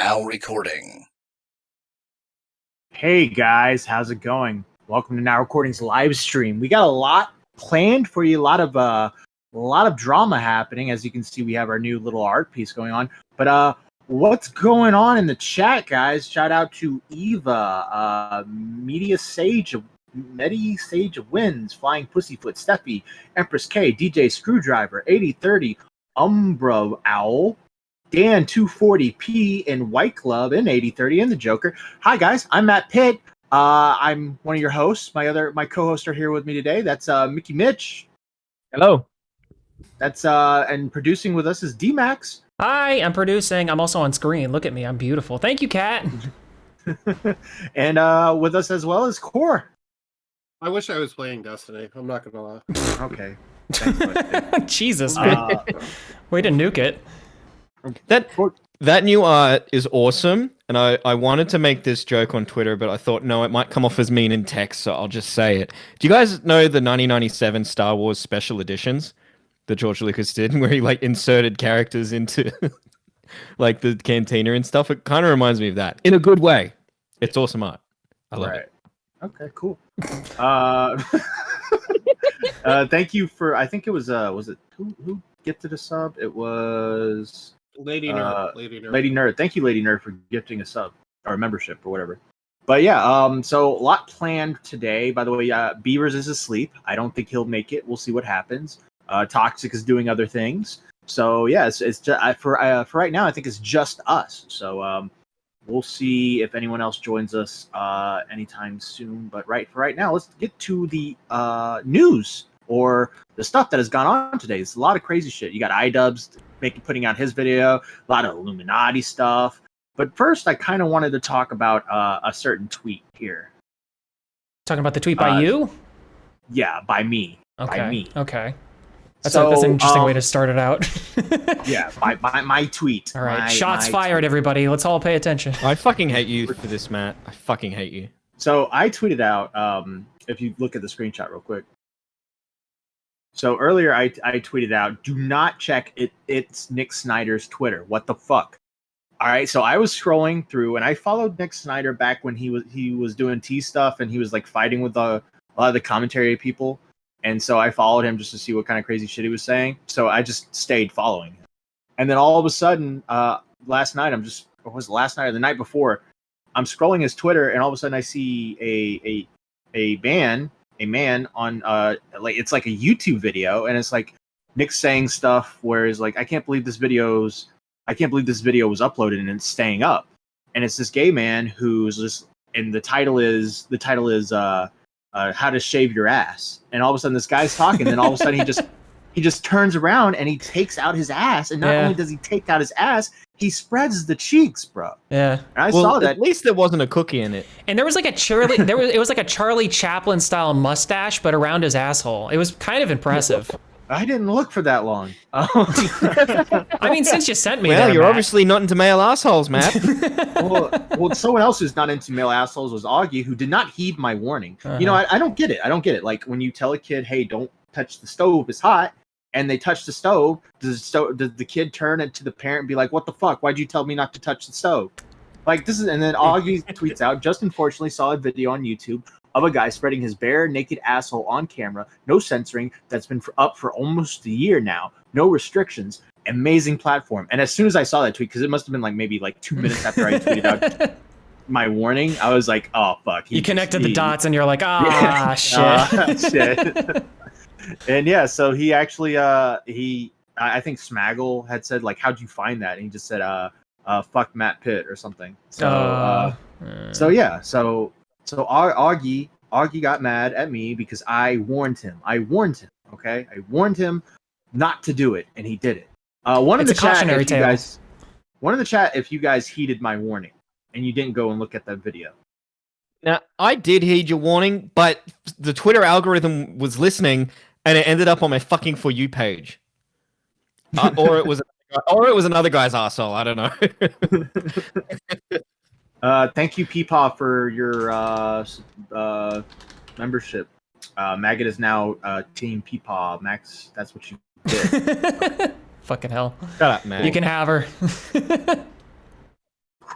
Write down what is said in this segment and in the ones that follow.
Now recording. Hey guys, how's it going? Welcome to Now Recording's live stream. We got a lot planned for you, a lot of drama happening. As you can see, we have our new little art piece going on. But what's going on in the chat, guys? Shout out to Eva, Medi Sage of Winds, Flying Pussyfoot, Steffi, Empress K, DJ Screwdriver, 8030, Umbra Owl, Dan 240P and White Club and 8030 and the Joker. Hi guys, I'm Matt Pitt. I'm one of your hosts. My co-hosts are here with me today. That's Mickey Mitch. Hello. That's and producing with us is D-Max. Hi, I'm producing. I'm also on screen. Look at me, I'm beautiful. Thank you, Kat. And with us as well is Core. I wish I was playing Destiny. I'm not gonna lie. Okay. Thanks, Jesus, man. Way to nuke it. That new art is awesome, and I wanted to make this joke on Twitter, but I thought, no, it might come off as mean in text, so I'll just say it. Do you guys know the 1997 Star Wars special editions that George Lucas did, where he like inserted characters into like the cantina and stuff? It kind of reminds me of that, in a good way. It's awesome art. I love it. Okay, cool. Thank you for. I think it was it who gifted a sub? It was Lady Nerd. Lady Nerd. Thank you, Lady Nerd, for gifting a sub or a membership or whatever. But yeah, so a lot planned today. By the way, Beavers is asleep. I don't think he'll make it. We'll see what happens. Toxic is doing other things. So yeah, it's just for right now. I think it's just us. So we'll see if anyone else joins us anytime soon. But for right now, let's get to the news or the stuff that has gone on today. It's a lot of crazy shit. You got iDubbbz putting out his video, a lot of Illuminati stuff. But first, I kind of wanted to talk about a certain tweet here. Talking about the tweet by you? Yeah, by me. Okay. By me. Okay. That's an interesting way to start it out. Yeah, my tweet. All right, shots fired, everybody. Let's all pay attention. I fucking hate you for this, Matt. I fucking hate you. So I tweeted out, if you look at the screenshot real quick. So earlier I tweeted out, do not check it. It's Nick Snyder's Twitter. What the fuck? All right. So I was scrolling through and I followed Nick Snyder back when he was doing T stuff and he was like fighting with a lot of the commentary people. And so I followed him just to see what kind of crazy shit he was saying. So I just stayed following him. And then all of a sudden, last night, last night or the night before, I'm scrolling his Twitter and all of a sudden I see a man on it's like a YouTube video and it's like Nick saying stuff where it's like I can't believe this video was uploaded and it's staying up, and it's this gay man who's just, and the title is how to shave your ass, and all of a sudden this guy's talking and then all of a sudden he just turns around and he takes out his ass, and not only does he take out his ass, he spreads the cheeks, bro. Yeah. And I saw that. At least there wasn't a cookie in it. And there was like it was like a Charlie Chaplin style mustache, but around his asshole. It was kind of impressive. I didn't look for that long. I mean, since you sent me you're Matt. obviously not into male assholes, Matt. well, someone else who's not into male assholes was Augie, who did not heed my warning. You know, I don't get it. Like when you tell a kid, hey, don't touch the stove, it's hot, and they touch the stove, does the kid turn it to the parent and be like, what the fuck? Why'd you tell me not to touch the stove? Like this is, and then Augie tweets out, just unfortunately saw a video on YouTube of a guy spreading his bare naked asshole on camera, no censoring, that's been up for almost a year now, no restrictions, amazing platform. And as soon as I saw that tweet, because it must have been maybe 2 minutes after I tweeted out my warning, I was like, oh fuck. You connected the dots and you're like, shit. Shit. And yeah, so he actually, I think Smaggle had said, how'd you find that? And he just said, fuck Matt Pitt or something. So, yeah, so Augie got mad at me because I warned him. Okay, I warned him not to do it, and he did it. One in the chat, if you guys heeded my warning and you didn't go and look at that video. Now, I did heed your warning, but the Twitter algorithm was listening, and it ended up on my fucking For You page. Or it was another guy's arsehole. I don't know. Thank you, Peepaw, for your membership. Maggot is now Team Peepaw. Max, that's what you did. Fucking hell. Shut up, man. You can have her.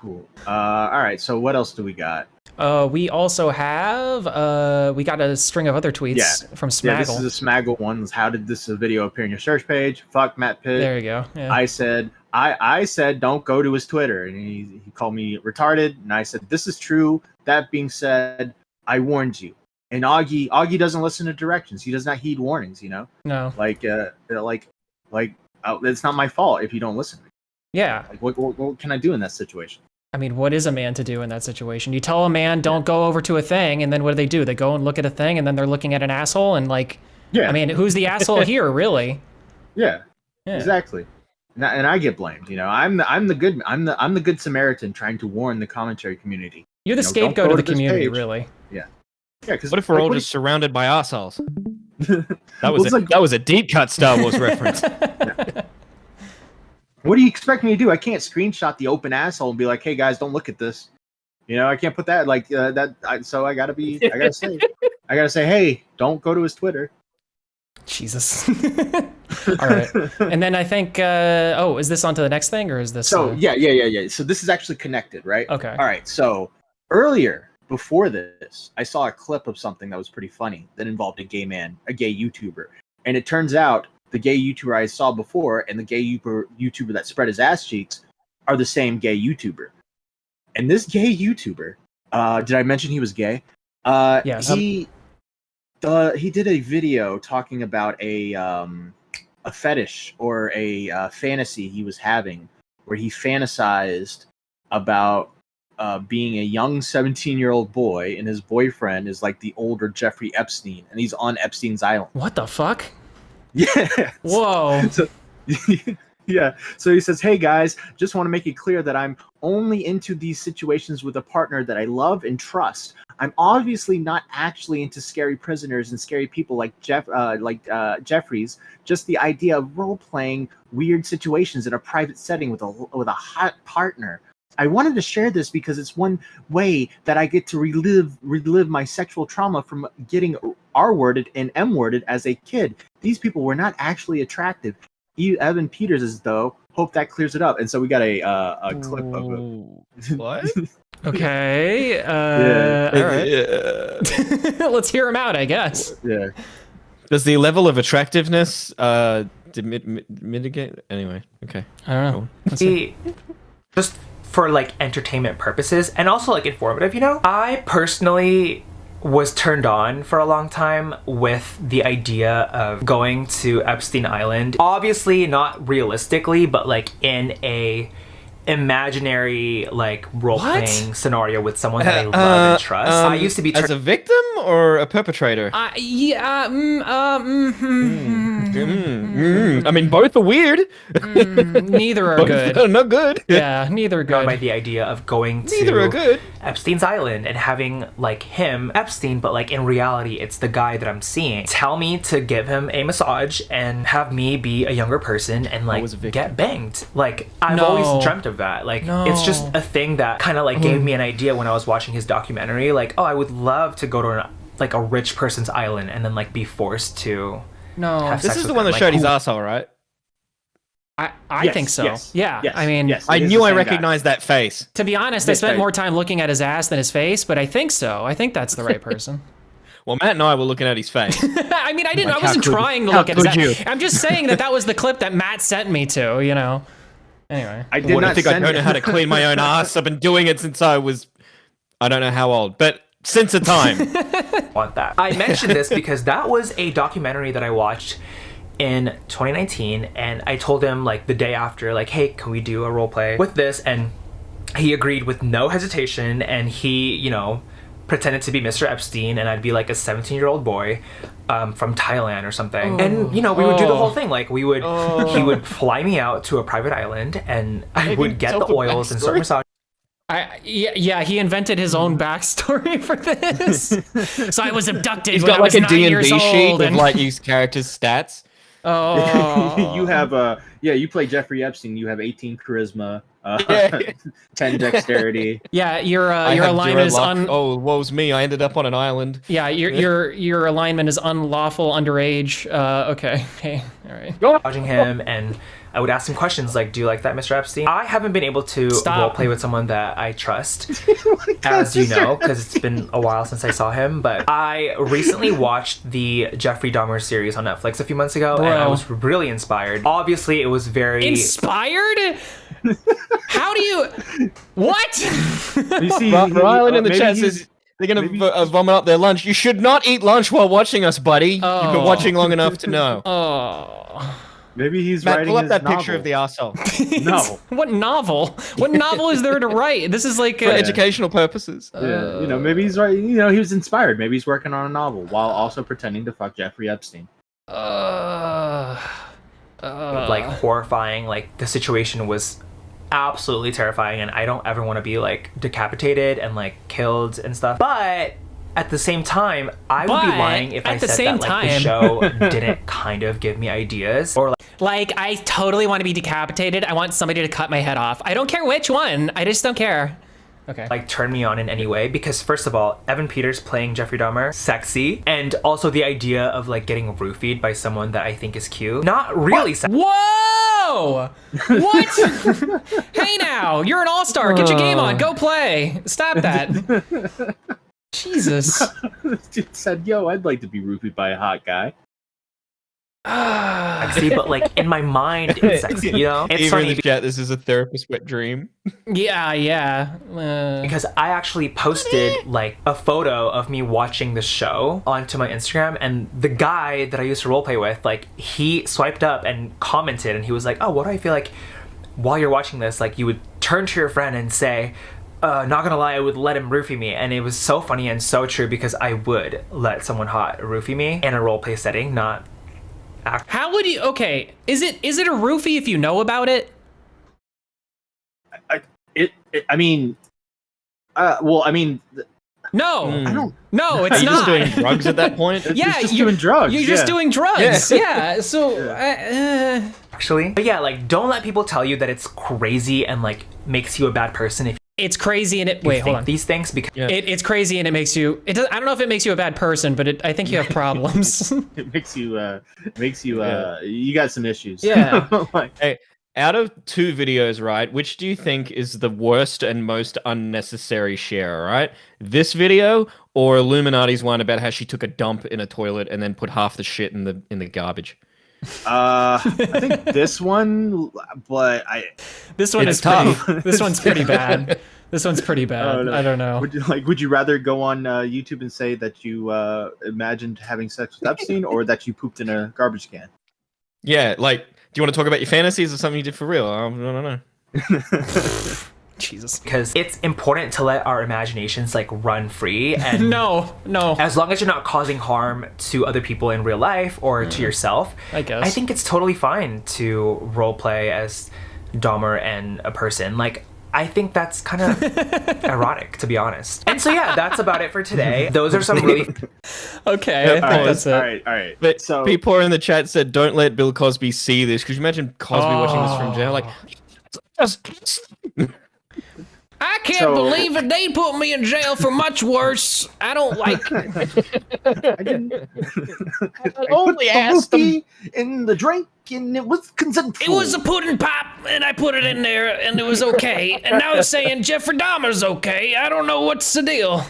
Cool. All right. So what else do we got? We also have we got a string of other tweets from Smaggle. Yeah, this is a Smaggle one. How did this video appear in your search page? Fuck Matt Pitt. There you go. Yeah. I said don't go to his Twitter, and he called me retarded, and I said this is true. That being said, I warned you. And Augie doesn't listen to directions. He does not heed warnings. You know. No. It's not my fault if you don't listen to me. Yeah. Like, what can I do in that situation? I mean, what is a man to do in that situation? You tell a man, don't go over to a thing, and then what do? They go and look at a thing, and then they're looking at an asshole, and like, I mean, who's the asshole here, really? Yeah, exactly. And I get blamed. You know, I'm the good Samaritan trying to warn the commentary community. You're the scapegoat of the community, really. Yeah. Yeah. Because what if we're all just surrounded by assholes? That was a deep cut Star Wars reference. Yeah. What do you expect me to do? I can't screenshot the open asshole and be like, "Hey guys, don't look at this." You know, I can't put that like that. So I gotta say, "Hey, don't go to his Twitter." Jesus. All right, and then I think, is this on to the next thing, or is this? So yeah. So this is actually connected, right? Okay. All right. So earlier, before this, I saw a clip of something that was pretty funny that involved a gay man, a gay YouTuber, and it turns out the gay YouTuber I saw before and the gay YouTuber that spread his ass cheeks are the same gay YouTuber. And this gay YouTuber, did I mention he was gay? Yes. He did a video talking about a fetish or a fantasy he was having, where he fantasized about being a young 17-year-old boy, and his boyfriend is like the older Jeffrey Epstein, and he's on Epstein's island. What the fuck? Yeah. Whoa. So, yeah. So he says, "Hey guys, just want to make it clear that I'm only into these situations with a partner that I love and trust. I'm obviously not actually into scary prisoners and scary people like Jeffries. Just the idea of role playing weird situations in a private setting with a hot partner. I wanted to share this because it's one way that I get to relive my sexual trauma from getting R-worded and M-worded as a kid. These people were not actually attractive. Evan Peters is, though. Hope that clears it up." And so we got a clip of it. What? Okay. All right. Yeah. Let's hear him out, I guess. Yeah. Does the level of attractiveness mitigate? Anyway, okay. I don't know. Let's see. Just for like entertainment purposes and also like informative, you know, I personally was turned on for a long time with the idea of going to Epstein Island. Obviously not realistically, but like in a imaginary like role-playing scenario with someone that I love and trust. I used to be as a victim or a perpetrator. I mean, both are weird. Neither are good. Not good. Yeah, neither are good. By the idea of going Neither are good. Epstein's Island and having like him, Epstein, but like in reality, it's the guy that I'm seeing. Tell me to give him a massage and have me be a younger person and like get banged. Like I've always dreamt of that. Like it's just a thing that kind of like gave me an idea when I was watching his documentary. Like, oh, I would love to go to a rich person's island and then like be forced to. No, this is the one that showed his asshole, right? I think so. Yes, yeah. Yes, I mean, I knew I recognized that face. To be honest, I spent more time looking at his ass than his face, but I think so. I think that's the right person. Well, Matt and I were looking at his face. I mean, I wasn't trying to look at his ass. I'm just saying that was the clip that Matt sent me to, you know. Anyway. I don't know how to clean my own ass. I've been doing it since I was, I don't know how old, but since a time. Want that. I mentioned this because that was a documentary that I watched in 2019, and I told him like the day after, like, hey, can we do a role play with this? And he agreed with no hesitation, and he, you know, pretended to be Mr. Epstein, and I'd be like a 17-year-old boy from Thailand or something. And you know, we would do the whole thing. Like he would fly me out to a private island, and I would get the oils and start massaging. Yeah, he invented his own backstory for this. So I was abducted. He's when got I was like a 9 years D&D sheet old, of like his character's stats. Oh, you have you play Jeffrey Epstein. You have 18 charisma, 10 dexterity. Yeah, your alignment is oh, woe's me! I ended up on an island. Yeah, your alignment is unlawful underage. Okay, all right. Massaging him, and I would ask him questions like, do you like that, Mr. Epstein? I haven't been able to roleplay with someone that I trust, as you know, because it's been a while since I saw him. But I recently watched the Jeffrey Dahmer series on Netflix a few months ago, and I was really inspired. Obviously, it was very... Inspired? How do you... What? You see, Rylan in the chat says they're going to vomit up their lunch. You should not eat lunch while watching us, buddy. You've been watching long enough to know. Oh... Maybe he's Matt, writing pull up his that novel. picture of the arsehole. No. What novel? What novel is there to write? This is like For educational purposes. Yeah, you know, maybe he's writing. You know, he was inspired. Maybe he's working on a novel while also pretending to fuck Jeffrey Epstein. like horrifying. Like the situation was absolutely terrifying, and I don't ever want to be like decapitated and like killed and stuff. But at the same time, I would be lying if I said that like the show didn't kind of give me ideas or like I totally want to be decapitated. I want somebody to cut my head off. I don't care which one. I just don't care. Okay. Like turn me on in any way, because first of all, Evan Peters playing Jeffrey Dahmer, sexy, and also the idea of like getting roofied by someone that I think is cute. Not really sexy. Whoa! What? Hey now, you're an all-star. Get your game on. Go play. Stop that. Jesus. This dude said, "Yo, I'd like to be roofied by a hot guy." Sexy, but like in my mind, it's sexy. You know, it's Even in funny the chat, this is a therapist wet dream. Yeah. because I actually posted like a photo of me watching the show onto my Instagram, and the guy that I used to roleplay with, like, he swiped up and commented, and he was like, "Oh, what do I feel like while you're watching this? Like, you would turn to your friend and say." Not gonna lie, I would let him roofie me, and it was so funny and so true, because I would let someone hot roofie me in a roleplay setting, not. How would you? Okay, is it a roofie if you know about it? I mean, well, I mean, no, I don't. No, it's Are you not. just doing drugs at that point? Yeah, just doing drugs. You're just doing drugs. Yeah. So. Actually, but yeah, like, don't let people tell you that it's crazy and like makes you a bad person if It's crazy and it. you Wait, think hold on. these things, because It's crazy and it makes you. It does. I don't know if it makes you a bad person, but I think you have problems. It makes you. You got some issues. Yeah. Like, Hey, out of 2 videos, right, which do you think is the worst and most unnecessary share, right? This video or Illuminati's one about how she took a dump in a toilet and then put half the shit in the garbage? I think this one, but This one It's is tough. pretty. This one's pretty bad. This one's pretty bad. Oh, no. I don't know. Would you rather go on YouTube and say that you imagined having sex with Epstein, or that you pooped in a garbage can? Yeah, like, do you want to talk about your fantasies or something you did for real? I don't know. Jesus. because it's important to let our imaginations like run free, and No. as long as you're not causing harm to other people in real life or to yourself, I guess. I think it's totally fine to roleplay as Dahmer and a person. Like, I think that's kind of erotic, to be honest. And so yeah, that's about it for today. Those are some really Okay. I think that's it. All right. But So people in the chat said, "Don't let Bill Cosby see this." Could you imagine Cosby watching this from jail? Like, I can't So- believe it. They put me in jail for much worse. I don't like. I didn't. I only put asked the whiskey in the drink, and it was consensual. It was a pudding pop, and I put it in there, and it was okay. And now they're saying Jeffrey Dahmer's okay. I don't know what's the deal.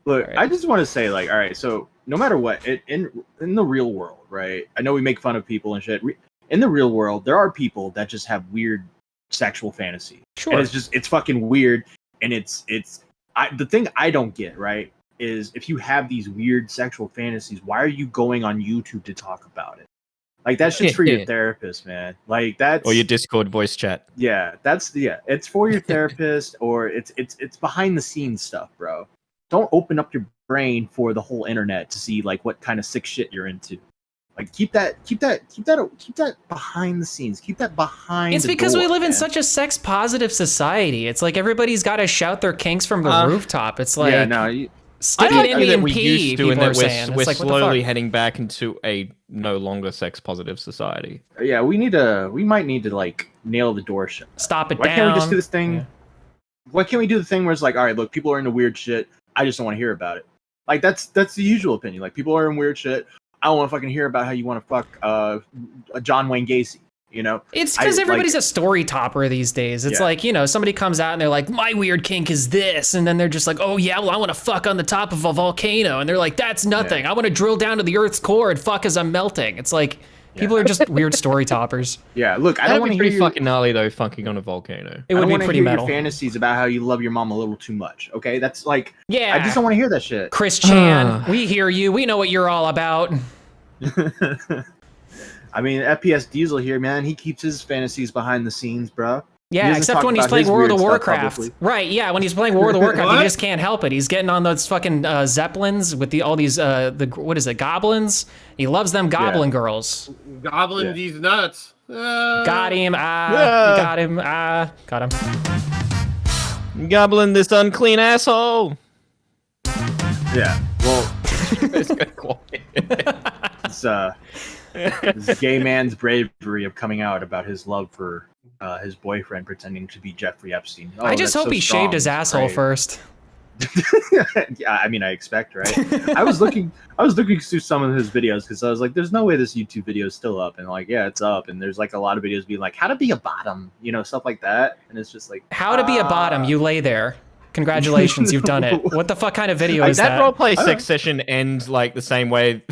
Look, I just want to say, like, all right, so no matter what, in the real world, right? I know we make fun of people and shit. In the real world, there are people that just have weird sexual fantasy. Sure. And it's fucking weird, and the thing I don't get, right, is if you have these weird sexual fantasies, why are you going on YouTube to talk about it? Like, that shit's for your therapist, man. Like, that's or your Discord voice chat. yeah, it's for your therapist, or it's behind the scenes stuff, bro. Don't open up your brain for the whole internet to see like what kind of sick shit you're into. Like, keep that behind the scenes. Keep that behind. It's the because door, we live in man. such a sex positive society. It's like everybody's got to shout their kinks from the rooftop. It's like yeah, no, stick I it in think me that and we pee. used to, People and are that saying. we're It's like, what the slowly fuck? heading back into a no longer sex positive society. yeah, we might need to like nail the door shut. Stop it Why down. can't we just do this thing? Yeah. Why can't we do the thing where it's like, all right, look, people are into weird shit. I just don't want to hear about it. Like, that's the usual opinion. Like, people are in weird shit. I don't want to fucking hear about how you want to fuck John Wayne Gacy. You know, it's because everybody's a story topper these days. It's like, you know, somebody comes out and they're like, my weird kink is this. And then they're just like, oh yeah, well, I want to fuck on the top of a volcano. And they're like, that's nothing. I want to drill down to the Earth's core and fuck as I'm melting. It's like, people are just weird story toppers. Yeah, look, I don't want to hear fucking gnarly though, fucking on a volcano. It would be pretty metal. Your fantasies about how you love your mom a little too much. Okay, that's like, yeah. I just don't want to hear that shit. Chris Chan, we hear you. We know what you're all about. I mean, FPS Diesel here, man. He keeps his fantasies behind the scenes, bro. Yeah, except when he's playing World of Warcraft. Right, yeah, when he's playing World of Warcraft, he just can't help it. He's getting on those fucking Zeppelins with all these, what is it, goblins? He loves them goblin girls. Goblin these nuts. Got him, got him, got him. Goblin this unclean asshole. Yeah, well, this gay man's bravery of coming out about his love for his boyfriend pretending to be Jeffrey Epstein. I just hope he shaved his asshole first. Yeah, I mean, I expect, right? I was looking through some of his videos because I was like, there's no way this YouTube video is still up. And like, yeah, it's up. And there's like a lot of videos being like, how to be a bottom, you know, stuff like that. And it's just like, how to be a bottom. You lay there. Congratulations, you've done it. What the fuck kind of video is that? That roleplay sex session ends like the same way.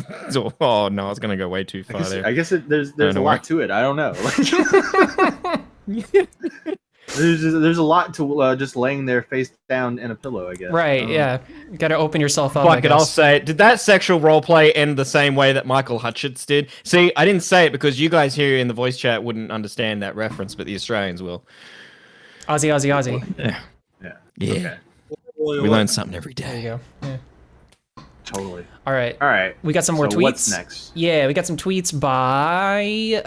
Oh no, I was gonna go way too far there. I guess there's a lot to it. I don't know. There's a lot to just laying there face down in a pillow, I guess. Right, yeah. You gotta open yourself up. Fuck it, I'll say it. Did that sexual roleplay end the same way that Michael Hutchins did? See, I didn't say it because you guys here in the voice chat wouldn't understand that reference, but the Australians will. Aussie, Aussie, Aussie. Yeah. Yeah. Okay. We learn something every day. There you go. Yeah. Totally. All right. All right. We got some more tweets. What's next? Yeah, we got some tweets by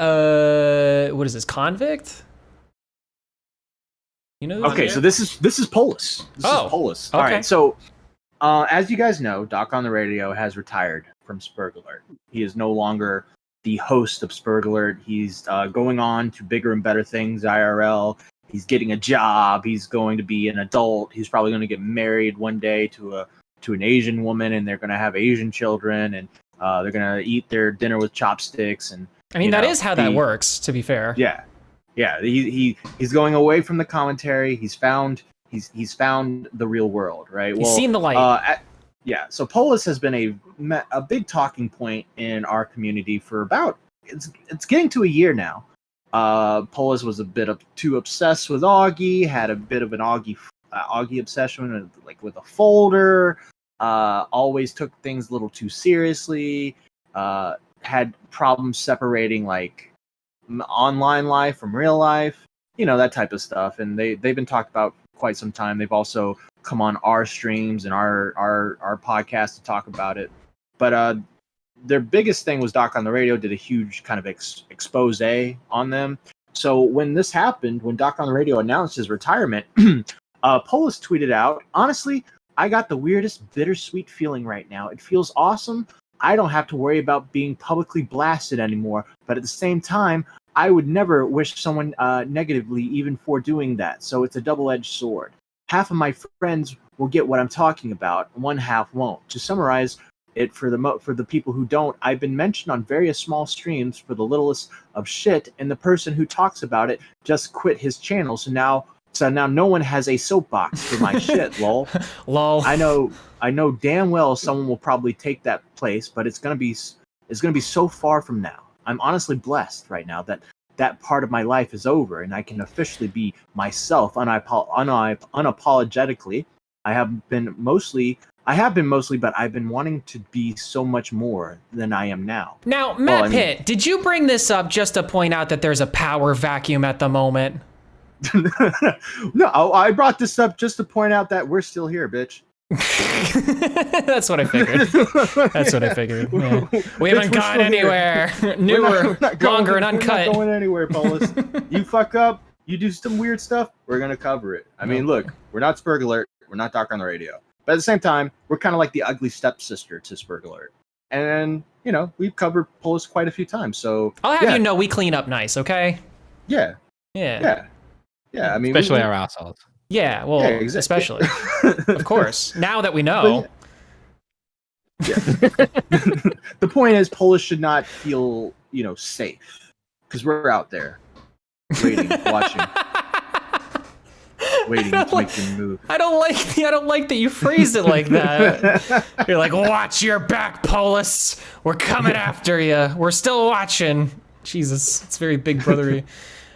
what is this? Convict? You know? Okay, so this is Polis. This is Polis. All right. So, as you guys know, Doc on the Radio has retired from Spurg Alert. He is no longer the host of Spurg Alert. He's going on to bigger and better things, IRL. He's getting a job. He's going to be an adult. He's probably going to get married one day to an Asian woman, and they're going to have Asian children, and they're going to eat their dinner with chopsticks. And I mean, that is how that works. To be fair. Yeah. Yeah, he's going away from the commentary. He's found the real world, right? He's seen the light. So Polis has been a big talking point in our community for about it's getting to a year now. Polis was a bit too obsessed with Augie, had a bit of an Augie obsession, like with a folder. Always took things a little too seriously. Had problems separating like online life from real life, you know, that type of stuff. And they've been talked about quite some time. They've also come on our streams and our podcast to talk about it. But their biggest thing was Doc on the Radio did a huge kind of expose on them. So when this happened, when Doc on the Radio announced his retirement, Polis tweeted out, honestly, I got the weirdest bittersweet feeling right now. It feels awesome. I don't have to worry about being publicly blasted anymore. But at the same time, I would never wish someone negatively even for doing that. So it's a double-edged sword. Half of my friends will get what I'm talking about. One half won't. To summarize it for the people who don't, I've been mentioned on various small streams for the littlest of shit, and the person who talks about it just quit his channel. So now no one has a soapbox for my shit, lol. Lol. I know damn well someone will probably take that place, but it's gonna be so far from now. I'm honestly blessed right now that part of my life is over, and I can officially be myself unapologetically. I have been mostly, but I've been wanting to be so much more than I am now. Now, Matt Pitt, did you bring this up just to point out that there's a power vacuum at the moment? No, I brought this up just to point out that we're still here, bitch. That's what I figured. Yeah. We haven't gone anywhere. Newer, longer, and uncut. We're not going anywhere, Paulus. You fuck up, you do some weird stuff, we're going to cover it. I mean, look, we're not Spurg Alert, we're not Doc on the Radio. But at the same time, we're kind of like the ugly stepsister to Spurg Alert. And, you know, we've covered Polis quite a few times. So I'll have you know we clean up nice, okay? Yeah. Yeah. Yeah, I mean, especially our assholes. Yeah, well, yeah, exactly. Especially. Of course. Now that we know. But, yeah. The point is, Polis should not feel, safe. because we're out there waiting, watching, waiting to make them move. I don't like that you phrased it like that. You're like, watch your back, Polis. We're coming after you. We're still watching. Jesus, it's very Big Brothery.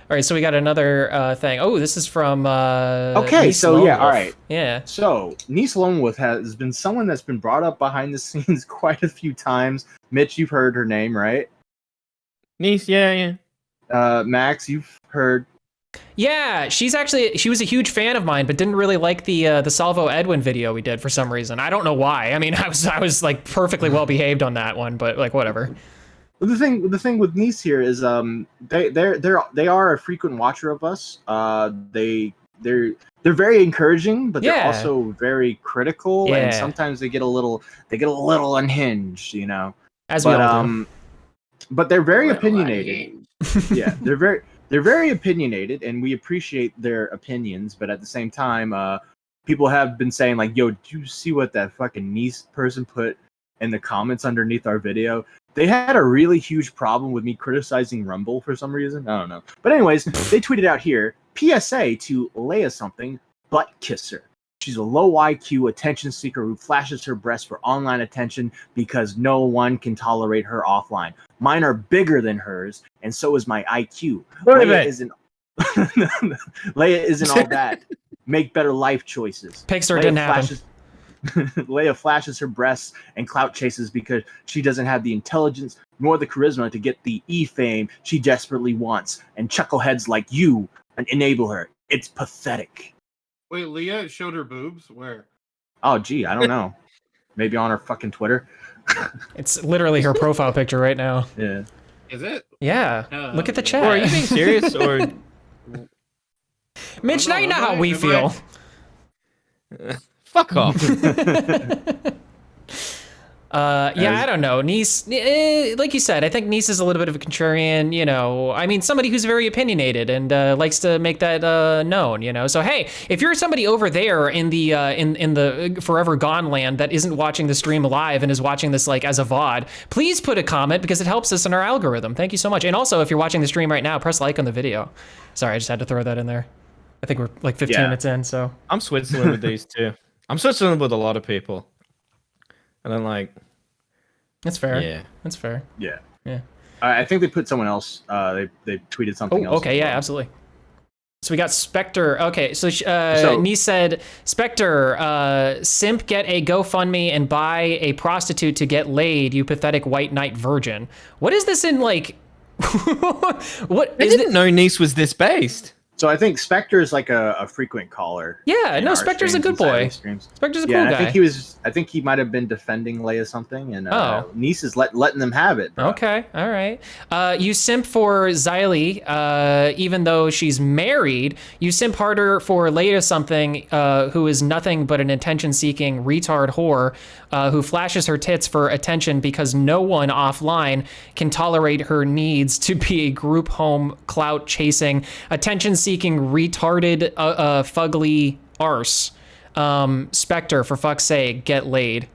All right, so we got another thing. Oh, this is from Okay, Niece so Lone yeah, all Wolf. right. Yeah. So, Niece Lone Wolf has been someone that's been brought up behind the scenes quite a few times. Mitch, you've heard her name, right? Niece, yeah. Max, you've heard. Yeah, she was a huge fan of mine, but didn't really like the Salvo Edwin video we did for some reason. I don't know why. I mean, I was like perfectly well behaved on that one, but like whatever. The thing with Niece here is they are a frequent watcher of us. They're very encouraging, but they're also very critical, and sometimes they get a little unhinged, you know. As we all do. But they're very opinionated. Yeah, they're very opinionated, and we appreciate their opinions. But at the same time, people have been saying like, "Yo, did you see what that fucking Niece person put in the comments underneath our video?" They had a really huge problem with me criticizing Rumble for some reason. I don't know. But anyways, they tweeted out here, PSA to Leia something, butt kisser. She's a low IQ attention seeker who flashes her breasts for online attention because no one can tolerate her offline. Mine are bigger than hers, and so is my IQ. Leia isn't all that. Make better life choices. Pixar didn't happen. Leia flashes her breasts and clout chases because she doesn't have the intelligence nor the charisma to get the E-fame she desperately wants, and chuckleheads like you enable her. It's pathetic. Wait, Leia showed her boobs? Where? Oh, gee, I don't know. Maybe on her fucking Twitter. It's literally her profile picture right now. Yeah. Is it? Yeah. Look at the chat. Or are you being serious? Or Mitch, now you know how we feel. fuck off. I don't know. Niece, like you said, I think Niece is a little bit of a contrarian, you know. I mean, somebody who's very opinionated and likes to make that known, you know. So hey, if you're somebody over there in the in the Forever Gone land that isn't watching the stream live and is watching this like as a VOD, please put a comment because it helps us in our algorithm. Thank you so much. And also, if you're watching the stream right now, press like on the video. Sorry, I just had to throw that in there. I think we're like 15 minutes in, so. I'm Switzerland with these too. I'm Switzerland with a lot of people. And I'm like, that's fair. Yeah, that's fair. Yeah. Yeah. I think they put someone else. They tweeted something else. Okay. Yeah. Absolutely. So we got Spectre. Okay. So Niece said, Spectre, simp, get a GoFundMe and buy a prostitute to get laid. You pathetic white knight virgin. What is this in like? What? I didn't know Niece was this based. So I think Spectre is like a frequent caller. Yeah, no, Spectre's a good boy. Spectre's a cool guy. I think he might have been defending Leia something, and Niece is letting them have it. Bro. Okay, all right. You simp for Xylee, even though she's married. You simp harder for Leia something, who is nothing but an attention-seeking retard whore, who flashes her tits for attention because no one offline can tolerate her needs to be a group home clout-chasing, attention-seeking, retarded, fugly arse. Spectre, for fuck's sake, get laid.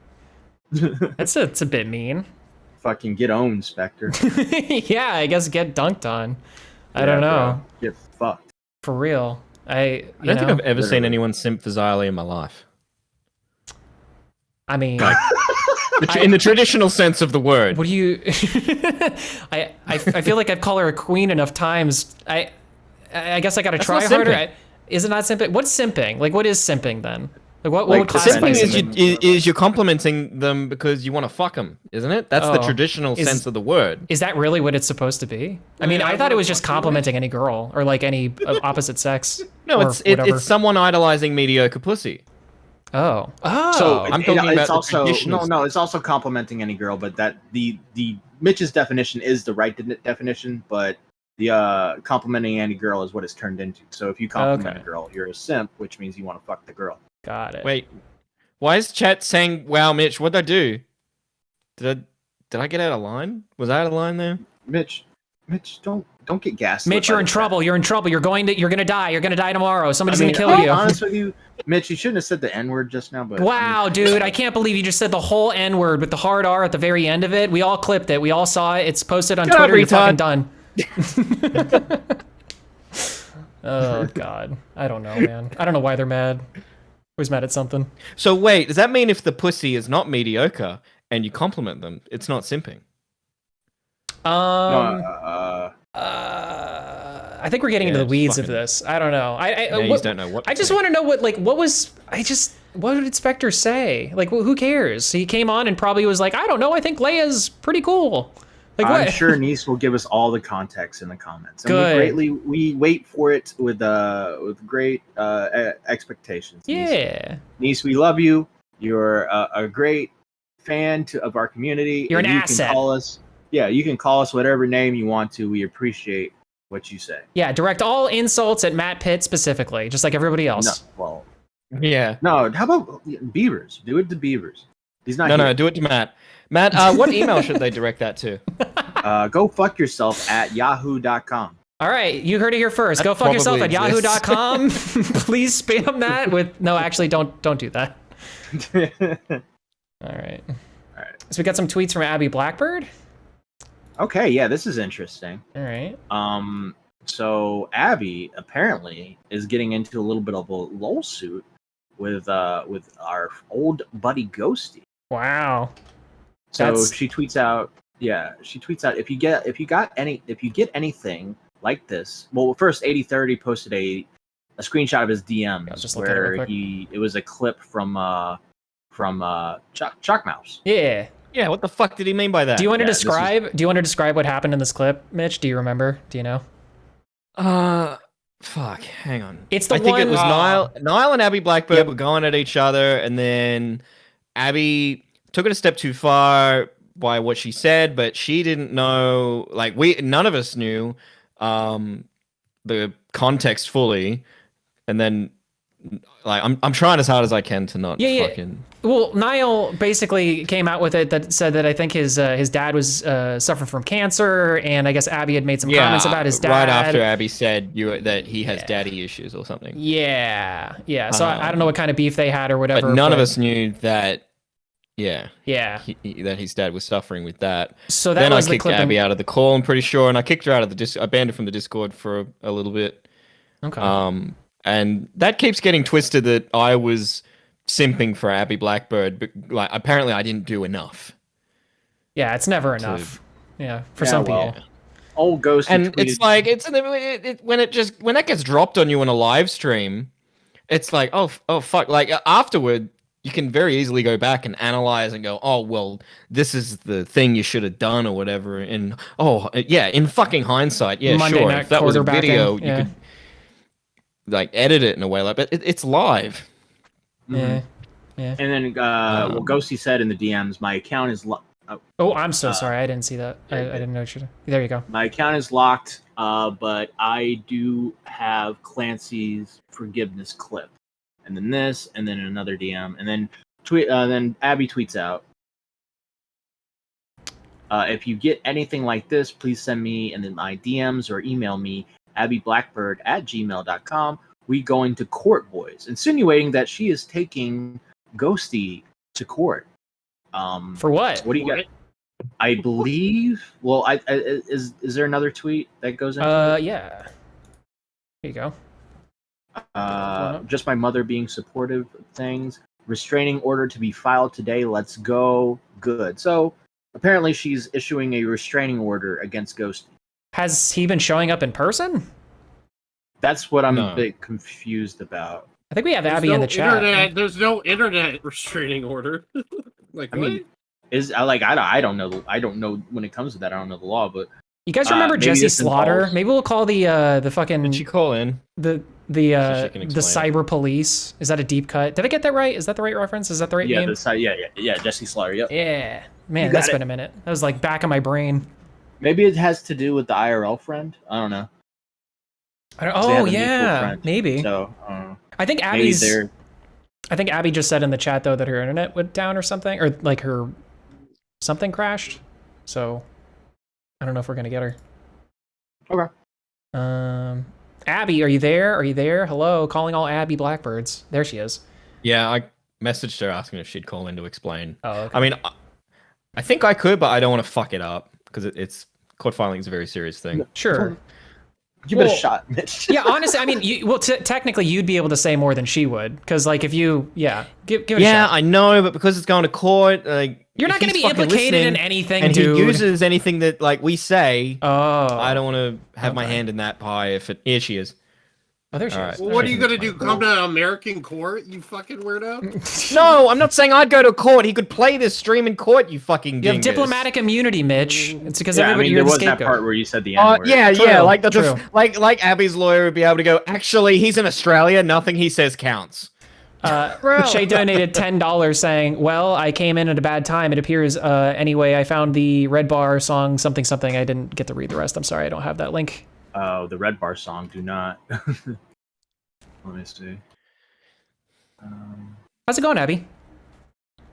It's a bit mean. Fucking get owned, Spectre. Yeah, I guess get dunked on. I don't know. Bro. Get fucked. For real. I don't think I've ever seen anyone simp for Xylee in my life. I mean, like, in the traditional sense of the word. What do you? I feel like I've called her a queen enough times. I guess I got to try harder. Is it not simping? What's simping? Like, what is simping then? Like, what would classify simping? Is you're complimenting them because you want to fuck them, isn't it? That's the traditional sense of the word. Is that really what it's supposed to be? I mean, I thought it was just complimenting any girl or like any opposite sex. No, it's someone idolizing mediocre pussy. Oh. So I'm talking about also traditional. it's also complimenting any girl, but that the Mitch's definition is the right definition, but the complimenting any girl is what it's turned into. So if you compliment a girl, you're a simp, which means you want to fuck the girl. Got it. Wait, why is chat saying, "Wow, Mitch, what'd I do? Did I get out of line? Was I out of line there?" Mitch, don't get gassed. Mitch, you're in trouble. You're in trouble. You're gonna die. You're gonna die tomorrow. Somebody's gonna kill you. Honest with you, Mitch, you shouldn't have said the N-word just now. But wow, dude, I can't believe you just said the whole N-word with the hard R at the very end of it. We all clipped it. We all saw it. It's posted on Twitter. You're fucking done. Oh God, I don't know, man. I don't know why they're mad. Always mad at something. So wait, does that mean if the pussy is not mediocre and you compliment them, it's not simping? I think we're getting into the weeds of this. I don't know. You don't know what. I just want to know what did Spectre say? Like, who cares? He came on and probably was like, I don't know. I think Leia's pretty cool. Like, I'm what? sure Nice will give us all the context in the comments. And Good. we wait for it with great expectations. Yeah. Nice, we love you. You're a great fan of our community. You're an and asset. Can call us. Yeah, you can call us whatever name you want to. We appreciate what you say. Yeah, direct all insults at Matt Pitt specifically, just like everybody else. No, Yeah. No, how about Beavers? Do it to Beavers. He's not. No, do it to Matt. Matt, what email should they direct that to? Go fuck yourself at yahoo.com. All right, you heard it here first. Go fuck yourself at yahoo.com. Please spam that with no. Actually, don't do that. All right. So we got some tweets from Abby Blackbird. Okay, yeah, this is interesting. All right. So Abby apparently is getting into a little bit of a lawsuit with our old buddy Ghosty. Wow. So she tweets out, if you get anything like this. Well, first 8030 posted a screenshot of his DMs where it was a clip from Chalk Mouse. Yeah. Yeah, what the fuck did he mean by that? Do you want to describe what happened in this clip, Mitch? Do you remember? Do you know? Fuck, hang on. It's the I think it was Niall and Abby Blackbird were going at each other, and then Abby took it a step too far by what she said, but she didn't know, like, none of us knew the context fully, and then like I'm trying as hard as I can to not fucking. Well, Niall basically came out with it that said that I think his dad was suffering from cancer, and I guess Abby had made some comments about his dad right after Abby said that he has daddy issues or something. Yeah. So I don't know what kind of beef they had or whatever. But none of us knew that. Yeah. That his dad was suffering with that. So that then was I kicked Abby out of the call, I'm pretty sure, and I kicked her out of the I banned her from the Discord for a little bit. Okay. And that keeps getting twisted that I was simping for Abby Blackbird, but like apparently I didn't do enough. Yeah, it's never enough. For some people. Old Ghost. And it's like when that gets dropped on you in a live stream, it's like oh fuck. Like afterward, you can very easily go back and analyze and go, oh well, this is the thing you should have done or whatever. And in fucking hindsight, Monday sure. night If that was a video, quarterbacking, you could like edit it in a way like, but it's live. Yeah. And then Ghosty said in the DMs, my account is locked. Oh, I'm so sorry. I didn't see that. I didn't know. There you go. My account is locked, but I do have Clancy's forgiveness clip. And then this, and then another DM, and then then Abby tweets out, if you get anything like this, please send me and then my DMs or email me, abbyblackbird@gmail.com. We going to court, boys, insinuating that she is taking Ghosty to court. For what? What do you got? I believe. Well, is there another tweet that goes into? Yeah. Here you go. Just my mother being supportive of things. Restraining order to be filed today. Let's go. Good. So apparently she's issuing a restraining order against Ghosty. Has he been showing up in person? That's what I'm a bit confused about. I think we have Abby in the chat. There's no internet restraining order. Like, I mean, I don't know. I don't know when it comes to that. I don't know the law, but you guys remember Jesse Slaughter? Maybe we'll call the fucking. Did she call in? The cyber police. Is that a deep cut? Did I get that right? Is that the right reference? Is that the right name? Yeah. Jesse Slaughter. Yep. Yeah, man, that's been a minute. That was like back of my brain. Maybe it has to do with the IRL friend. I don't know. Maybe. So I think Abby's. I think Abby just said in the chat though that her internet went down or something, or like her something crashed. So I don't know if we're gonna get her. Okay. Abby, are you there? Are you there? Hello, calling all Abby Blackbirds. There she is. Yeah, I messaged her asking if she'd call in to explain. Oh, okay. I mean, I think I could, but I don't want to fuck it up because it's court filing is a very serious thing. Sure. Give it a shot, Mitch. Yeah, honestly, I mean, technically, you'd be able to say more than she would, because like if you, give it a shot. Yeah, I know, but because it's going to court, like You're not going to be implicated in anything, and dude. he uses anything that like we say. Oh, I don't want to have my hand in that pie. Here she is. Oh, there she is. Well, what are you gonna do? Come to American court, you fucking weirdo? No, I'm not saying I'd go to court. He could play this stream in court. You fucking. You have dingus. diplomatic immunity, Mitch. It's because Yeah, everybody I mean, you're there the was that scapegoat. part where you said the N word. Yeah, True, yeah, like true. like Abby's lawyer would be able to go. Actually, he's in Australia. Nothing he says counts. Shay donated $10 saying, well, I came in at a bad time. It appears, anyway, I found the Red Bar song, something, something. I didn't get to read the rest. I'm sorry, I don't have that link. Oh, the Red Bar song. Do not. Let me see. How's it going, Abby?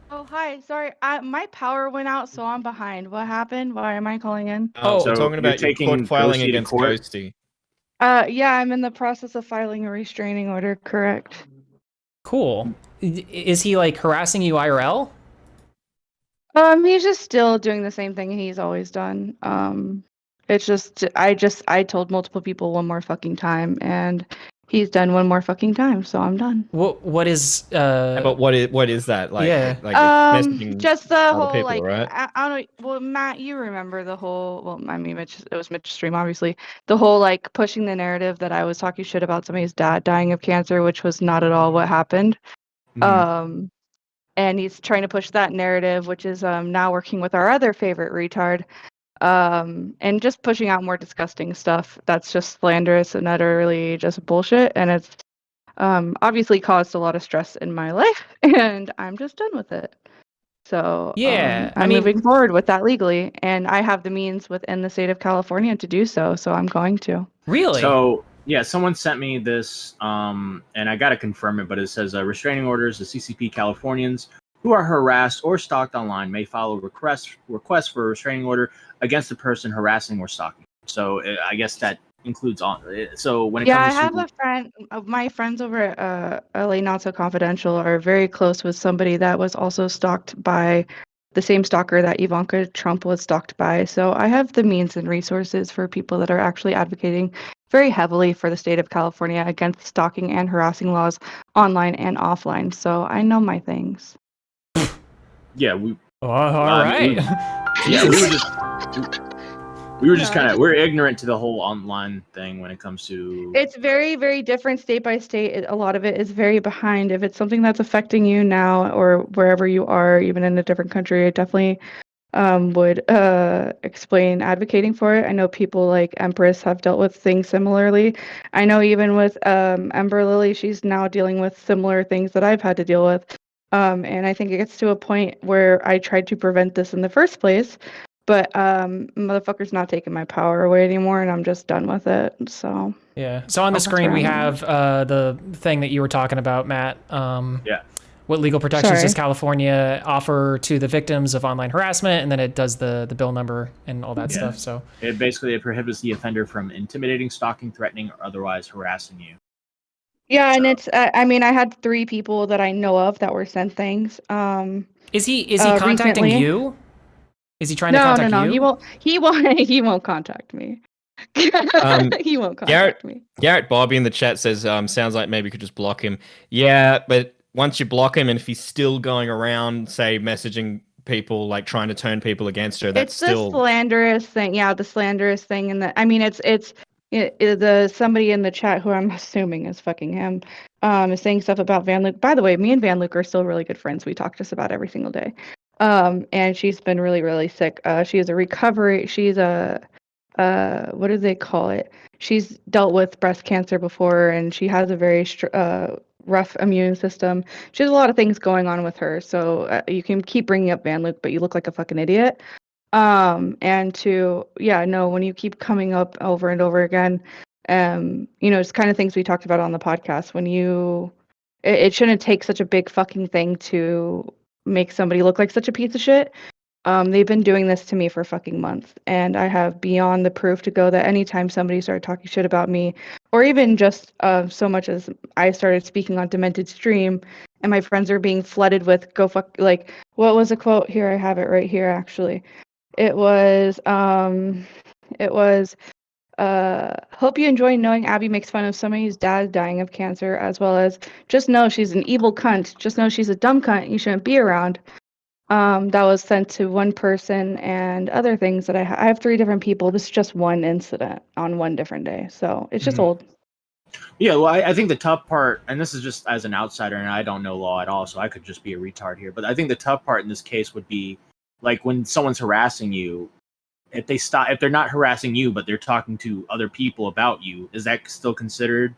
Oh, hi. Sorry, my power went out, so I'm behind. What happened? Why am I calling in? Oh, so we're talking about you're your court taking filing Ghosty to against court? Ghosty. Yeah, I'm in the process of filing a restraining order, correct? Cool. Is he like harassing you IRL? He's just still doing the same thing he's always done. It's just I told multiple people one more fucking time, and he's done one more fucking time, so I'm done. What is But what is that like? Yeah. Like it's messaging Just the other whole people, like right? I don't know. Well, Matt, you remember the whole? Well, I mean, it was Mitch's stream, obviously. The whole like pushing the narrative that I was talking shit about somebody's dad dying of cancer, which was not at all what happened. Mhm. And he's trying to push that narrative, which is now working with our other favorite retard, and just pushing out more disgusting stuff that's just slanderous and utterly just bullshit. And it's obviously caused a lot of stress in my life, and I'm just done with it. So Yeah, I I'm mean- moving forward with that legally, and I have the means within the state of California to do so. So I'm going to. really? So yeah, someone sent me this, and I gotta confirm it, but it says restraining orders. The CCP Californians who are harassed or stalked online may file a request for a restraining order against the person harassing or stalking. So I guess that includes on. So when it Yeah, I comes have to a friend. My friends over at LA Not So Confidential are very close with somebody that was also stalked by the same stalker that Ivanka Trump was stalked by. So I have the means and resources for people that are actually advocating very heavily for the state of California against stalking and harassing laws online and offline. So I know my things. yeah, we all right. yeah we were just kind of we're ignorant to the whole online thing when it comes to. It's very, very different state by state. A lot of it is very behind. If it's something that's affecting you now or wherever you are, even in a different country, I definitely would explain advocating for it. I know people like Empress have dealt with things similarly. I know even with Ember Lily, she's now dealing with similar things that I've had to deal with. And I think it gets to a point where I tried to prevent this in the first place, but motherfucker's not taking my power away anymore, and I'm just done with it. So Yeah. So on the that's screen where we I'm have the thing that you were talking about, Matt. Yeah. What legal protections does Sorry. California offer to the victims of online harassment? And then it does the bill number and all that Yeah. stuff. So It basically prohibits the offender from intimidating, stalking, threatening, or otherwise harassing you. yeah, and it's I mean, I had 3 people that I know of that were sent things. is he contacting recently. you? Is he trying to contact No. you? He won't contact me. He won't contact me. Garrett Bobby in the chat says, sounds like maybe you could just block him. Yeah, but once you block him and if he's still going around, say, messaging people, like trying to turn people against her, that's It's still... the slanderous thing. Yeah, the slanderous thing. And I mean, it's the somebody in the chat who I'm assuming is fucking him, is saying stuff about Van Luke. By the way, me and Van Luke are still really good friends. We talk just about every single day. And she's been really, really sick. She's a what do they call it? She's dealt with breast cancer before, and she has a very rough immune system. She has a lot of things going on with her. So you can keep bringing up Van Luke, but you look like a fucking idiot. And when you keep coming up over and over again, it's kind of things we talked about on the podcast. When it shouldn't take such a big fucking thing to make somebody look like such a piece of shit. They've been doing this to me for fucking months, and I have beyond the proof to go that anytime somebody started talking shit about me, or even just so much as I started speaking on Demented Stream, and my friends are being flooded with go fuck, like, what was the quote here? I have it right here, actually. It was, It was, hope you enjoy knowing Abby makes fun of somebody's dad dying of cancer, as well as just know she's an evil cunt. Just know she's a dumb cunt you shouldn't be around. That was sent to one person, and other things that I have 3 different people. This is just one incident on one different day, so it's just old. Yeah, well, I think the tough part, and this is just as an outsider, and I don't know law at all, so I could just be a retard here. But I think the tough part in this case would be, like, when someone's harassing you, if they're not harassing you, but they're talking to other people about you, is that still considered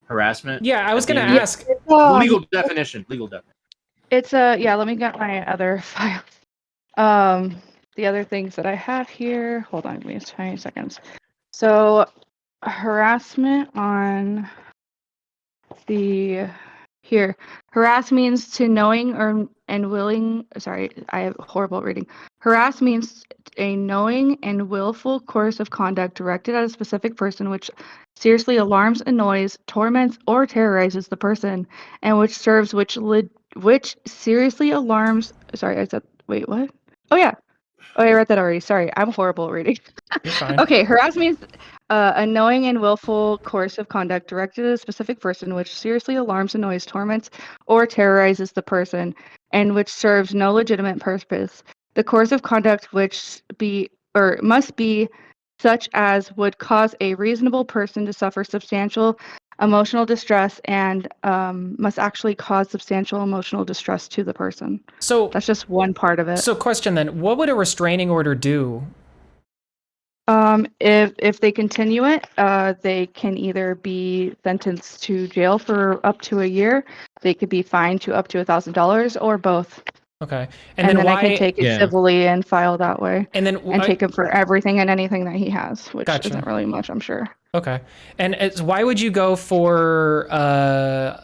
harassment? Yeah, I was going to ask. Legal definition. It's yeah. Let me get my other files. The other things that I have here. Hold on, give me 20 seconds. So, harassment on the here. Harass means to knowing or and willing. Sorry, I have horrible reading. Harass means a knowing and willful course of conduct directed at a specific person, which seriously alarms, annoys, torments, or terrorizes the person, and which serves which seriously alarms. Sorry, I said. Wait, what? Oh yeah. Oh, I read that already. Sorry, I'm horrible at reading. You're fine. Okay, harass means a knowing and willful course of conduct directed at a specific person, which seriously alarms, annoys, torments, or terrorizes the person, and which serves no legitimate purpose. The course of conduct which must be such as would cause a reasonable person to suffer substantial emotional distress and must actually cause substantial emotional distress to the person. So that's just one part of it. So question then, what would a restraining order do? If they continue it, they can either be sentenced to jail for up to a year, they could be fined to up to $1,000, or both. Okay. And then I can take it civilly and file that way. And then take him for everything and anything that he has, which isn't really much, I'm sure. Okay. And why would you go for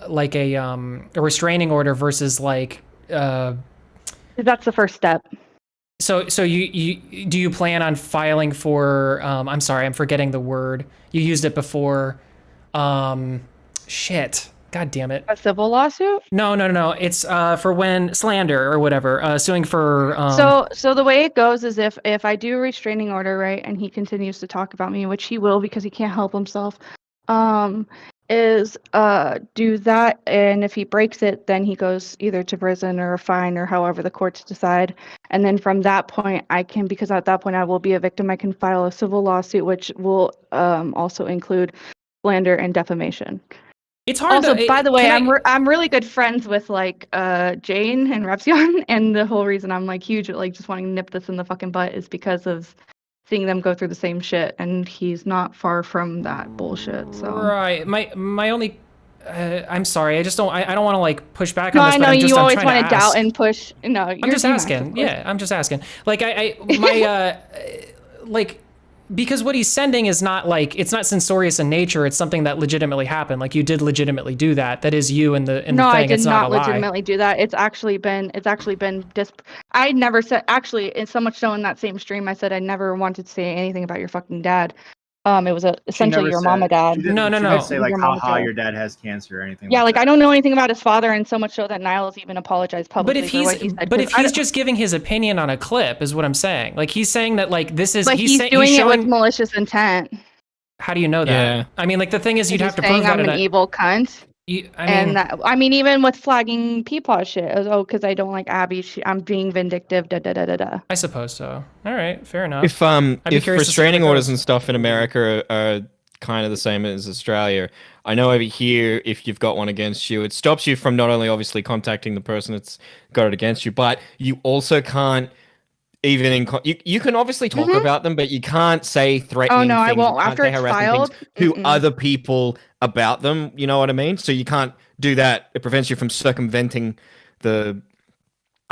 like a restraining order versus like that's the first step. So you do you plan on filing for I'm sorry, I'm forgetting the word. You used it before. Shit. God damn it. A civil lawsuit? No. It's for when slander or whatever, suing for So the way it goes is if I do a restraining order, right, and he continues to talk about me, which he will because he can't help himself, is do that, and if he breaks it, then he goes either to prison or a fine or however the courts decide. And then from that point, because at that point I will be a victim, I can file a civil lawsuit, which will also include slander and defamation. It's hard. Also, by the way, I'm really good friends with like Jane and Repsion, and the whole reason I'm like huge at like just wanting to nip this in the fucking butt is because of seeing them go through the same shit, and he's not far from that bullshit. So right, my only. I'm sorry. I just don't. I don't want to like push back no, on this. No, I know you always want to doubt and push. No, I'm just asking. Yeah, I'm just asking. Like my like. Because what he's sending is not like, it's not censorious in nature. It's something that legitimately happened. Like you did legitimately do that. That is you in the thing. No, I did it's not a lie. legitimately do that. It's actually been I never said, actually, it's so much so in that same stream, I said I never wanted to say anything about your fucking dad. It was essentially your mama dad. No. She didn't say like, haha, your dad has cancer or anything. Yeah, like I don't know anything about his father, and so much so that Niles even apologized publicly. But if he's just giving his opinion on a clip, is what I'm saying. Like he's saying that like this is. But he's doing it with malicious intent. How do you know that? Yeah. I mean, like the thing is, you'd have to prove that. I'm an evil cunt. I mean, even with flagging Peepaw shit, because I don't like Abby, I'm being vindictive. I suppose so. All right, fair enough. If restraining orders and stuff in America are kind of the same as Australia, I know over here, if you've got one against you, it stops you from not only obviously contacting the person that's got it against you, but you also can't even you can obviously talk about them, but you can't say threatening things. I won't. After it's filed to other people about them. You know what I mean? So you can't do that. It prevents you from circumventing the.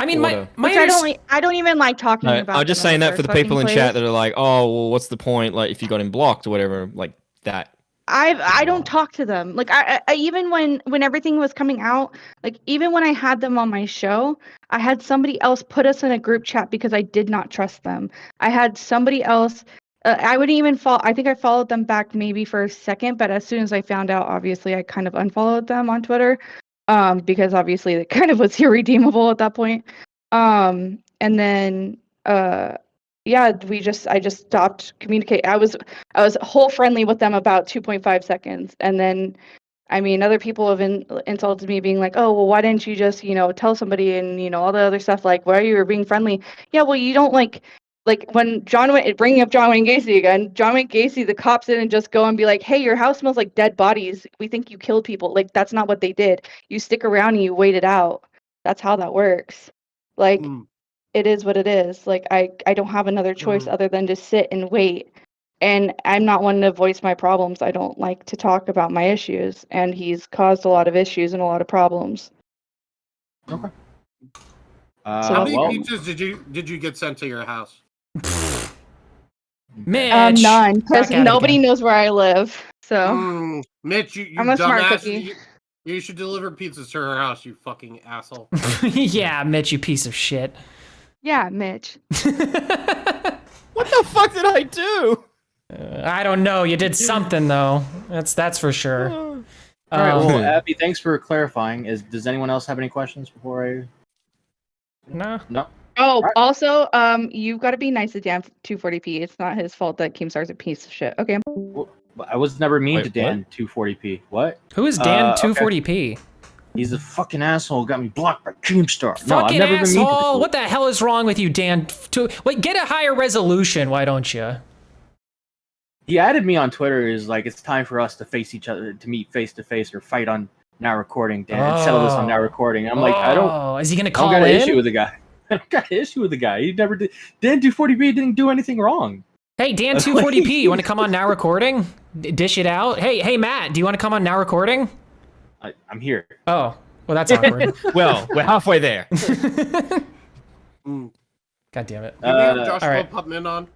I mean, I don't even like talking about. I'm just saying that for the people in chat that are like, oh, well, what's the point? Like, if you got him blocked or whatever, like that. I don't talk to them. Like I even when everything was coming out, like even when I had them on my show, I had somebody else put us in a group chat because I did not trust them. I had somebody else. I wouldn't even follow. I think I followed them back maybe for a second, but as soon as I found out, obviously I kind of unfollowed them on Twitter, because obviously it kind of was irredeemable at that point. And then yeah, I just stopped communicating. I was whole friendly with them about 2.5 seconds, and then, I mean, other people have insulted me, being like, "Oh, well, why didn't you just, tell somebody?" And all the other stuff, like, "Why you were being friendly?" Yeah, well, you don't like when bringing up John Wayne Gacy again. John Wayne Gacy, the cops didn't just go and be like, "Hey, your house smells like dead bodies. We think you killed people." Like, that's not what they did. You stick around and you wait it out. That's how that works. Like, it is what it is. Like, I don't have another choice other than to sit and wait. And I'm not one to voice my problems. I don't like to talk about my issues, and he's caused a lot of issues and a lot of problems. Okay. How many pizzas did you get sent to your house? Mitch, none, because back at it nobody again. knows where I live. So Mitch, you I'm a smart dumbass. cookie. You should deliver pizzas to her house, you fucking asshole. Yeah, Mitch, you piece of shit. yeah, Mitch. What the fuck did I do? I don't know. You did something though. That's for sure. All right. Well, Abby, thanks for clarifying. Does anyone else have any questions before I? No. No. Oh, Right. also, you've got to be nice to Dan 240p. It's not his fault that Keemstar's a piece of shit. Okay. Well, I was never mean Wait, to Dan 240p. What? Who is Dan Okay. 240p? He's a fucking asshole. Got me blocked by Keemstar. No, I've Fucking never been mean to asshole! the What the hell is wrong with you, Dan? Wait, get a higher resolution. Why don't you? He added me on Twitter. Is like it's time for us to face each other, to meet face to face, or fight on Now Recording. Dan, settle this on Now Recording. I'm like, I don't. Is he gonna I call don't got in? an issue with the guy. I don't got an issue with the guy. He never did. Dan 240p didn't do anything wrong. Hey, Dan 240p, you want to come on Now Recording? Dish it out. Hey, Matt, do you want to come on Now Recording? I'm here. Oh, well, that's awkward. Well, we're halfway there. God damn it. Can we have Joshua all right. Putman on?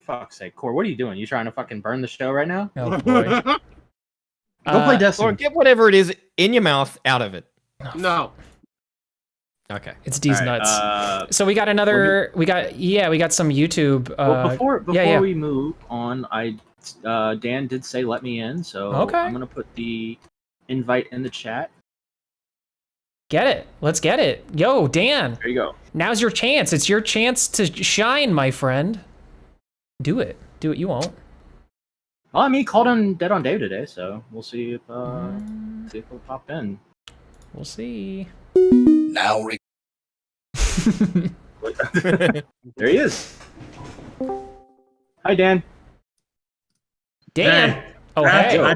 Fuck's sake, Core, what are you doing? You trying to fucking burn the show right now? Oh boy. Go play Destiny. Or get whatever it is in your mouth out of it. No. Okay. It's D's All right, nuts. So we got another. We got some YouTube. Well, before yeah. we move on, Dan did say let me in, so Okay. I'm gonna put the invite in the chat. Get it. Let's get it. Yo, Dan. There you go. Now's your chance. It's your chance to shine, my friend. Do it. Do it. You won't. Well, I mean, called him dead on Dave today, so we'll see if he'll pop in. We'll see. Now, There he is. Hi, Dan. Dan. Hey, Oh, I hey.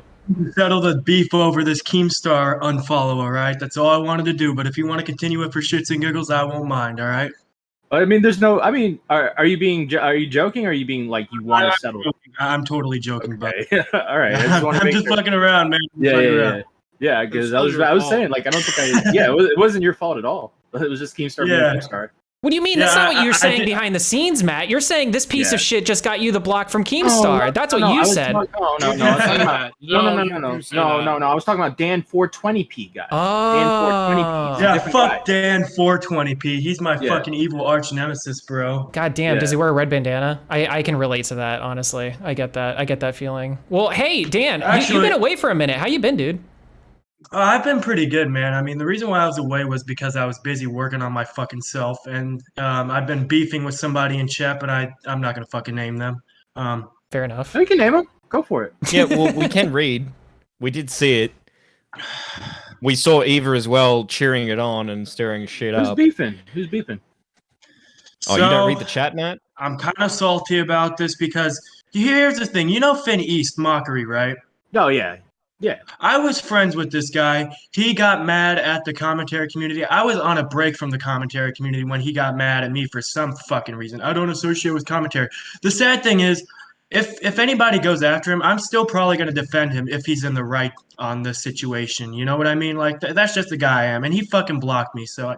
settle the beef over this Keemstar unfollow, all right? That's all I wanted to do. But if you want to continue it for shits and giggles, I won't mind, all right? I mean, there's no. I mean, are you joking? Or are you being like you want to settle? I'm totally joking, Okay. All right. I just but want to I'm make just sure. fucking around, man. Yeah, because I It's still was your saying, fault. like, I don't think it wasn't your fault at all. It was just Keemstar being Yeah. Keemstar. What do you mean? That's Yeah, not what you're I saying did- behind the scenes, Matt. You're saying this piece Yeah. of shit just got you the block from Keemstar. That's what you I was said. talking- No. I was talking about no. I was talking about Dan 420p guy. Dan 420p. Yeah, different fuck guy. Dan 420p. He's my Yeah. fucking evil arch nemesis, bro. God damn, Yeah. does he wear a red bandana? I can relate to that, honestly. I get that feeling. Well, hey, Dan, you've Actually- been away for a minute. How you been, dude? I've been pretty good, man. I mean, the reason why I was away was because I was busy working on my fucking self, and I've been beefing with somebody in chat, but I'm not gonna fucking name them. Fair enough. No, you can name him. Go for it. Yeah, well, we can read. We did see it. We saw Eva as well cheering it on and stirring shit Who's up. beefing? Who's beefing? Oh, you don't read the chat, Matt? I'm kind of salty about this because here's the thing. You know Finn East Mockery, right? Oh yeah. I was friends with this guy. He got mad at the commentary community. I was on a break from the commentary community when he got mad at me for some fucking reason. I don't associate with commentary. The sad thing is, if anybody goes after him, I'm still probably going to defend him if he's in the right on this situation. You know what I mean? Like, that's just the guy I am. And he fucking blocked me, so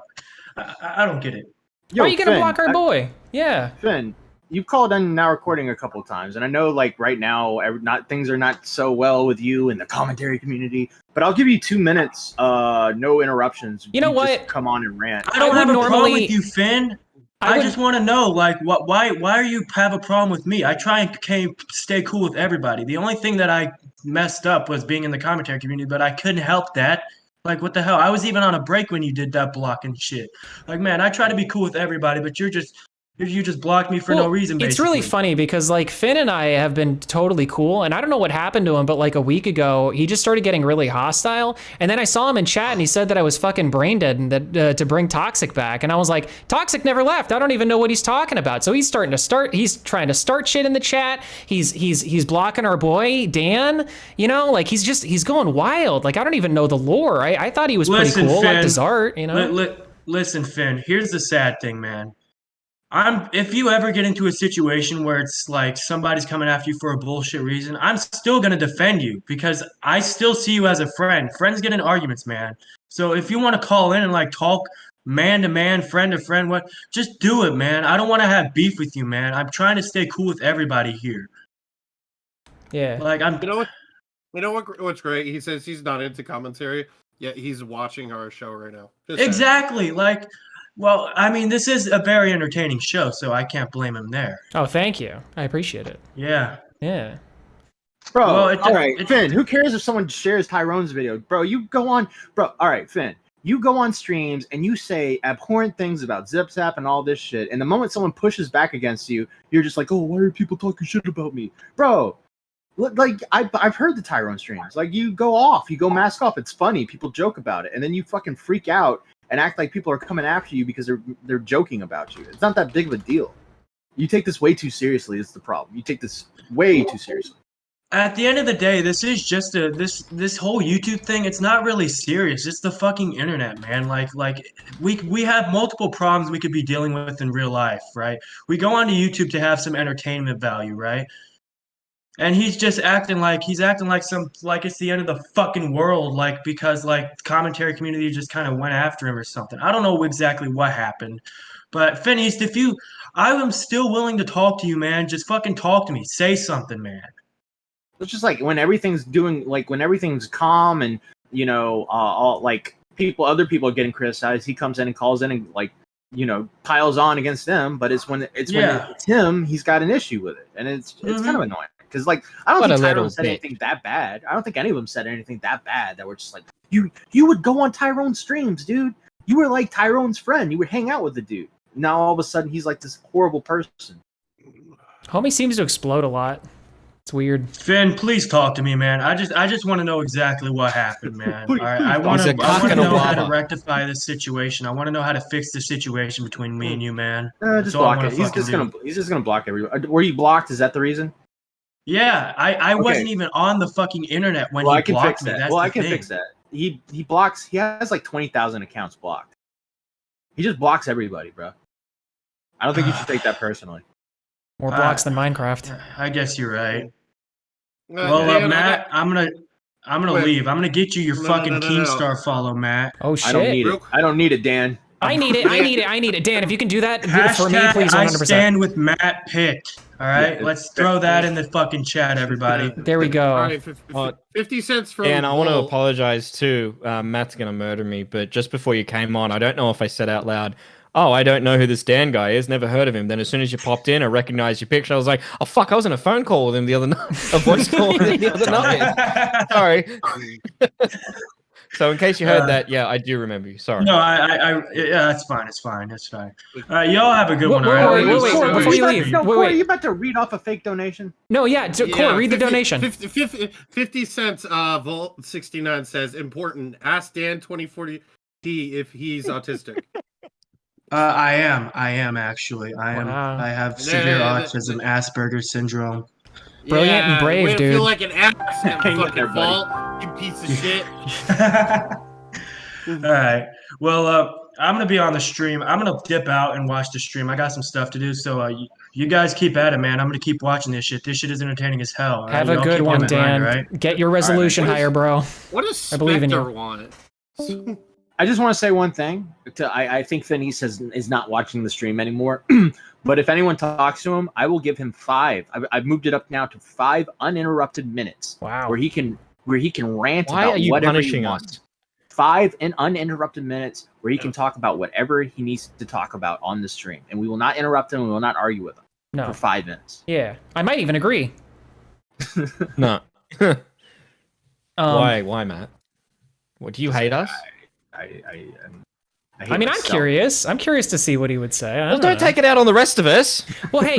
I don't get it. Yo, Why are you gonna Finn, block our boy? Yeah. Finn, you've called in Now Recording a couple times, and I know, like, right now, things are not so well with you in the commentary community. But I'll give you 2 minutes, no interruptions. You know just what? come on and rant. I don't would have a problem normally- with you, Finn. I I would- just want to know, like, why are you have a problem with me? I try and stay cool with everybody. The only thing that I messed up was being in the commentary community, but I couldn't help that. Like, what the hell? I was even on a break when you did that block and shit. Like, man, I try to be cool with everybody, but you're just You just blocked me for no reason, basically. It's really funny because like Finn and I have been totally cool, and I don't know what happened to him, but like a week ago, he just started getting really hostile. And then I saw him in chat, and he said that I was fucking brain dead and that to bring Toxic back. And I was like, Toxic never left. I don't even know what he's talking about. So he's trying to start shit in the chat. He's blocking our boy Dan. You know, like he's going wild. Like I don't even know the lore. I thought he was pretty cool, Finn, like his art. You know. Listen, Finn. Here's the sad thing, man. If you ever get into a situation where it's like somebody's coming after you for a bullshit reason, I'm still gonna defend you because I still see you as a friend. Friends get in arguments, man. So if you want to call in and like talk man to man, friend to friend, what, just do it, man. I don't want to have beef with you, man. I'm trying to stay cool with everybody here. Yeah. Like I'm. You know what's great? He says he's not into commentary, yet he's watching our show right now. Exactly. Like. Well, I mean, this is a very entertaining show, so I can't blame him there. Oh, thank you. I appreciate it. Yeah. Yeah. Bro, all right, Finn, who cares if someone shares Tyrone's video? Bro, all right, Finn, you go on streams and you say abhorrent things about Zip Zap and all this shit, and the moment someone pushes back against you, you're just like, oh, why are people talking shit about me? Bro, like, I've heard the Tyrone streams. Like, you go off, you go mask off, it's funny, people joke about it, and then you fucking freak out and act like people are coming after you because they're joking about you. It's not that big of a deal. You take this way too seriously is the problem. You take this way too seriously. At the end of the day, this is just this whole YouTube thing. It's not really serious. It's the fucking internet, man. Like we have multiple problems we could be dealing with in real life, right? We go onto YouTube to have some entertainment value, right? And he's just acting like it's the end of the fucking world, like because like the commentary community just kind of went after him or something. I don't know exactly what happened, but Phineas, I am still willing to talk to you, man. Just fucking talk to me. Say something, man. It's just like when everything's calm and all like other people are getting criticized, he comes in and calls in and like piles on against them. But when it's him, he's got an issue with it, and it's kind of annoying. Because, like, I don't think Tyrone said anything that bad. I don't think any of them said anything that bad that were just like, you would go on Tyrone's streams, dude. You were like Tyrone's friend. You would hang out with the dude. Now, all of a sudden, he's like this horrible person. Homie seems to explode a lot. It's weird. Finn, please talk to me, man. I just want to know exactly what happened, man. All right, I want to know how to rectify this situation. I want to know how to fix the situation between me and you, man. Just block it. He's just gonna block everybody. Were you blocked? Is that the reason? Yeah, I wasn't even on the fucking internet when he blocked me. I can fix that. He blocks. He has like 20,000 accounts blocked. He just blocks everybody, bro. I don't think you should take that personally. More blocks than Minecraft. I guess you're right. Well, Matt, I'm gonna leave. I'm gonna get you your fucking Keemstar follow, Matt. Oh shit! I don't need it, Dan. I need it. Dan, if you can do that for me, please, 100%. I stand with Matt Pitt. All right, let's throw that in the fucking chat, everybody. There we go. All right, 50 cents from. And I want to apologize too. Matt's gonna murder me, but just before you came on, I don't know if I said out loud, "Oh, I don't know who this Dan guy is. Never heard of him." Then as soon as you popped in, I recognized your picture. I was like, "Oh fuck, I was on a phone call with him the other night, a voice call with him the other night." Sorry. So in case you heard that, yeah, I do remember you. Sorry. No, yeah, that's fine. It's fine. That's fine. Y'all have a good one. Wait, before you leave. Are you about to read off a fake donation? No, yeah, Core, read the donation. 50 cents, Volt 69 says, important, ask Dan 2040 if he's autistic. I am actually. I have severe autism, Asperger's syndrome. Brilliant and brave, dude. I feel like an ass fucking Vault, you piece of shit. All right. Well, I'm gonna be on the stream. I'm gonna dip out and watch the stream. I got some stuff to do, so you guys keep at it, man. I'm gonna keep watching this shit. This shit is entertaining as hell. Have a good one, Dan. Right? Get your resolution higher, bro. What does I believe in you. want? I just want to say one thing. I think Phineas is not watching the stream anymore. But if anyone talks to him, I will give him 5. I've moved it up now to 5 uninterrupted minutes. Wow. Where he can rant Why about are you whatever punishing he us? wants. 5 uninterrupted minutes where he can talk about whatever he needs to talk about on the stream, and we will not interrupt him. We will not argue with him for 5 minutes. Yeah, I might even agree. No. Why, Matt? What, do you hate us? I mean, I'm curious. I'm curious to see what he would say. Well, don't take it out on the rest of us. Well, hey,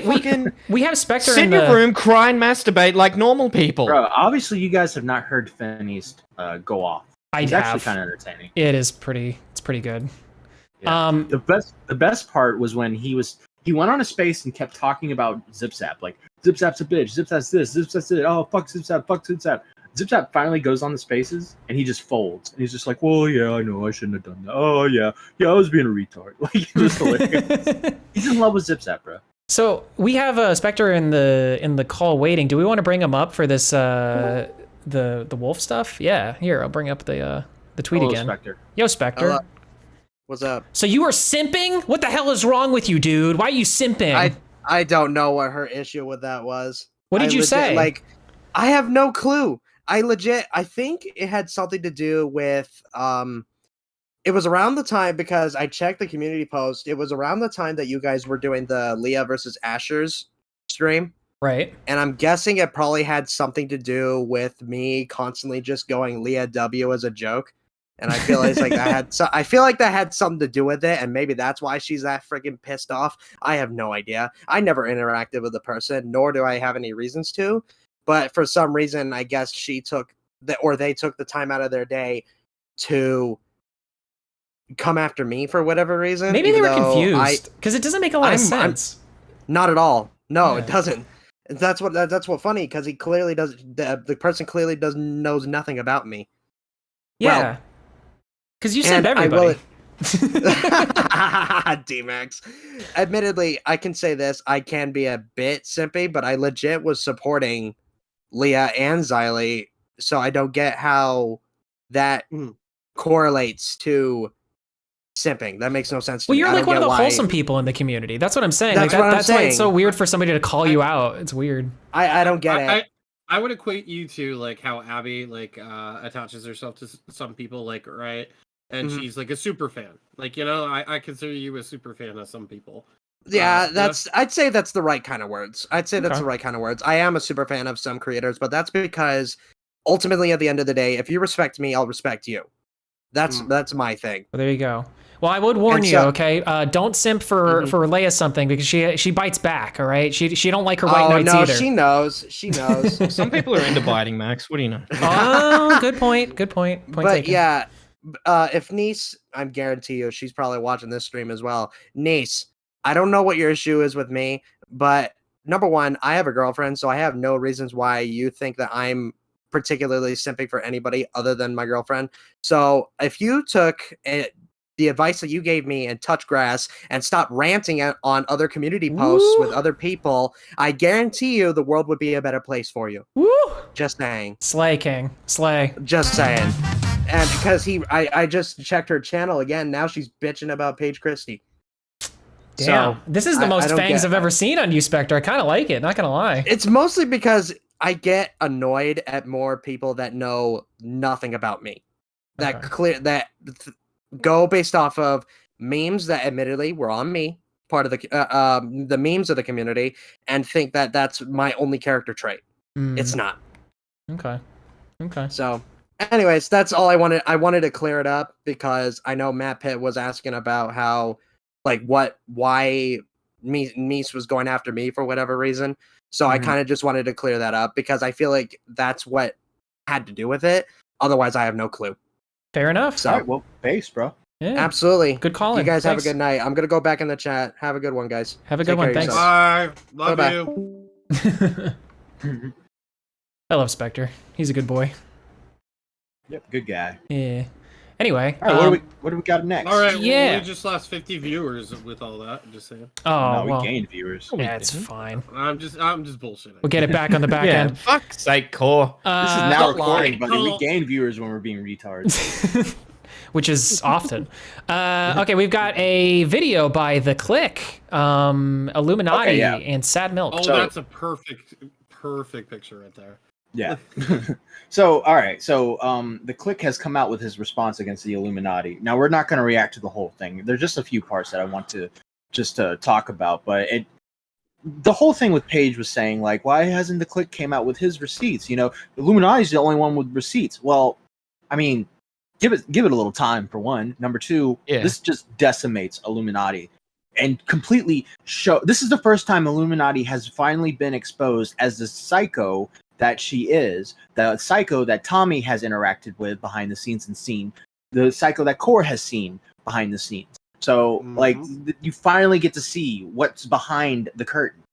we have Spectre Sit in in your room, cry and masturbate like normal people. Bro, obviously you guys have not heard Finney's go off. It's actually kind of entertaining. It is pretty. It's pretty good. Yeah. The best part was when he went on a space and kept talking about Zip Zap, like Zip Zap's a bitch, Zip Zap's this, Zip Zap's it. Oh fuck Zip Zap, fuck Zip Zap. Zip Zap finally goes on the spaces and he just folds and he's just like, well, yeah, I know I shouldn't have done that. Oh yeah, I was being a retard. Like it was hilarious. He's in love with Zip Zap, bro. So we have a Spectre in the call waiting. Do we want to bring him up for this the wolf stuff? Yeah, here I'll bring up the tweet again. Spectre. Yo, Spectre. What's up? So you are simping? What the hell is wrong with you, dude? Why are you simping? I don't know what her issue with that was. What did you say? Like, I have no clue. I think it had something to do with, it was around the time, because I checked the community post, it was around the time that you guys were doing the Leah versus Asher's stream. Right. And I'm guessing it probably had something to do with me constantly just going Leah W as a joke. And I feel like I feel like that had something to do with it, and maybe that's why she's that freaking pissed off. I have no idea. I never interacted with the person, nor do I have any reasons to. But for some reason, I guess they took the time out of their day to come after me for whatever reason. Maybe they were confused because it doesn't make a lot of sense. Not at all. No, it doesn't. That's what funny, because he clearly does. The person clearly knows nothing about me. Yeah. Because you send everybody. D-Max. Admittedly, I can say this. I can be a bit simpy, but I legit was supporting Leah and Xylee, so I don't get how that correlates to simping. That makes no sense to me. Well, you're like one of the wholesome people in the community. That's what I'm saying. That's that's why it's so weird for somebody to call you out. It's weird. I don't get it. I would equate you to like how Abby attaches herself to some people, like, right? And she's like a super fan. Like, you know, I consider you a super fan of some people. Yeah, I'd say that's the right kind of words. The right kind of words. I am a super fan of some creators, but that's because ultimately at the end of the day, if you respect me, I'll respect you. That's my thing. Well, there you go. Well, I would warn you, okay? Don't simp for Leia something, because she bites back, all right? She don't like her white knights either. She knows. Some people are into biting, Max. What do you know? Oh, good point. Point but taken. Yeah, if Niece, I guarantee you, she's probably watching this stream as well. Niece, I don't know what your issue is with me, but number one, I have a girlfriend, so I have no reasons why you think that I'm particularly simping for anybody other than my girlfriend. So if you took the advice that you gave me and touch grass and stop ranting on other community posts with other people, I guarantee you the world would be a better place for you. Woo! Just saying. Slay, King. Slay. Just saying. And because I just checked her channel again, now she's bitching about Paige Christie. Damn. So, this is the most fangs I've ever seen on you, Spectre. I kind of like it, not gonna lie. It's mostly because I get annoyed at more people that know nothing about me. That go based off of memes that admittedly were on me, part of the memes of the community, and think that that's my only character trait. It's not. Okay. So, anyways, that's all I wanted. I wanted to clear it up because I know Matt Pitt was asking about how, like, why Mies was going after me for whatever reason. So I kind of just wanted to clear that up because I feel like that's what had to do with it. Otherwise, I have no clue. Fair enough. So, all right, well, base, bro. Yeah. Absolutely. Good calling. You guys Thanks. have a good night. I'm going to go back in the chat. Have a good one, guys. Have a good one. Thanks. Bye. Love Bye-bye. you. I love Spectre. He's a good boy. Yep, good guy. Yeah. Anyway. All right, what do we got next? All right, Yeah. well, we just lost 50 viewers with all that. I'm just saying. Oh, No, well. we gained viewers. Yeah, it's fine. I'm just bullshitting. We'll get it back on the back Yeah, end. fuck's sake, Core. This is now Don't recording, lie. buddy. We gain viewers when we're being retards. Which is often. Okay, we've got a video by The Click, Illuminaughtii, Okay, yeah. and Sad Milk. Oh, that's a perfect picture right there. Yeah. So, all right. So, the Click has come out with his response against the Illuminati. Now, we're not going to react to the whole thing. There's just a few parts that I want to just talk about. But the whole thing with Paige was saying, like, why hasn't the Click came out with his receipts? You know, the Illuminati is the only one with receipts. Well, I mean, give it a little time for one. Number two, this just decimates Illuminati and completely show. This is the first time Illuminati has finally been exposed as the psycho that she is, the psycho that Tommy has interacted with behind the scenes and seen, the psycho that Core has seen behind the scenes. So like you finally get to see what's behind the curtain.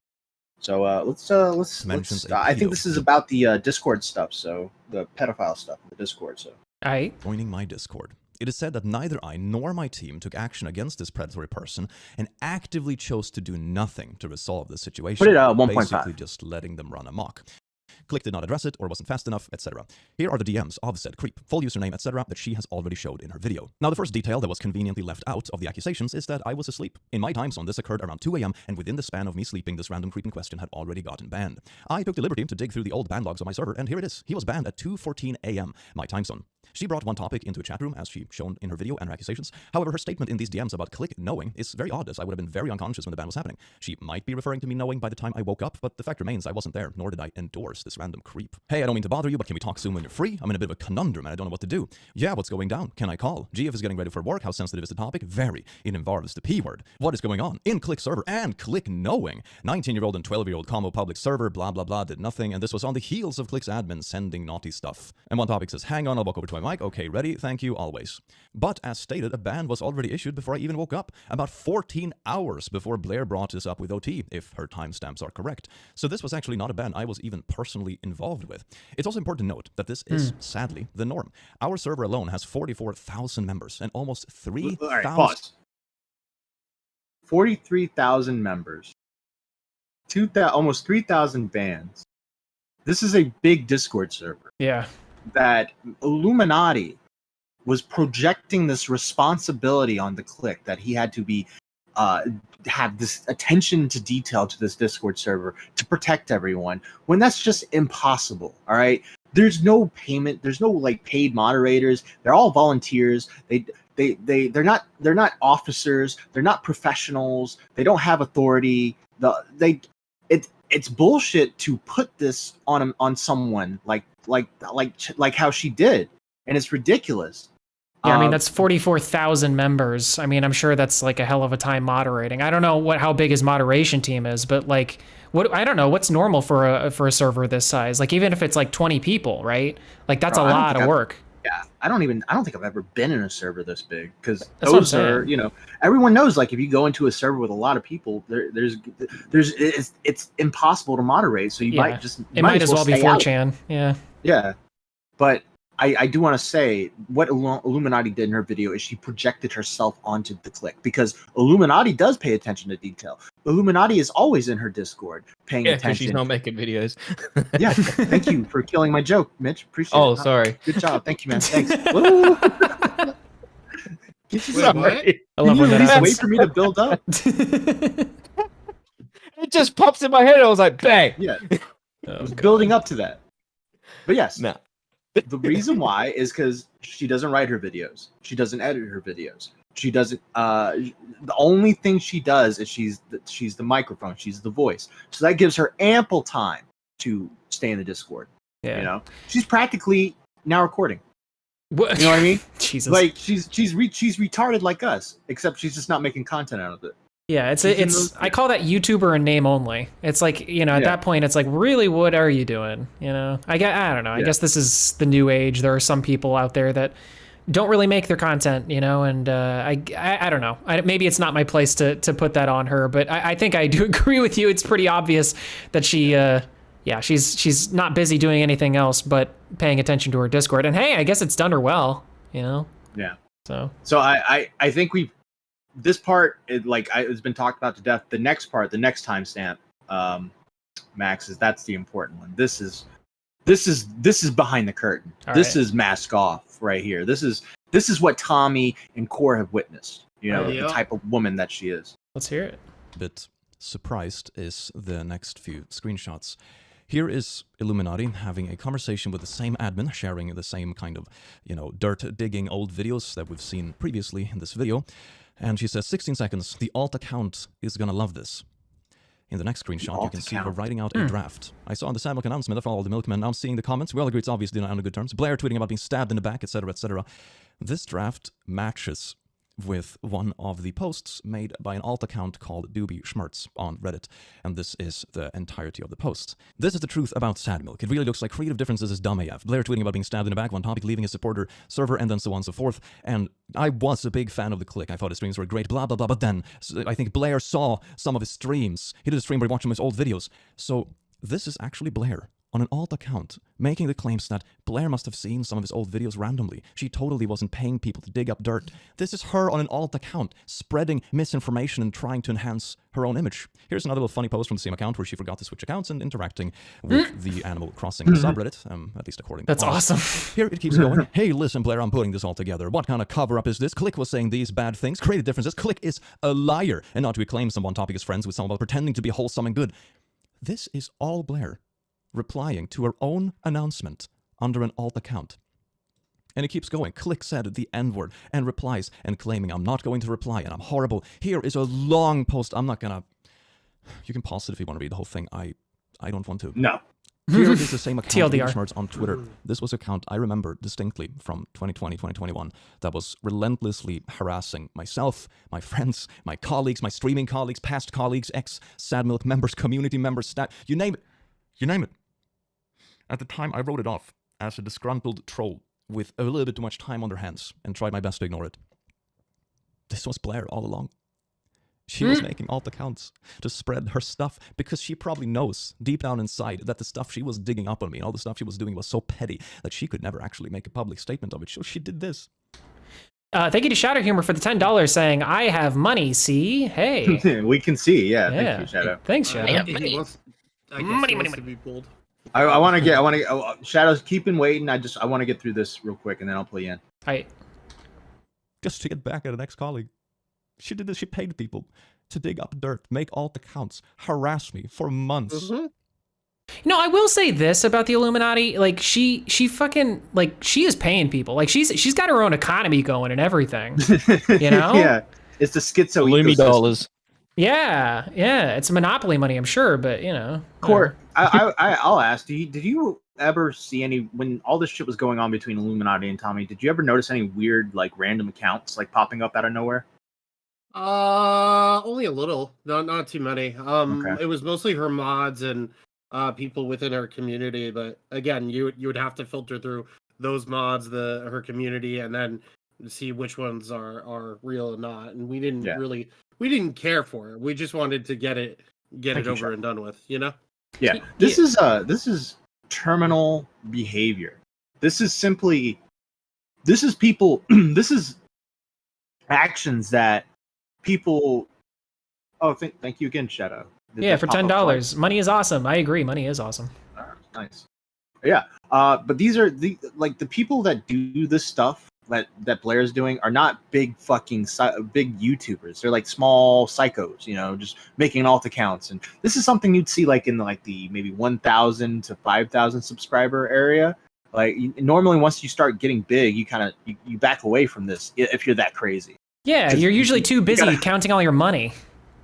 So let's I think this is about the Discord stuff, so the pedophile stuff in the Discord. So joining my Discord. It is said that neither I nor my team took action against this predatory person and actively chose to do nothing to resolve the situation. Put it at 1.5. Basically just letting them run amok. Click did not address it or wasn't fast enough, etc. Here are the DMs of said creep, full username, etc. that she has already showed in her video. Now, the first detail that was conveniently left out of the accusations is that I was asleep. In my time zone, this occurred around 2 a.m., and within the span of me sleeping, this random creep in question had already gotten banned. I took the liberty to dig through the old ban logs on my server, and here it is. He was banned at 2:14 a.m., my time zone. She brought one topic into a chat room, as she shown in her video and her accusations. However, her statement in these DMs about click knowing is very odd, as I would have been very unconscious when the ban was happening. She might be referring to me knowing by the time I woke up, but the fact remains I wasn't there, nor did I endorse this random creep. Hey, I don't mean to bother you, but can we talk soon when you're free? I'm in a bit of a conundrum and I don't know what to do. Yeah, what's going down? Can I call? GF is getting ready for work. How sensitive is the topic? Very. It involves the P word. What is going on? In Click server and Click knowing. 19-year-old and 12-year-old combo public server, blah, blah, blah, did nothing. And this was on the heels of Click's admin sending naughty stuff. And one topic says, hang on, I'll walk over to my mic. Okay, ready? Thank you, always. But as stated, a ban was already issued before I even woke up. About 14 hours before Blair brought this up with OT, if her timestamps are correct. So this was actually not a ban I was even personally involved with. It's also important to note that this is, sadly, the norm. Our server alone has 44,000 members and almost 3,000... All right, pause. 43,000 members. Almost 3,000 bans. This is a big Discord server. Yeah. That Illuminati was projecting this responsibility on the Click, that he had to be have this attention to detail to this Discord server to protect everyone, when that's just impossible. All right, there's no payment, there's no like paid moderators, they're all volunteers. They're not officers, they're not professionals, they don't have authority. It's bullshit to put this on someone like how she did, and it's ridiculous. Yeah, I mean, that's 44,000 members. I mean, I'm sure that's like a hell of a time moderating. I don't know how big his moderation team is, but like, I don't know what's normal for a server this size. Like, even if it's like 20 people, right? Like, that's a lot of work. Yeah, I don't think I've ever been in a server this big, because those are, everyone knows, like, if you go into a server with a lot of people, it's impossible to moderate. So you might as well be 4chan. Yeah. Yeah, but I do want to say what Illuminati did in her video is she projected herself onto the Click, because Illuminati does pay attention to detail. Illuminati is always in her Discord paying attention. She's not making videos. Yeah, thank you for killing my joke, Mitch. Appreciate it. Oh, sorry. Good job. Thank you, man. Thanks. Sorry. I love when that happens. Wait for me to build up. It just pops in my head. I was like, bang. Yeah. I was building up to that. But yes. No. The reason why is because she doesn't write her videos. She doesn't edit her videos. She doesn't. The only thing she does is she's the microphone. She's the voice. So that gives her ample time to stay in the Discord. Yeah. She's practically now recording. What? You know what I mean? Jesus. Like she's retarded like us, except she's just not making content out of it. Yeah, it's I call that YouTuber in name only. It's like, at that point it's like, really, what are you doing? I don't know. I guess this is the new age. There are some people out there that don't really make their content, and I don't know. Maybe it's not my place to put that on her, but I think I do agree with you. It's pretty obvious that she's not busy doing anything else but paying attention to her Discord. And hey, I guess it's done her well, Yeah. So I think this part, it's been talked about to death. The next part, the next timestamp, Max, that's the important one. This is behind the curtain. This is mask off right here. This is what Tommy and Core have witnessed. The type of woman that she is. Let's hear it. Bit surprised is the next few screenshots. Here is Illuminati having a conversation with the same admin, sharing the same kind of, dirt digging old videos that we've seen previously in this video. And she says, 16 seconds, the alt account is gonna love this. In the next screenshot, you can see her writing out a draft. I saw in the Sad Milk announcement of all the milkmen. Now I'm seeing the comments. We all agree it's obviously not on good terms. Blair tweeting about being stabbed in the back, etc., etc. This draft matches with one of the posts made by an alt account called Doobie Schmertz on Reddit, and this is the entirety of the post. This is the truth about Sad Milk. It really looks like creative differences is dumb AF. Blair tweeting about being stabbed in the back, one topic, leaving his supporter server, and then so on and so forth. And I was a big fan of the Click. I thought his streams were great, blah, blah, blah. But then I think Blair saw some of his streams. He did a stream where he watched some of his old videos. So this is actually Blair on an alt account, making the claims that Blair must have seen some of his old videos randomly. She totally wasn't paying people to dig up dirt. This is her on an alt account, spreading misinformation and trying to enhance her own image. Here's another little funny post from the same account where she forgot to switch accounts and interacting with the Animal Crossing subreddit, at least according to That's awesome. Here it keeps going. Hey, listen, Blair, I'm putting this all together. What kind of cover-up is this? Click was saying these bad things, creative differences. Click is a liar. And not to claim some one topic is friends with someone while pretending to be wholesome and good. This is all Blair replying to her own announcement under an alt account. And it keeps going. Click said the N-word and replies and claiming I'm not going to reply and I'm horrible. Here is a long post. I'm not gonna... You can pause it if you want to read the whole thing. I don't want to. No. Here is the same account TLDR. on Twitter. This was an account I remember distinctly from 2020, 2021 that was relentlessly harassing myself, my friends, my colleagues, my streaming colleagues, past colleagues, ex-Sad Milk members, community members, you name it. You name it. At the time, I wrote it off as a disgruntled troll with a little bit too much time on their hands and tried my best to ignore it. This was Blair all along. She was making alt accounts to spread her stuff because she probably knows deep down inside that the stuff she was digging up on me and all the stuff she was doing was so petty that she could never actually make a public statement of it. So she did this. Thank you to Shadow Humor for the $10 saying, I have money, see? Hey. We can see, yeah. Thank you, Shadow. Thanks, Shadow. Money. To be pulled. I want to get, Shadow's keeping waiting. I want to get through this real quick and then I'll play in. Just to get back at an ex-colleague. She did this. She paid people to dig up dirt, make alt accounts, harass me for months. No, I will say this about the Illuminati. Like, she fucking, like, she is paying people. Like, she's got her own economy going and everything. You know? Yeah. It's the schizo Lumi dollars. Yeah, it's monopoly money, I'm sure, but, you know. Court, I'll ask, did you ever see any, when all this shit was going on between Illuminati and Tommy, did you ever notice any weird, like, random accounts, like, popping up out of nowhere? Only a little. Not too many. Okay. It was mostly her mods and people within her community, but again, you would have to filter through those mods, her community, and then see which ones are real or not. And we didn't we didn't care for it. We just wanted to get it over and done with, you know? Yeah. This is terminal behavior. This is people this is actions that people thank you again, Shadow. Yeah, for $10. Money is awesome. I agree. Money is awesome. Nice. Yeah. But these are the people that do this stuff that Blair's doing are not big fucking big YouTubers. They're like small psychos, you know, just making alt accounts. And this is something you'd see like in the maybe 1,000 to 5,000 subscriber area. Like normally, once you start getting big, you back away from this if you're that crazy. Yeah, you're usually too busy counting all your money.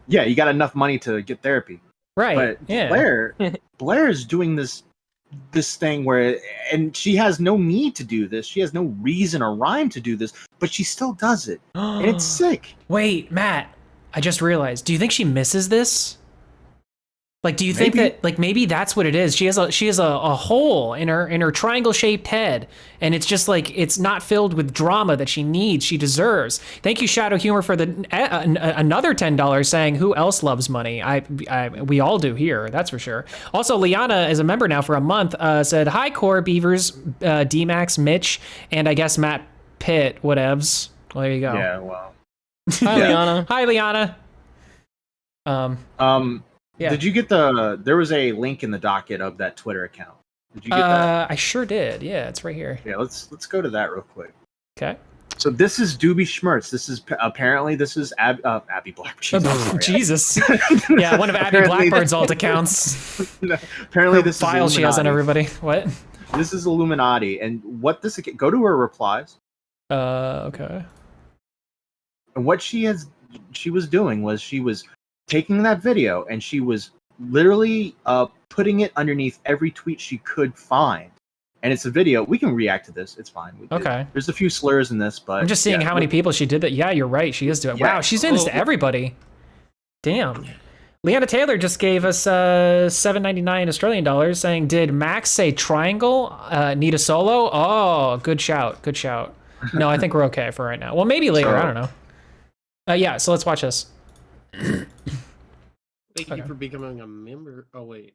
Yeah, you got enough money to get therapy. Right. But yeah. Blair is doing this thing where, and she has no need to do this. She has no reason or rhyme to do this, but she still does it. And it's sick. Wait, Matt, I just realized. Do you think she misses this? Like, do you think that, like, maybe that's what it is? She has a hole in her triangle-shaped head, and it's just like it's not filled with drama that she needs, she deserves. Thank you, Shadow Humor, for the another $10 saying, "Who else loves money?" We all do here, that's for sure. Also, Liana is a member now for a month. Said, "Hi, Core Beavers, D-Max, Mitch, and I guess Matt Pitt, whatevs." Well, there you go. Yeah, well. Hi, Liana. Hi, Liana. Yeah. Did you get there was a link in the docket of that Twitter account. Did you get that? I sure did. Yeah, it's right here. Yeah, let's go to that real quick. Okay. So this is Doobie Schmertz. This is apparently Abby Black. Jesus. Yeah, one of Abby Blackbird's alt accounts. Apparently this file is she has on everybody. What? This is Illuminati, and what this go to her replies. Okay. And what she was doing was she was taking that video and she was literally putting it underneath every tweet she could find. And it's a video. We can react to this. It's fine. Okay. There's a few slurs in this, but I'm just seeing how many people she did that. Yeah, you're right. She is doing. Yeah. Wow, she's doing this to everybody. Damn. Leanna Taylor just gave us $7.99 Australian dollars, saying, "Did Max say triangle? Need a solo? Oh, good shout. Good shout. No, I think we're okay for right now. Well, maybe later. I don't know. Yeah. So let's watch this. Thank you for becoming a member. Oh wait.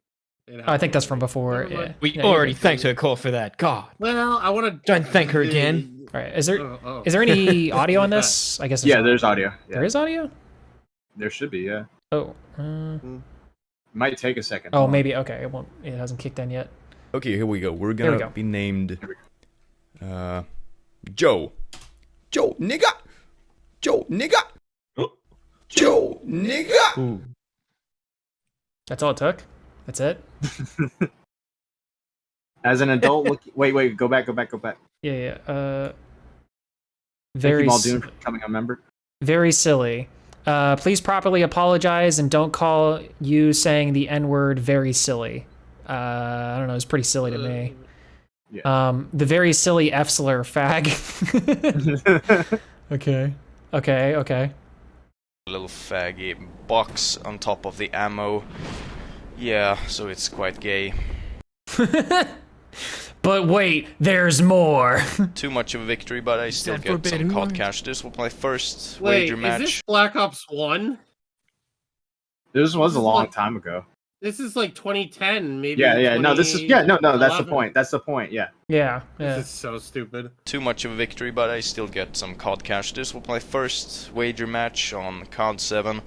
I think that's from before. Yeah. We already thanked her call for that. God. Well, I want to. Don't thank her again. All right. Is there any audio on this? I guess. There's audio. Yeah. There is audio. There should be. Yeah. Oh. Might take a second. Oh, maybe. Okay. It won't. It hasn't kicked in yet. Okay, here we go. We're gonna be named Joe. Joe nigga. Joe nigga. Joe nigga. Ooh. That's all it took. That's it. As an adult, wait, go back. Yeah. Very. Thank you, Muldoon, for becoming a member. Very silly. Please properly apologize and don't call you saying the N-word very silly. I don't know. It's pretty silly to me. Yeah. The very silly F-slur fag. Okay. Little faggy box on top of the ammo. Yeah, so it's quite gay. But wait, there's more. Too much of a victory, but I still get some COD cash. This will my first Wait, wager match. Is this Black Ops 1? This was a long time ago. This is like 2010, maybe. Yeah. No, this is no. That's the point. That's the point. Yeah. Yeah. This is so stupid. Too much of a victory, but I still get some COD cash. This will my first wager match on COD 7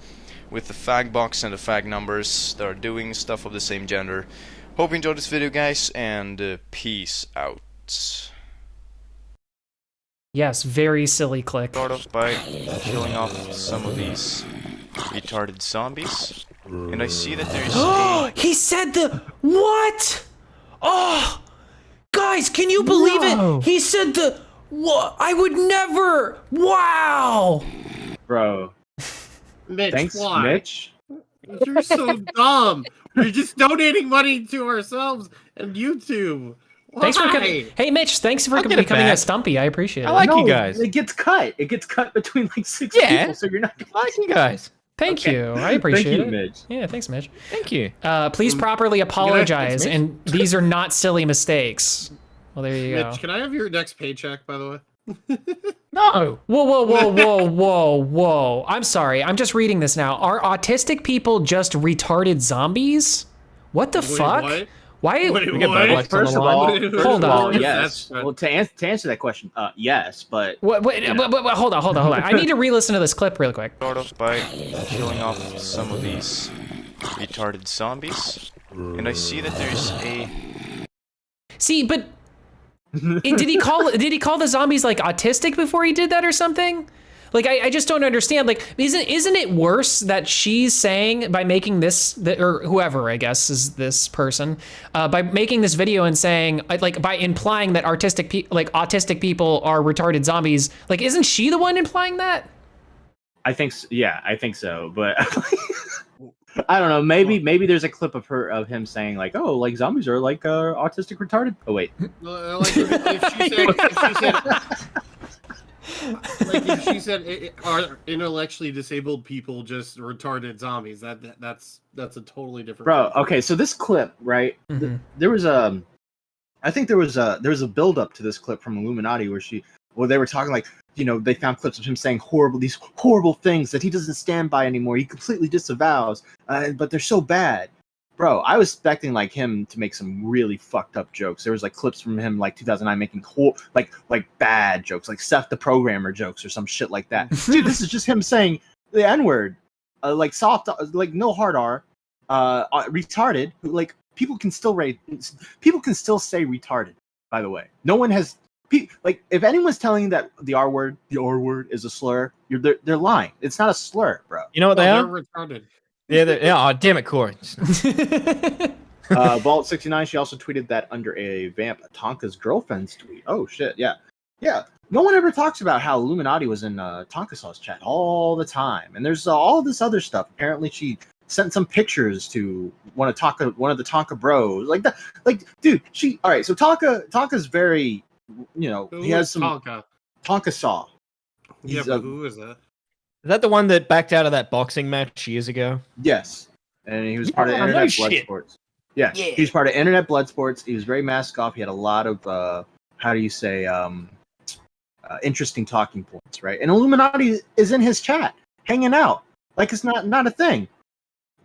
with the fag box and the fag numbers that are doing stuff of the same gender. Hope you enjoyed this video, guys, and peace out. Yes, very silly click. Start off by killing off some of these retarded zombies. And I see that there's a... He said the... What? Oh! Guys, can you believe it? He said the... What? I would never... Wow! Bro. Mitch, Thanks, why? Mitch. You're so dumb. We're just donating money to ourselves and YouTube. Why? Thanks for coming. Hey, Mitch, thanks for becoming a Stumpy. I appreciate it. I like you guys. It gets cut. It gets cut between like 6 people, so you're not... I like you guys. Thank you. I appreciate it. Thank you, Mitch. Yeah, thanks, Mitch. Thank you. Please properly apologize, and these are not silly mistakes. Well, there you go. Mitch, can I have your next paycheck, by the way? No. Whoa. I'm sorry. I'm just reading this now. Are autistic people just retarded zombies? What the fuck? What? Why? Wait, We get what? Bud First of all, Hold on. yes. Well, to answer that question, yes, but... Wait, but hold on. I need to re-listen to this clip real quick. Start off by killing off some of these retarded zombies. And I see that there's a... See, but... did he call the zombies like autistic before he did that or something? Like I just don't understand. Like isn't it worse that she's saying by making this or whoever I guess is this person by making this video and saying like by implying that autistic people are retarded zombies? Like isn't she the one implying that? I think so, but I don't know. Maybe there's a clip of him saying like, "Oh, like zombies are like autistic retarded." Oh wait. Like if she said are intellectually disabled people just retarded zombies? That's a totally different. Bro, okay, so this clip, right? Mm-hmm. There was a build up to this clip from iilluminaughtii where they were talking like, you know, they found clips of him saying these horrible things that he doesn't stand by anymore. He completely disavows, but they're so bad. Bro, I was expecting like him to make some really fucked up jokes. There was like clips from him like 2009 making like bad jokes, like Seth the Programmer jokes or some shit like that. Dude, this is just him saying the N-word, like soft, like no hard R, retarded. Like people can still say retarded. By the way, no one has like if anyone's telling you that the R word is a slur, they're lying. It's not a slur, bro. You know what they are? They're retarded. Yeah. Oh, damn it, Corey. Vault69, she also tweeted that under a Vamp Tonka's girlfriend's tweet. Oh shit, yeah. no one ever talks about how Illuminati was in Tonkasa's chat all the time, and there's all this other stuff. Apparently, she sent some pictures to one of the Tonka bros, like that. Like, dude, all right. So Tonka's very, he has some Tonkasa. Yeah, but who is that? Is that the one that backed out of that boxing match years ago? Yes, and he was part of Internet Blood Sports. Yeah, he was part of Internet Blood Sports. He was very mask off. He had a lot of how do you say interesting talking points, right? And Illuminati is in his chat, hanging out like it's not a thing.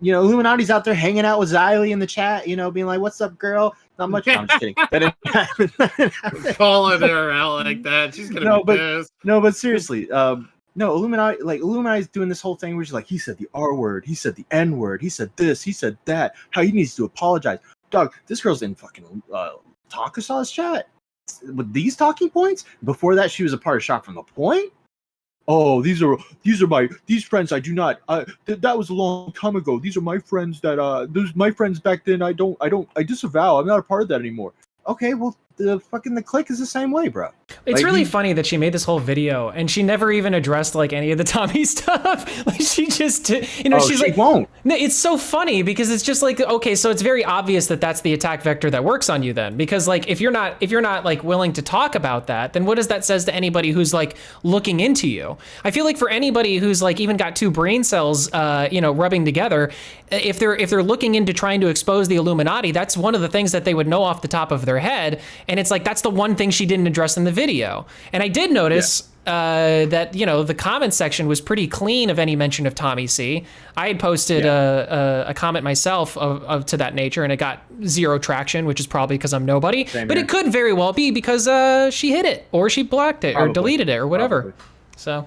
Illuminati's out there hanging out with Xylee in the chat, being like, "What's up, girl?" Not much. No, I'm just kidding. That didn't happen. Calling her out like that, she's gonna be pissed. No, but seriously, no, Illuminati's doing this whole thing where she's like, he said the R word, he said the N word, he said this, he said that. How he needs to apologize, dog. This girl's in fucking Takasa's chat with these talking points. Before that, she was a part of Shot from the Point. Oh, these are these friends. I do not. That was a long time ago. These are my friends. Those my friends back then. I disavow. I'm not a part of that anymore. Okay, well, the clique is the same way, bro. It's really funny that she made this whole video and she never even addressed like any of the Tommy stuff. Like she just, she's like, won't. No, it's so funny because it's just like, okay, so it's very obvious that that's the attack vector that works on you then, because like if you're not like willing to talk about that, then what does that says to anybody who's like looking into you? I feel like for anybody who's like even got two brain cells, rubbing together, if they're looking into trying to expose the Illuminati, that's one of the things that they would know off the top of their head. And it's like, that's the one thing she didn't address in the video. And I did notice that, the comment section was pretty clean of any mention of Tommy C. I had posted a comment myself of to that nature, and it got zero traction, which is probably because I'm nobody. But it could very well be because she hid it, or she blocked it, or deleted it, or whatever. Probably. So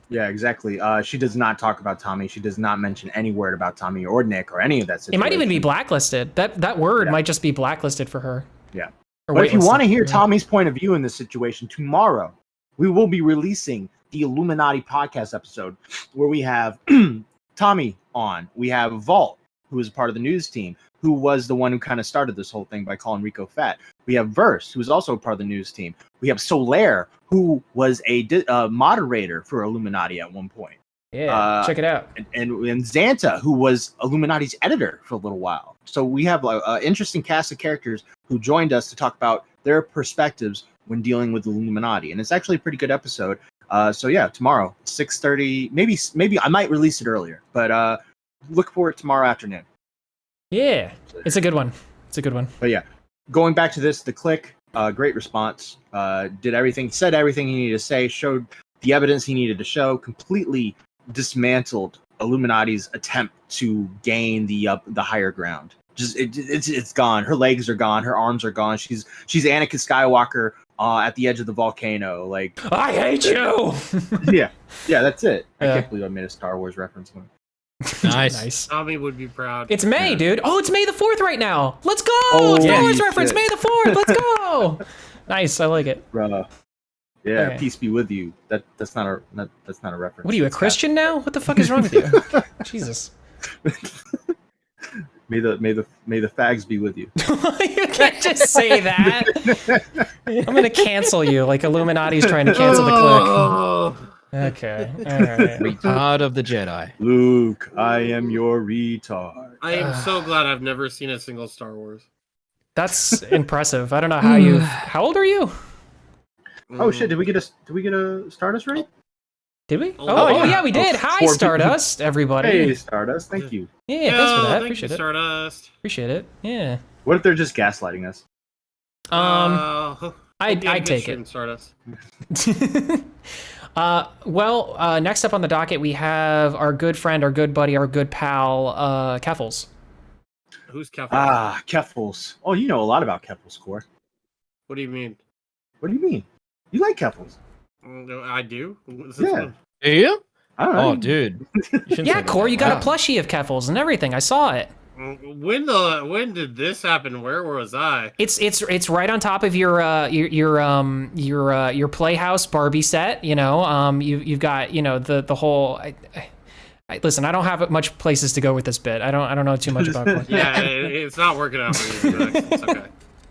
yeah, exactly. She does not talk about Tommy. She does not mention any word about Tommy or Nick or any of that situation. It might even be blacklisted. That word might just be blacklisted for her. Yeah. But if you want to hear Tommy's point of view in this situation, tomorrow we will be releasing the Illuminati podcast episode where we have Tommy on. We have Vault, who is a part of the news team, who was the one who kind of started this whole thing by calling Rico fat. We have Verse, who is also a part of the news team. We have Solaire, who was a moderator for Illuminati at one point. Yeah, check it out. And Xanta, who was Illuminati's editor for a little while. So we have an interesting cast of characters who joined us to talk about their perspectives when dealing with the Illuminati. And it's actually a pretty good episode. So yeah, tomorrow, 6:30. Maybe I might release it earlier, but look for it tomorrow afternoon. Yeah, it's a good one. But yeah, going back to this, the clique, great response. Did everything, said everything he needed to say, showed the evidence he needed to show, completely dismantled Illuminati's attempt to gain the higher ground. Just it's gone. Her legs are gone. Her arms are gone. She's Anakin Skywalker at the edge of the volcano. Like, I hate you. yeah, that's it. I can't believe I made a Star Wars reference. Nice. Tommy would be proud. It's May, dude. Oh, it's May the 4th right now. Let's go. Star Wars reference. May the 4th. Let's go. Nice. I like it. Bruh. Yeah, okay. Peace be with you. That's not a reference. What are you, a Christian now? What the fuck is wrong with you? Jesus. May the fags be with you. You can't just say that. I'm gonna cancel you, like Illuminati's trying to cancel the clique. Okay, all right. Retard of the Jedi. Luke, I am your retard. I am so glad I've never seen a single Star Wars. That's impressive. I don't know how you. How old are you? Oh shit! Did we get a Stardust right? Did we? Oh yeah, we did. Hi, Stardust, everybody. Hey, Stardust. Thank you. Yeah, thanks for that. Appreciate it. Stardust. Appreciate it. Yeah. What if they're just gaslighting us? I'd take it. Stardust. Next up on the docket, we have our good friend, our good buddy, our good pal, Keffels. Who's Keffels? Ah, Keffels. Oh, you know a lot about Keffels, Core. What do you mean? What do you mean? You like Keffels? I do. Yeah. Do you? I don't know. Oh, dude. Yeah, Core, you got a plushie of Keffels and everything. I saw it. When did this happen? Where was I? It's right on top of your Playhouse Barbie set. You've got the whole. Listen, I don't have much places to go with this bit. I don't know too much about it. Yeah, it's not working out for you. It's okay.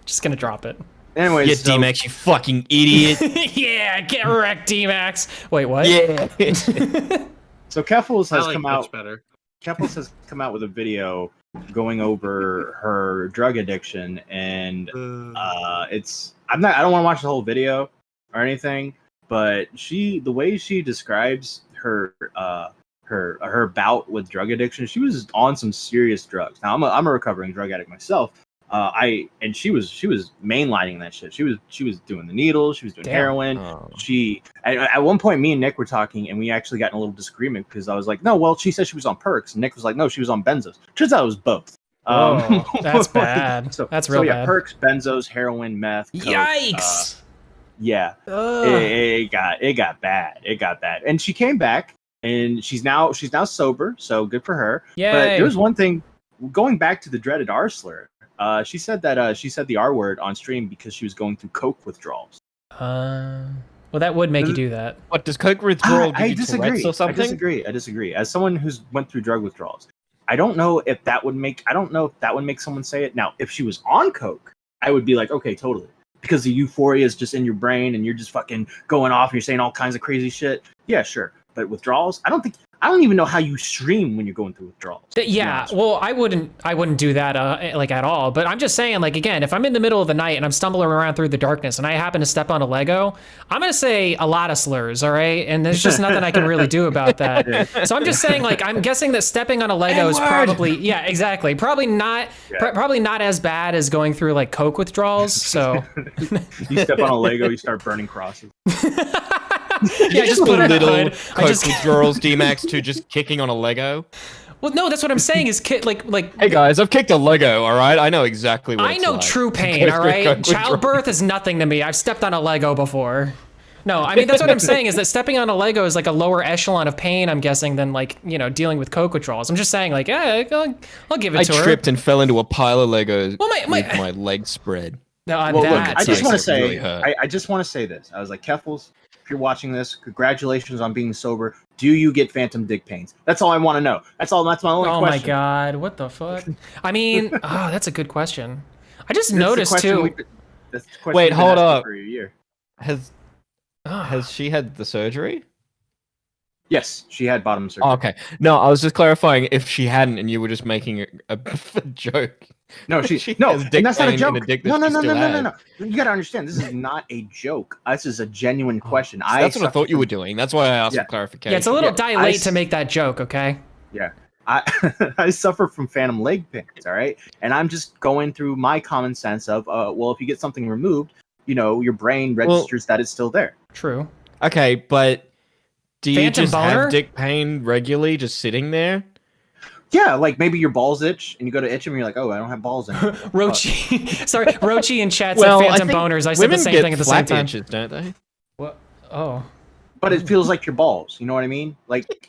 Just gonna drop it. Anyways, Yeah, so, D-Max, you fucking idiot. Yeah, get wrecked, D-Max. Wait, what? Yeah. so Keffels I has like come Twitch out. better. Keffels has come out with a video going over her drug addiction, and it's I don't want to watch the whole video or anything, but the way she describes her her bout with drug addiction, she was on some serious drugs. Now I'm a recovering drug addict myself. She was mainlining that shit. She was doing the needles. She was doing heroin. Oh. At one point, me and Nick were talking, and we actually got in a little disagreement because I was like, no, well, she said she was on perks, and Nick was like, no, she was on benzos. Turns out it was both. Oh, that's bad. That's real bad. Perks, benzos, heroin, meth. Coke, Yikes! Yeah, it got bad. It got bad, and she came back, and she's now sober. So good for her. Yay. But there was one thing. Going back to the dreaded R slur. She said that she said the R word on stream because she was going through coke withdrawals. Well, that would make you do that. What does coke withdrawal give I you disagree. Tourette's or something? I disagree. As someone who's went through drug withdrawals, I don't know if that would make someone say it. Now, if she was on coke, I would be like, okay, totally, because the euphoria is just in your brain and you're just fucking going off and you're saying all kinds of crazy shit. Yeah, sure. But withdrawals, I don't even know how you stream when you're going through withdrawals. Yeah, well, I wouldn't do that like at all. But I'm just saying, like, again, if I'm in the middle of the night and I'm stumbling around through the darkness and I happen to step on a Lego, I'm gonna say a lot of slurs, all right? And there's just nothing I can really do about that. So I'm just saying, like, I'm guessing that stepping on a Lego is probably, yeah, exactly, probably not as bad as going through like coke withdrawals. So you step on a Lego, you start burning crosses. Yeah, just put on a hood. Coke withdrawals, D-Max, to just kicking on a Lego. Well, no, that's what I'm saying is like. Hey guys, I've kicked a Lego. All right, I know exactly what. I know like. true pain. All right, childbirth is nothing to me. I've stepped on a Lego before. No, I mean that's what I'm saying is that stepping on a Lego is like a lower echelon of pain. I'm guessing than like dealing with coke withdrawals. I'm just saying like I'll give it to her. I tripped and fell into a pile of Legos with my leg spread. No, well, look, I just want to say, really I just want to say this. I was like, Keffels, if you're watching this, congratulations on being sober. Do you get phantom dick pains? That's all I want to know. That's my only question. Oh my god, what the fuck? I mean, that's a good question. I just noticed too. Wait, hold up. Has she had the surgery? Yes, she had bottom surgery. Oh, okay. No, I was just clarifying if she hadn't and you were just making a joke. No, no, and that's not a joke. No. You gotta understand, this is not a joke. This is a genuine question. That's what I thought you were doing. That's why I asked for clarification. Yeah, it's a little late to make that joke, okay? Yeah. I suffer from phantom leg pains, all right? And I'm just going through my common sense of, well, if you get something removed, your brain registers that it's still there. True. Okay, but do you phantom just boner? have dick pain regularly just sitting there? Yeah, like maybe your balls itch and you go to itch them and you're like, oh, I don't have balls anymore. Rochi in chat said phantom boners. I said the same thing at the same time. Itches, don't they? What? Oh. But it feels like your balls. You know what I mean? Like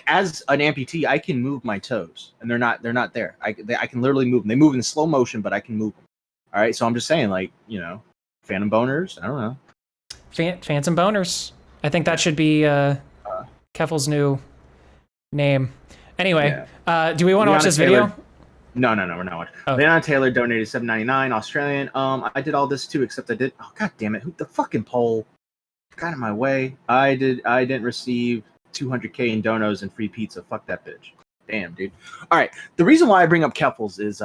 as an amputee, I can move my toes and they're not there. I can literally move them. They move in slow motion, but I can move them. All right, so I'm just saying, like, phantom boners. I don't know. Phantom boners. I think that should be Keffel's new name. Anyway, do we want to watch this video? No, we're not watching. Oh. Leon Taylor donated $7.99 Australian. I did all this too, except I did. Oh god damn it! Who the fucking poll got in my way? I didn't receive 200K in donos and free pizza. Fuck that bitch. Damn, dude. All right. The reason why I bring up Keffels is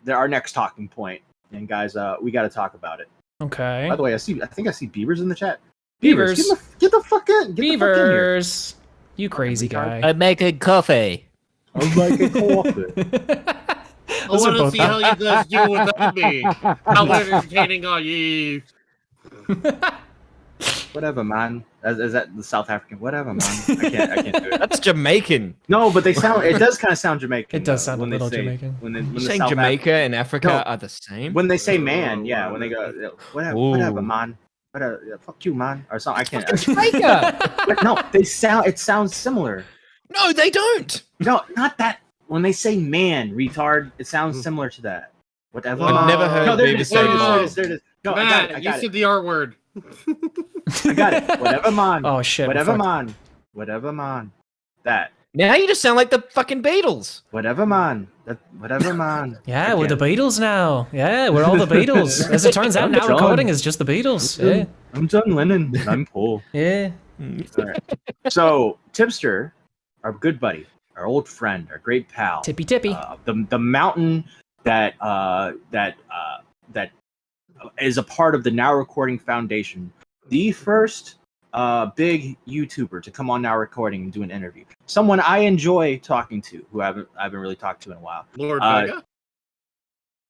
they're our next talking point, and guys, we got to talk about it. Okay. By the way, I think I see Beavers in the chat. Beavers, get the fuck in. Beavers, you crazy guy. I'm making coffee. I'm making coffee. I want to see how you guys do without me. How entertaining are you? Whatever, man. Is that the South African? Whatever, man. I can't do it. That's Jamaican. No, but it does kind of sound Jamaican. It does sound a little Jamaican. When saying Jamaica and Africa are the same? When they say man, yeah. When they go, whatever, man. Fuck you, man. Or something. I can't. Jamaica. But no, it sounds similar. No, they don't. No, not that. When they say man, retard, it sounds similar to that. Whatever. I've never heard Beaver say there it is. No, Matt, I you got it. said the R word. I got it. Whatever, man. Oh shit. Whatever, man. Whatever, man. That. Now you just sound like the fucking Beatles. Whatever, man. Whatever, man. Yeah, we're the Beatles now. Yeah, we're all the Beatles. As it turns out, now recording is just the Beatles. Yeah. I'm John Lennon. I'm Paul. Yeah. All right. So, Tipster, our good buddy, our old friend, our great pal, Tippy. the mountain that is a part of the Now Recording Foundation, the first big YouTuber to come on Now Recording and do an interview. Someone I enjoy talking to, who I haven't really talked to in a while. Lord Vega?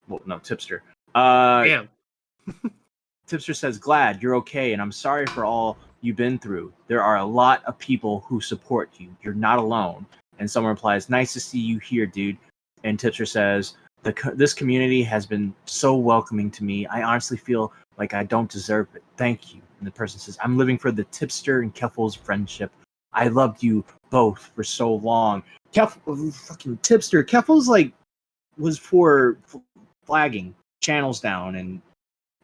Well, no, Tipster. Damn. Tipster says, "Glad you're okay, and I'm sorry for all you've been through. There are a lot of people who support you. You're not alone." And someone replies, "Nice to see you here, dude." And Tipster says, "This community has been so welcoming to me. I honestly feel like I don't deserve it. Thank you." And the person says, "I'm living for the Tipster and Keffels friendship. I loved you both for so long." Fucking Tipster. Keffels was for flagging channels down and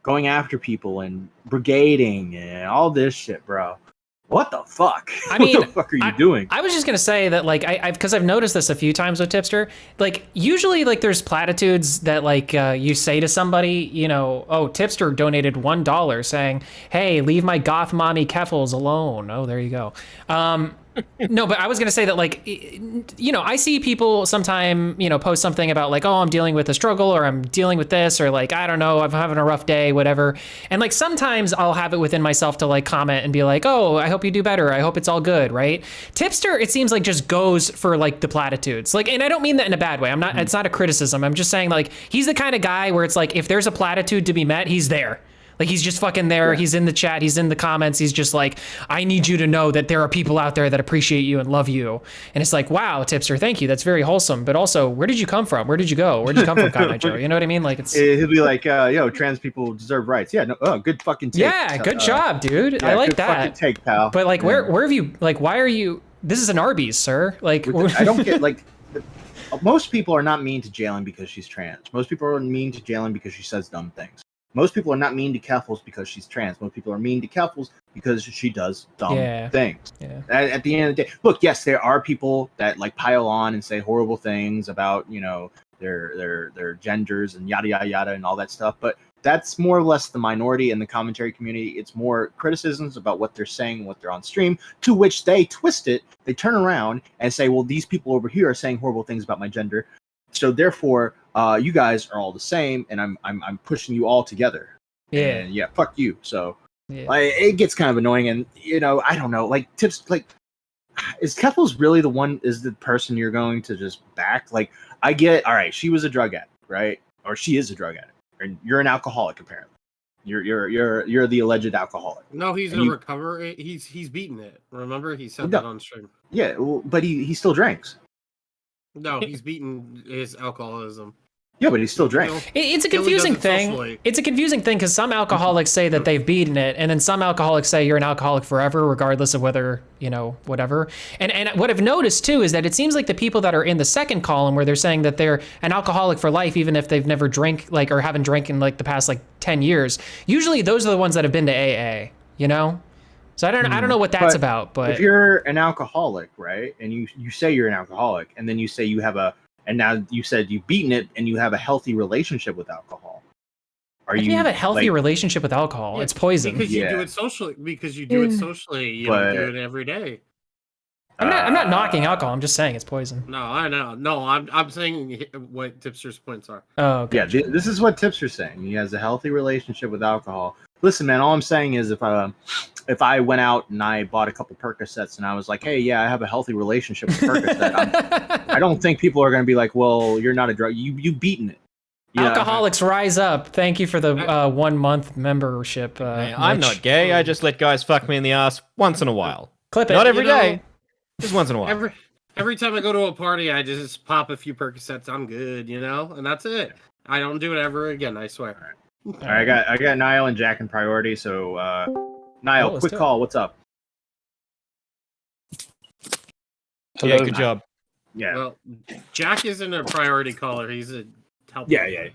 going after people and brigading and all this shit, bro. What the fuck? I mean, what the fuck are you doing? I was just gonna say that, like, because I've noticed this a few times with Tipster. Like, usually, like, there's platitudes that, like, you say to somebody, you know, oh, Tipster donated $1 saying, "Hey, leave my goth mommy Keffels alone." Oh, there you go. No, but I was gonna say that, like, you know, I see people sometime, you know, post something about like, oh, I'm dealing with a struggle, or I'm dealing with this, or like, I don't know, I'm having a rough day, whatever. And like, sometimes I'll have it within myself to like comment and be like, oh, I hope you do better. I hope it's all good, right? Tipster, it seems like, just goes for like the platitudes. Like, and I don't mean that in a bad way. I'm not, it's not a criticism. I'm just saying, like, he's the kind of guy where it's like, if there's a platitude to be met, he's there. Like, he's just fucking there. Yeah. He's in the chat. He's in the comments. He's just like, I need you to know that there are people out there that appreciate you and love you. And it's like, wow, Tipster, thank you. That's very wholesome. But also, where did you come from? Where did you go? Where did you come from, Cotton Joe? You know what I mean? Like, it's... He'll be like, yo, trans people deserve rights. Yeah, no, oh, good fucking take. Yeah, good job, dude. Yeah, I like good that. fucking take, pal. But like, where have you, like, why are you, this is an Arby's, sir. Like, I don't get, like, most people are not mean to Jalen because she's trans. Most people are mean to Jalen because she says dumb things. Most people are not mean to Keffels because she's trans. Most people are mean to Keffels because she does dumb things. Yeah. At the end of the day, look, yes, there are people that like pile on and say horrible things about, you know, their genders and yada yada yada and all that stuff. But that's more or less the minority in the commentary community. It's more criticisms about what they're saying, what they're on stream, to which they twist it. They turn around and say, well, these people over here are saying horrible things about my gender. So therefore, you guys are all the same, and I'm pushing you all together. Yeah. And yeah, fuck you. So it gets kind of annoying, and you know, I don't know. Like tips, like is Keffels really the person you're going to just back? Like, I get, all right, she was a drug addict, right? Or she is a drug addict, and you're an alcoholic apparently. You're the alleged alcoholic. No, he's in recovery. He's beaten it. Remember, he said that on stream. Yeah, well, but he still drinks. No, he's beaten his alcoholism. Yeah, but he still drank. It's a confusing thing. It's a confusing thing because some alcoholics say that they've beaten it, and then some alcoholics say you're an alcoholic forever, regardless of whether, you know, whatever. And what I've noticed too is that it seems like the people that are in the second column, where they're saying that they're an alcoholic for life, even if they've never drank, like, or haven't drank in like the past like 10 years. Usually, those are the ones that have been to AA. You know. So I don't know what that's about, but if you're an alcoholic, right, and you say you're an alcoholic, and then you say you have and now you said you've beaten it and you have a healthy relationship with alcohol. If you have a healthy relationship with alcohol, it's poison. Because you do it socially. Because you do it socially. You don't do it every day. I'm not knocking alcohol. I'm just saying it's poison. No, I know. No, I'm saying what Tipster's points are. Oh, okay. Yeah. This is what Tipster's saying. He has a healthy relationship with alcohol. Listen, man. All I'm saying is if I went out and I bought a couple Percocets and I was like, hey, yeah, I have a healthy relationship with Percocet, I don't think people are going to be like, well, you're not a drug. You've beaten it. Alcoholics rise up. Thank you for the 1 month membership. I'm not gay. I just let guys fuck me in the ass once in a while. Clip it. Not every day. Just once in a while. Every time I go to a party, I just pop a few Percocets. I'm good, you know, and that's it. I don't do it ever again. I swear. All right, I got Niall and Jack in priority. So Niall, quick call. What's up? Hello, yeah, good job. Yeah. Well, Jack isn't a priority caller. He's a helper. Yeah.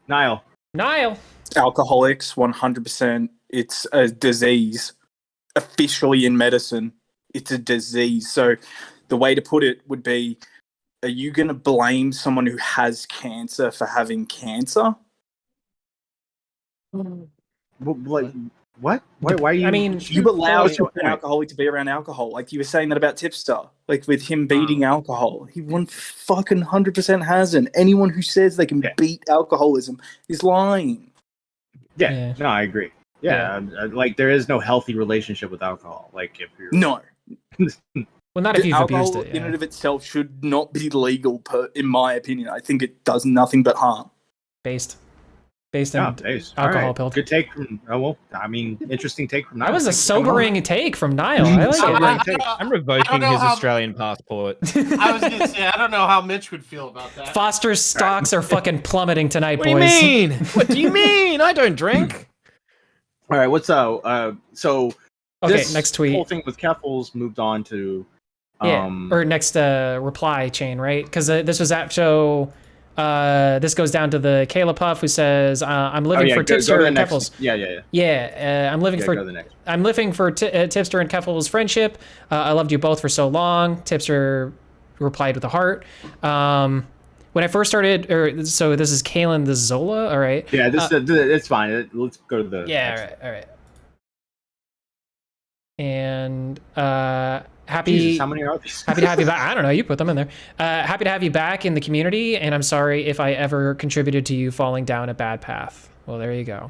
Niall. Alcoholics, 100%. It's a disease. Officially in medicine, it's a disease. So the way to put it would be, are you going to blame someone who has cancer for having cancer? What? Why are you? I mean, You allow an alcoholic to be around alcohol. Like you were saying that about Tipster, like with him beating alcohol. He 100% hasn't. Anyone who says they can beat alcoholism is lying. Yeah, no, I agree. Yeah, like there is no healthy relationship with alcohol. Like if you're well, not if you've abused alcohol it. in and of itself should not be legal, in my opinion. I think it does nothing but harm. Based in based. alcohol Right. pilled. Good take from. Oh well, I mean, interesting take from. That was a sobering take from Niall. I like it. I'm revoking his Australian passport. I was gonna say I don't know how Mitch would feel about that. Foster's stocks are fucking plummeting tonight, What boys. do you mean? What do you mean? I don't drink. All right, what's so Okay, this next tweet. whole thing with Keffels moved on to or next reply chain, right? Because this was at show. This goes down to the Kayla Puff who says, "I'm living for Tipster and Keffels." I'm living for Tipster and Keffels' friendship. I loved you both for so long. Tipster replied with a heart. When I first started, so this is Kaylin the Zola. All right. Yeah, it's fine. Let's go to the. Yeah. All right. And happy. Jesus, how many are these? Happy to have you back. I don't know. You put them in there. Happy to have you back in the community, and I'm sorry if I ever contributed to you falling down a bad path. Well, there you go.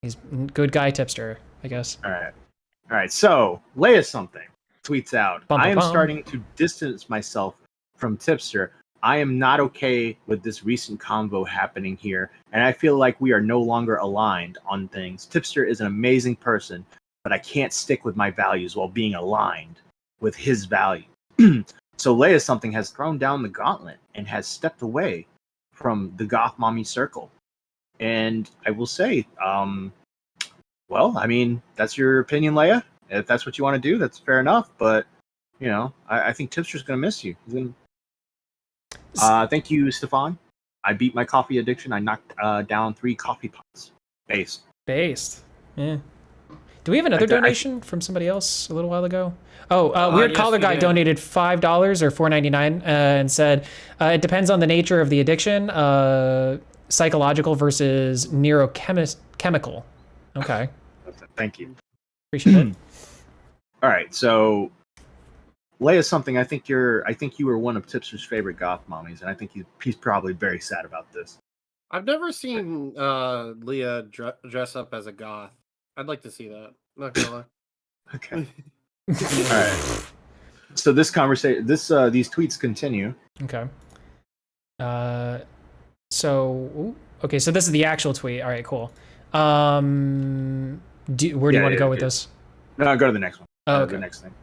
He's good guy Tipster, I guess. All right. So Leia something tweets out. I am starting to distance myself from Tipster. I am not okay with this recent convo happening here, and I feel like we are no longer aligned on things. Tipster is an amazing person, but I can't stick with my values while being aligned with his value. So Leia something has thrown down the gauntlet and has stepped away from the goth mommy circle. And I will say, well, I mean, that's your opinion, Leia. If that's what you want to do, that's fair enough. But, you know, I think Tipster's going to miss you. Thank you, Stefan. I beat my coffee addiction. I knocked down 3 coffee pots. Based. Yeah. Do we have another donation from somebody else a little while ago? Weird Collar Guy donated $5 or $4.99 and said, it depends on the nature of the addiction, psychological versus neurochemical. Okay. Thank you. Appreciate it. All right, so Leia something. I think you were one of Tipster's favorite goth mommies, and I think he's probably very sad about this. I've never seen Leah dress up as a goth. I'd like to see that. Not gonna lie. Okay. All right. So this conversation, these tweets continue. Okay. So this is the actual tweet. All right, cool. Where do you want to go with this? No, go to the next one. Oh, okay. The next thing.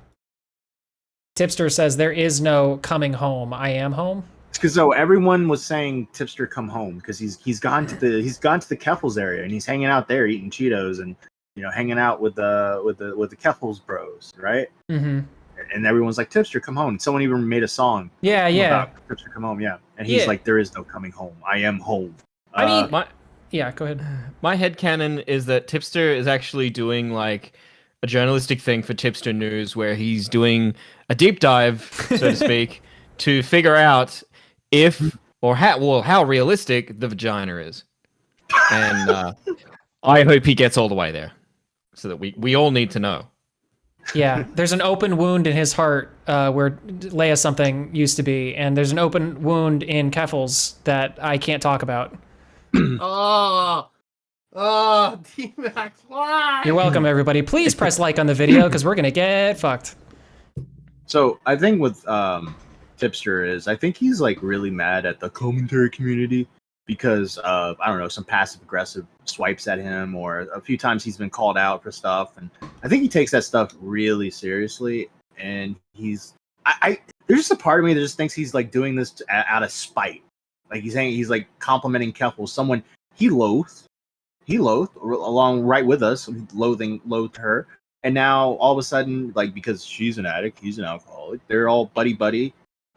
Tipster says there is no coming home. I am home. Because so everyone was saying Tipster come home because he's gone to the Keffels area and he's hanging out there eating Cheetos and hanging out with the Keffels bros, right? Mm-hmm. And everyone's like, Tipster come home. And someone even made a song. Yeah. About Tipster come home. Yeah, and he's like, there is no coming home. I am home. I mean, go ahead. My headcanon is that Tipster is actually doing like a journalistic thing for Tipster News where he's doing a deep dive, so to speak, to figure out if or how realistic the vagina is. And I hope he gets all the way there so that we all need to know. Yeah, there's an open wound in his heart where Leia something used to be, and there's an open wound in Keffels that I can't talk about. D-Max, why? You're welcome, everybody. Please press like on the video because we're gonna get fucked. So I think with Tipster is I think he's like really mad at the commentary community because of I don't know some passive aggressive swipes at him or a few times he's been called out for stuff, and I think he takes that stuff really seriously. And there's just a part of me that just thinks he's like doing this out of spite. Like he's like complimenting Keffels, someone he loathed along right with us, loathed her, and now all of a sudden, like because she's an addict, he's an alcoholic, they're all buddy.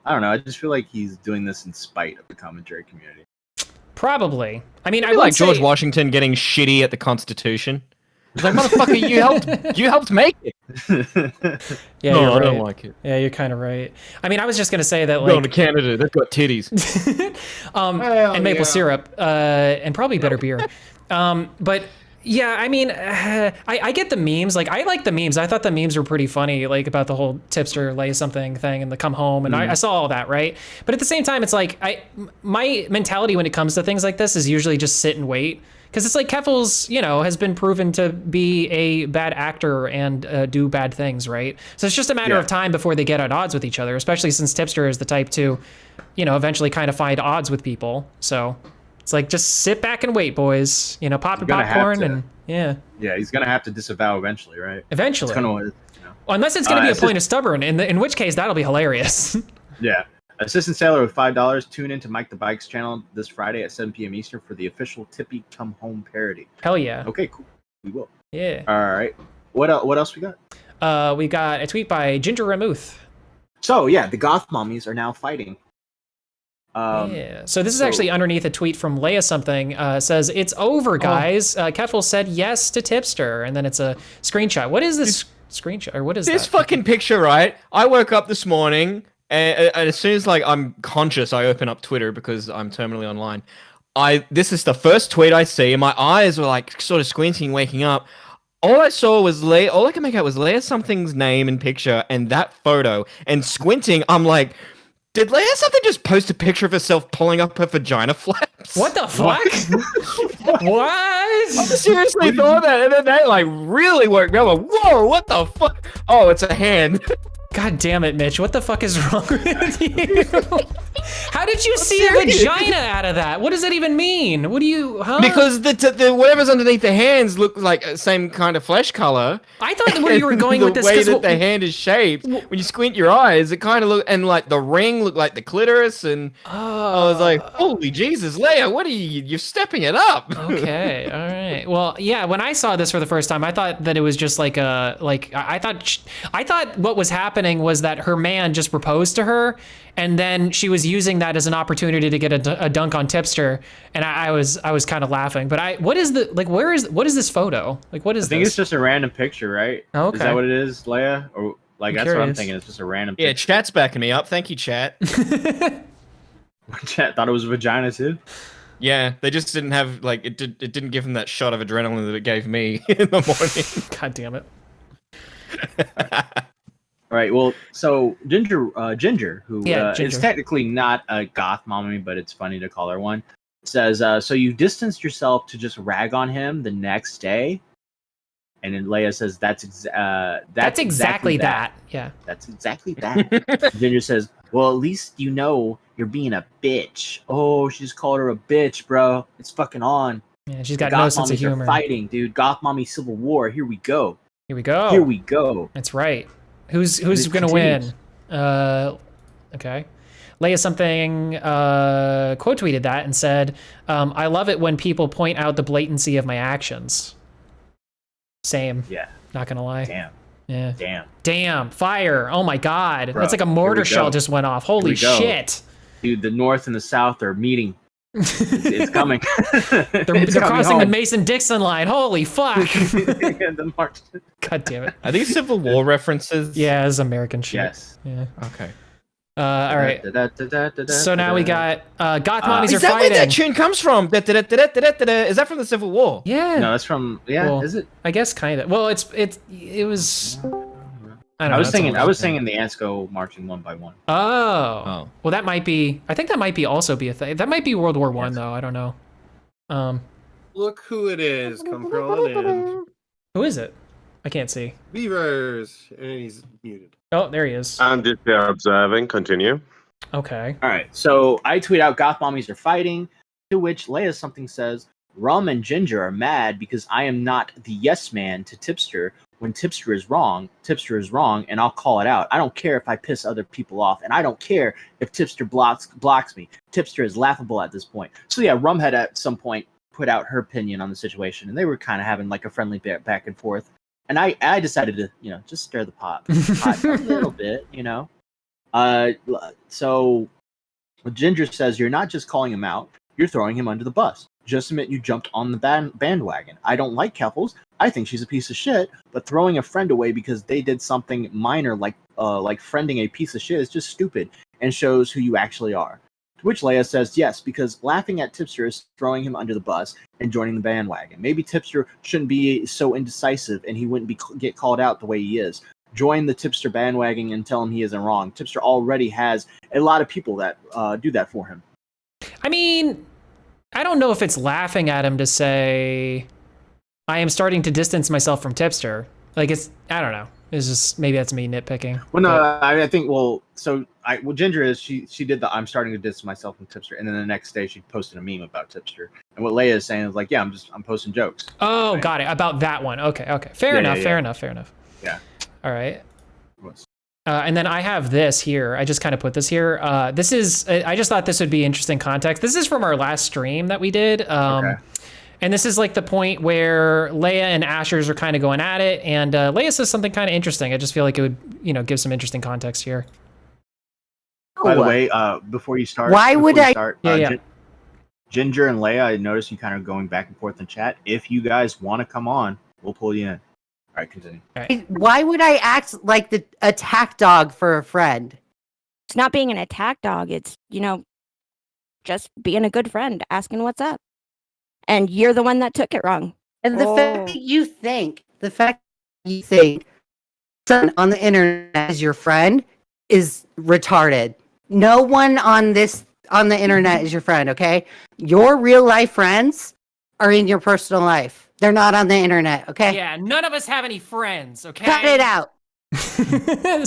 I don't know. I just feel like he's doing this in spite of the commentary community. Probably. I mean, I like George Washington getting shitty at the Constitution. It's like, motherfucker, you helped make it. Yeah, No, you're I right. don't like it. Yeah, you're kind of right. I mean, I was just gonna say that Going like to Canada, they've got titties. and maple syrup and probably better beer. But yeah, I mean, I get the memes. Like, I like the memes. I thought the memes were pretty funny, like about the whole tipster lay something thing and the come home. And I saw all that, right? But at the same time, it's like my mentality when it comes to things like this is usually just sit and wait. Because it's like Keffel's, has been proven to be a bad actor and do bad things, right? So it's just a matter of time before they get at odds with each other, especially since Tipster is the type to, eventually kind of find odds with people. So it's like, just sit back and wait, boys. Pop your popcorn and yeah. Yeah, he's going to have to disavow eventually, right? Eventually. It's gonna, Well, unless it's going to be a point of stubborn, in which case that'll be hilarious. Yeah. Assistant Sailor with $5. Tune in to Mike the Bike's channel this Friday at 7 p.m. Eastern for the official Tippy Come Home parody. Hell yeah. Okay, cool. We will. Yeah. All right. What else we got? We got a tweet by Ginger Ramuth. So, yeah, the goth mommies are now fighting. Yeah. So this is actually underneath a tweet from Leia something. Says, it's over, guys. Keffel said yes to Tipster. And then it's a screenshot. What is this screenshot? Or what is this that? fucking picture, right? I woke up this morning, and as soon as I'm conscious, I open up Twitter because I'm terminally online. This is the first tweet I see, and my eyes were sort of squinting, waking up. All I saw was all I could make out was Leia something's name and picture, and that photo. And squinting, I'm like, did Leia something just post a picture of herself pulling up her vagina flaps? What the fuck? What? I seriously thought that, and then that really worked. I'm like, whoa, what the fuck? Oh, it's a hand. God damn it, Mitch. What the fuck is wrong with you? How did you see a vagina out of that? What does that even mean? What do you, Because the whatever's underneath the hands look like the same kind of flesh color. I thought where you were going with this, the way that the hand is shaped, when you squint your eyes, it kind of look, and the ring looked like the clitoris, and I was like, holy Jesus, Leia, what are you're stepping it up. Okay, all right. Well, yeah, when I saw this for the first time, I thought that it was just I thought what was happening was that her man just proposed to her, and then she was using that as an opportunity to get a dunk on Tipster, and I was kind of laughing. But what is what is this photo? What is this? I think it's just a random picture, right? Oh, okay. Is that what it is, Leia? Or that's curious. what I'm thinking. It's just a random picture. Yeah, chat's backing me up. Thank you, chat. Chat thought it was a vagina too. Yeah, they just didn't have it didn't give them that shot of adrenaline that it gave me in the morning. God damn it. All right, well, so Ginger, who Ginger. is technically not a goth mommy, but it's funny to call her one, says, so you distanced yourself to just rag on him the next day? And then Leia says, that's exactly that. Yeah. That's exactly that. Ginger says, well, at least you're being a bitch. Oh, she just called her a bitch, bro. It's fucking on. Yeah, she's got no sense of humor. Fighting, dude. Goth mommy civil war. Here we go. Here we go. Here we go. That's right. Who's gonna win? Okay. Leia something quote tweeted that and said, I love it when people point out the blatancy of my actions. Same. Yeah. Not gonna lie. Damn. Yeah. Damn. Fire. Oh my god. Bro, that's like a mortar shell just went off. Holy shit. Dude, the North and the South are meeting. It's coming. They're crossing the Mason-Dixon line. Holy fuck. The march. God damn it. Are these Civil War references? Yeah, it's American shit. Yes. Yeah. Okay. All right. So now we got goth mommies are is that fighting. where that tune comes from? Is that from the Civil War? Yeah. No, that's from Well, is it? I guess kind of. Well, it was. I don't know. I was singing the ants go marching one by one. Oh. Well, that might be. I think that might be also be a thing. That might be World War I though. I don't know. Look who it is. Come crawling in. Who is it? I can't see. Beavers, and he's muted. Oh, there he is. I'm just there observing. Continue. Okay. All right. So I tweet out goth mommies are fighting, to which Leia something says, Rum and Ginger are mad because I am not the yes man to Tipster. When Tipster is wrong, and I'll call it out. I don't care if I piss other people off, and I don't care if Tipster blocks me. Tipster is laughable at this point. So yeah, Rum had at some point put out her opinion on the situation, and they were kind of having like a friendly back and forth. And I decided to, just stir the pot a little bit, So Ginger says, you're not just calling him out, you're throwing him under the bus. Just admit you jumped on the bandwagon. I don't like Keffels. I think she's a piece of shit. But throwing a friend away because they did something minor like friending a piece of shit is just stupid and shows who you actually are. To which Leia says yes, because laughing at Tipster is throwing him under the bus and joining the bandwagon. Maybe Tipster shouldn't be so indecisive and he wouldn't get called out the way he is. Join the Tipster bandwagon and tell him he isn't wrong. Tipster already has a lot of people that do that for him. I mean, I don't know if it's laughing at him to say, I am starting to distance myself from Tipster. Like, I don't know. It's just, maybe that's me nitpicking. Well, no, I think, Ginger is, she did the I'm starting to distance myself from Tipster, and then the next day she posted a meme about Tipster. And what Leia is saying is like, yeah, I'm posting jokes. Oh, right? Got it. About that one. Okay. Fair enough. Yeah. All right. And then I have this here. I just kind of put this here. This is, I just thought this would be interesting context. This is from our last stream that we did. Okay. And this is like the point where Leia and Ashers are kind of going at it. And Leia says something kind of interesting. I just feel like it would, give some interesting context here. By the way, before you start, Ginger and Leia, I noticed you kind of going back and forth in chat. If you guys want to come on, we'll pull you in. All right, continue. All right. Why would I act like the attack dog for a friend? It's not being an attack dog. It's, just being a good friend, asking what's up. And you're the one that took it wrong. And the fact that you think someone on the internet is your friend is retarded. No one on the internet is your friend, okay? Your real life friends are in your personal life. They're not on the internet, okay? Yeah, none of us have any friends, okay? Cut it out.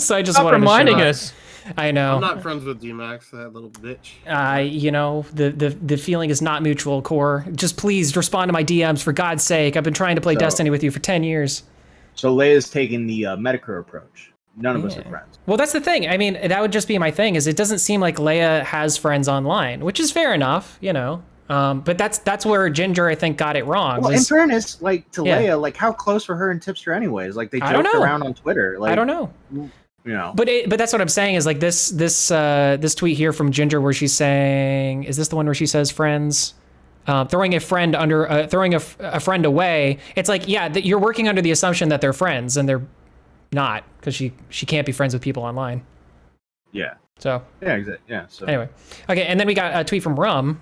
So I just wanted reminding us. I know. I'm not friends with D-Max, that little bitch. The feeling is not mutual, Core. Just please respond to my DMs, for God's sake. I've been trying to play Destiny with you for 10 years. So Leia's taking the Medicare approach. None of us are friends. Well, that's the thing. I mean, that would just be my thing, is it doesn't seem like Leia has friends online, which is fair enough, But that's where Ginger, I think, got it wrong. Well, in fairness, Leia, how close were her and Tipster anyways? Like, they joked around on Twitter. Like, I don't know. But that's what I'm saying is like this tweet here from Ginger where she's saying, is this the one where she says friends, throwing a friend away? It's like, yeah, you're working under the assumption that they're friends and they're not, because she can't be friends with people online. Yeah. So. Yeah, exactly. Yeah. So. Anyway, okay, and then we got a tweet from Rum.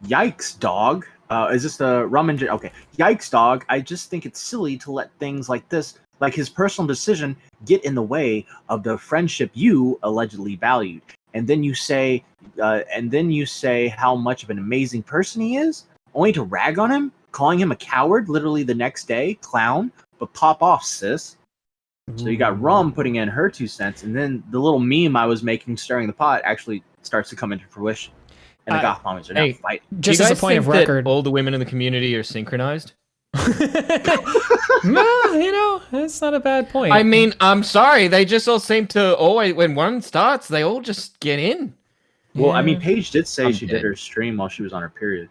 Yikes, dog. Is this the Rum and okay? Yikes, dog. I just think it's silly to let things like this, like his personal decision, get in the way of the friendship you allegedly valued. And then you say how much of an amazing person he is, only to rag on him, calling him a coward literally the next day. Clown. But pop off, sis. So you got Rum putting in her 2 cents, and then the little meme I was making stirring the pot actually starts to come into fruition. And the goth mommies are now fighting. Just as a point of record, all the women in the community are synchronized. No, that's not a bad point. I mean, I'm sorry. They just all seem to always, when one starts, they all just get in. Well, I mean, Paige did say she did her stream while she was on her period.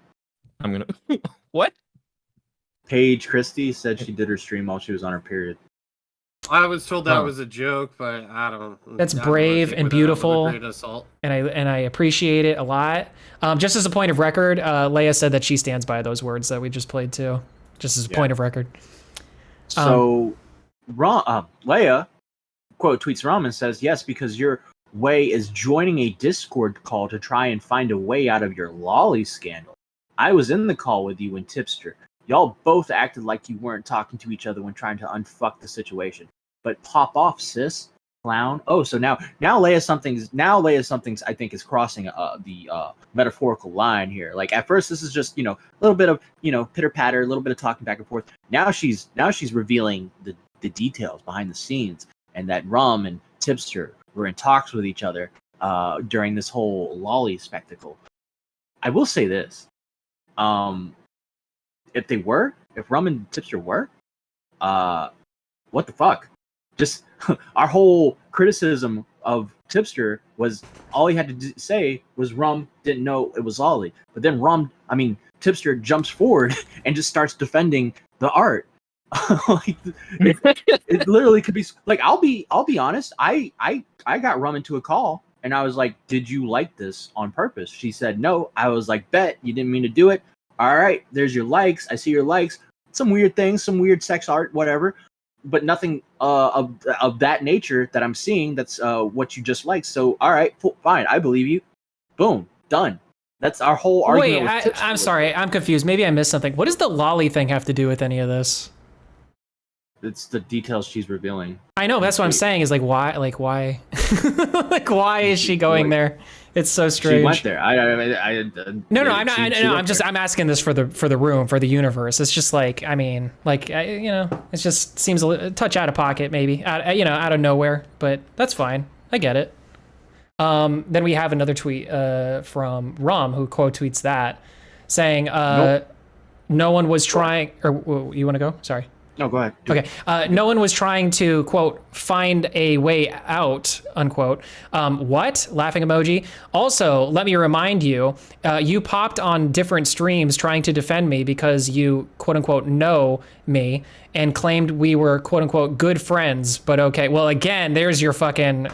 I'm gonna what? Paige Christie said she did her stream while she was on her period. I was told that was a joke, but I don't. That's brave and beautiful, and I appreciate it a lot. Just as a point of record, Leia said that she stands by those words that we just played too. Just as a point of record. So, Leia, quote, tweets Rum and says, yes, because your way is joining a Discord call to try and find a way out of your lolly scandal. I was in the call with you and Tipster. Y'all both acted like you weren't talking to each other when trying to unfuck the situation. But pop off, sis. Clown. Oh, so now Leia something's I think is crossing the metaphorical line here. Like at first this is just a little bit of pitter patter, a little bit of talking back and forth. Now she's revealing the details behind the scenes, and that Rum and Tipster were in talks with each other during this whole lolly spectacle. I will say this: if Rum and Tipster were, what the fuck? Just our whole criticism of Tipster was all he had to say was Rum didn't know it was Ollie. But then Tipster jumps forward and just starts defending the art. Like it literally could be like I'll be honest. I got Rum into a call and I was like, "Did you like this on purpose?" She said, "No." I was like, "Bet you didn't mean to do it. All right, there's your likes. I see your likes. Some weird things, some weird sex art, whatever, but nothing of that nature that I'm seeing. That's what you just like. So, all right, fine, I believe you. Boom, done. That's our whole argument. Wait, I'm sorry, I'm confused. Maybe I missed something. What does the lolly thing have to do with any of this? It's the details she's revealing. I know, that's what I'm saying. Is like why, like why is she going there? It's so strange. She went there. No, I'm not. I'm asking this for the room, for the universe. It's just like, I mean, like, it just seems a touch out of pocket, maybe, out of nowhere. But that's fine. I get it. Then we have another tweet from Rum, who quote tweets that, saying, "No one was trying." Or you want to go? Sorry. No, go ahead. Okay. No one was trying to, quote, find a way out, unquote. What? Laughing emoji. Also, let me remind you, you popped on different streams trying to defend me because you, quote unquote, know me and claimed we were, quote unquote, good friends. But okay, well, again, there's your fucking,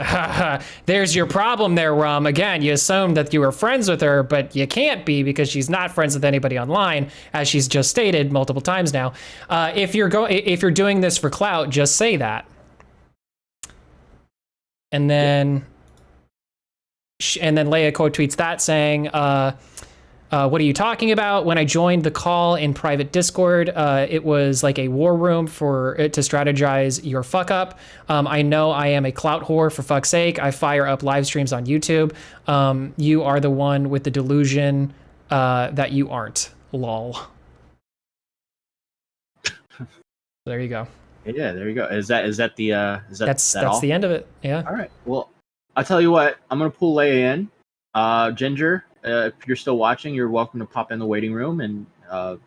there's your problem there, Rum. Again, you assumed that you were friends with her, but you can't be because she's not friends with anybody online, as she's just stated multiple times now. If you're doing this for clout, just say that. And then Leia quote tweets that saying, what are you talking about? When I joined the call in private Discord, it was like a war room for it to strategize your fuck up. I know I am a clout whore, for fuck's sake. I fire up live streams on YouTube. You are the one with the delusion that you aren't. Lol. There you go. Yeah, there you go. Is that that's all? the end of it? Yeah. All right. Well, I'll tell you what. I'm gonna pull Leia in. Ginger, if you're still watching, you're welcome to pop in the waiting room and have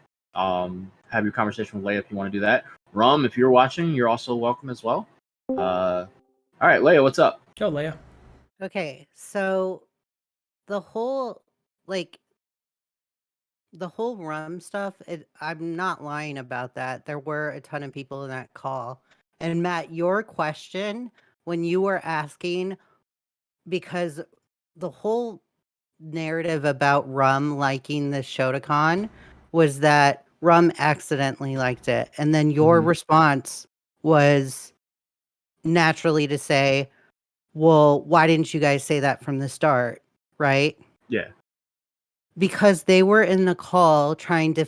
your conversation with Leia if you want to do that. Rum, if you're watching, you're also welcome as well. All right, Leia, what's up? Go, Leia. Okay, so the whole Rum stuff, I'm not lying about that. There were a ton of people in that call. And Matt, your question when you were asking, because the whole narrative about Rum liking the Shotokan was that Rum accidentally liked it. And then your response was naturally to say, well, why didn't you guys say that from the start? Right? Yeah. Because they were in the call trying to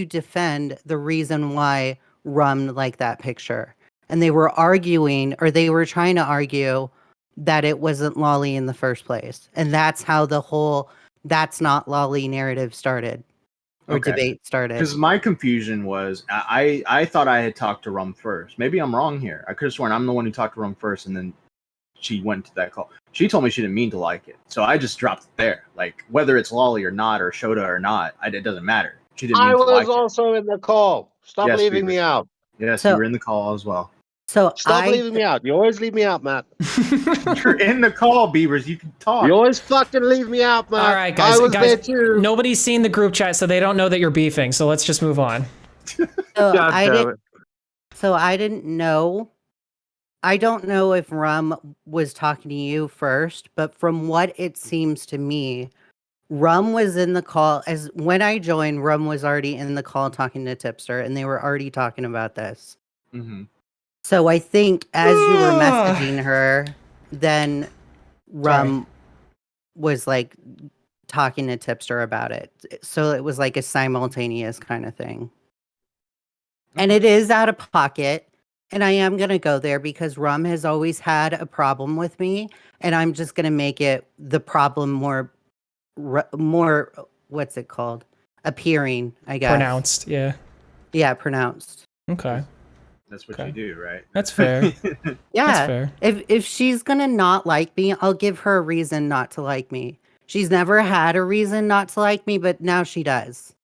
defend the reason why Rum liked that picture. And they were arguing, or they were trying to argue that it wasn't lolly in the first place. And that's how the whole that's not lolly narrative started, or debate started. Because my confusion was, I thought I had talked to Rum first. Maybe I'm wrong here. I could have sworn I'm the one who talked to Rum first, and then she went to that call. She told me she didn't mean to like it, so I just dropped it there. Like, whether it's lolly or not, or Shota or not, it doesn't matter. She didn't mean to like it. I was also in the call. Stop leaving me out. Yes, you were in the call as well. So stop leaving me out. You always leave me out, Matt. You're in the call, Beavers. You can talk. You always fucking leave me out, Matt. All right, guys. I was there too. Nobody's seen the group chat, so they don't know that you're beefing. So let's just move on. So I didn't know. I don't know if Rum was talking to you first, but from what it seems to me, Rum was in the call. As when I joined, Rum was already in the call talking to Tipster, and they were already talking about this. Mm-hmm. So I think as you were messaging her, then Rum was like talking to Tipster about it. So it was like a simultaneous kind of thing. And it is out of pocket. And I am going to go there because Rum has always had a problem with me. And I'm just going to make it the problem more, what's it called? Appearing, I guess. Pronounced, yeah. Yeah, pronounced. Okay. That's what you do, right? That's fair. Yeah. That's fair. If she's going to not like me, I'll give her a reason not to like me. She's never had a reason not to like me, but now she does.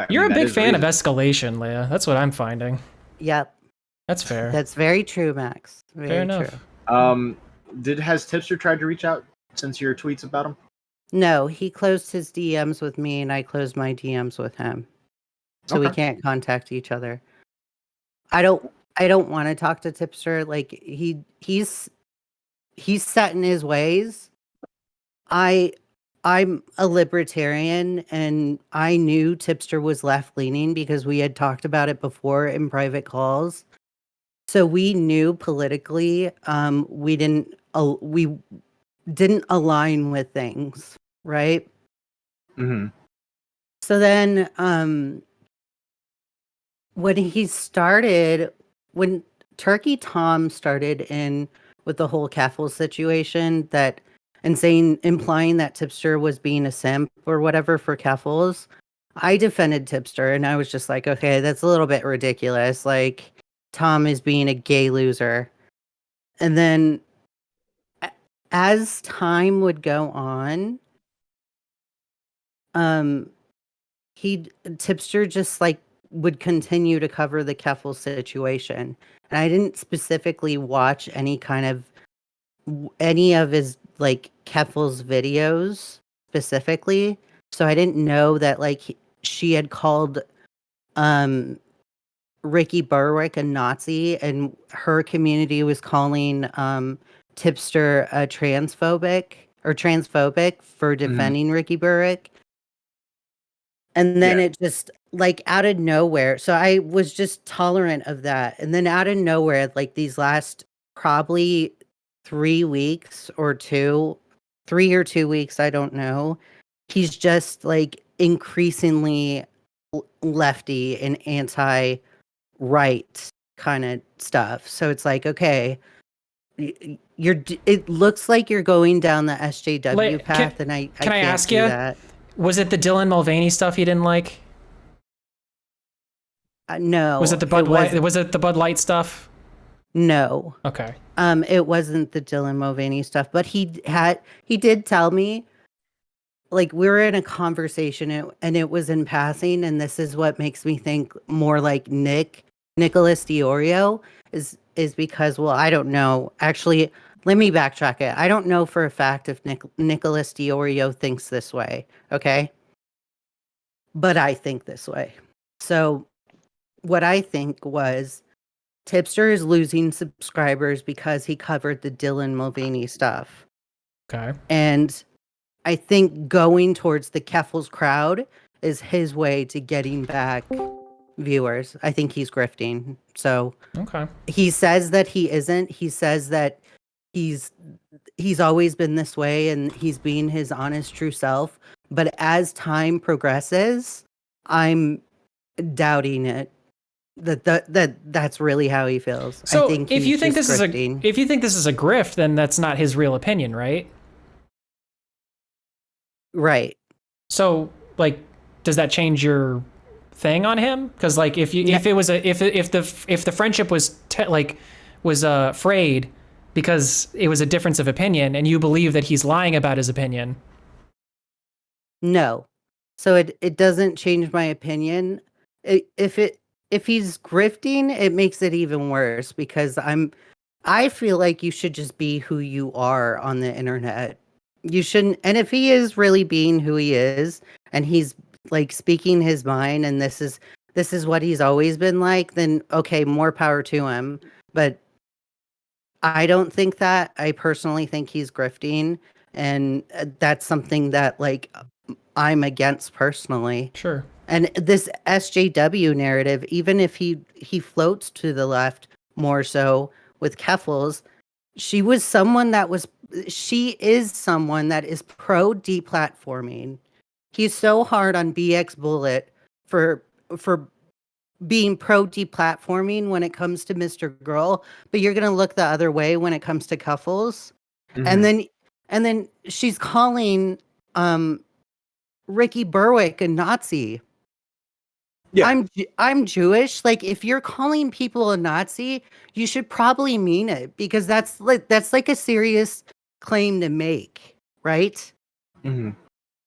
You're a big fan of escalation, Leia. That's what I'm finding. Yep. That's fair. That's very true, Max. Very fair enough. True. Has Tipster tried to reach out since your tweets about him? No, he closed his DMs with me, and I closed my DMs with him, so we can't contact each other. I don't want to talk to Tipster. Like he's set in his ways. I I'm a libertarian, and I knew Tipster was left leaning because we had talked about it before in private calls. So we knew politically, we didn't align with things, right? Mm-hmm. So then, when Turkey Tom started in with the whole Caffel situation, implying that Tipster was being a simp or whatever for Caffels, I defended Tipster, and I was just like, okay, that's a little bit ridiculous. Like, Tom is being a gay loser. And then as time would go on, Tipster just like would continue to cover the Keffel situation. And I didn't specifically watch any of his like Keffel's videos specifically. So I didn't know that like she had called Ricky Berwick a Nazi, and her community was calling Tipster a transphobic for defending Ricky Berwick. And then it just like out of nowhere. So I was just tolerant of that. And then out of nowhere, like these last probably 3 weeks or 2 weeks, I don't know. He's just like increasingly lefty and anti-right kind of stuff. So it's like, okay, it looks like you're going down the SJW path, and I can I can't ask do you? that. Was it the Dylan Mulvaney stuff you didn't like? No. Was it the Bud Light? Was it the Bud Light stuff? No. Okay. It wasn't the Dylan Mulvaney stuff, but he did tell me, like, we were in a conversation and it was in passing, and this is what makes me think more like Nicholas Diorio is because, well, I don't know. Actually, let me backtrack it. I don't know for a fact if Nicholas Diorio thinks this way, okay? But I think this way. So what I think was Tipster is losing subscribers because he covered the Dylan Mulvaney stuff. Okay. And I think going towards the Keffels crowd is his way to getting back viewers. I think he's grifting. So okay. He says that he isn't. He says that he's always been this way and he's being his honest true self. But as time progresses, I'm doubting it. That's really how he feels. So I think if you think this is a grift, then that's not his real opinion, right? Right. So like, does that change your thing on him? Because like, if the friendship was frayed because it was a difference of opinion, and you believe that he's lying about his opinion. No. So it doesn't change my opinion. If he's grifting, it makes it even worse because I feel like you should just be who you are on the internet. You shouldn't, and if he is really being who he is and he's like speaking his mind and this is what he's always been like, then okay, more power to him. But I don't think that. I personally think he's grifting, and that's something that like I'm against personally. Sure. And this SJW narrative, even if he floats to the left more so with Keffels, she is someone that is pro deplatforming. He's so hard on BX Bullet for being pro deplatforming when it comes to Mr. Girl, but you're gonna look the other way when it comes to Keffels. Mm-hmm. And then she's calling Ricky Berwick a Nazi. Yeah. I'm Jewish. Like, if you're calling people a Nazi, you should probably mean it, because that's like a serious claim to make, right? Mm-hmm.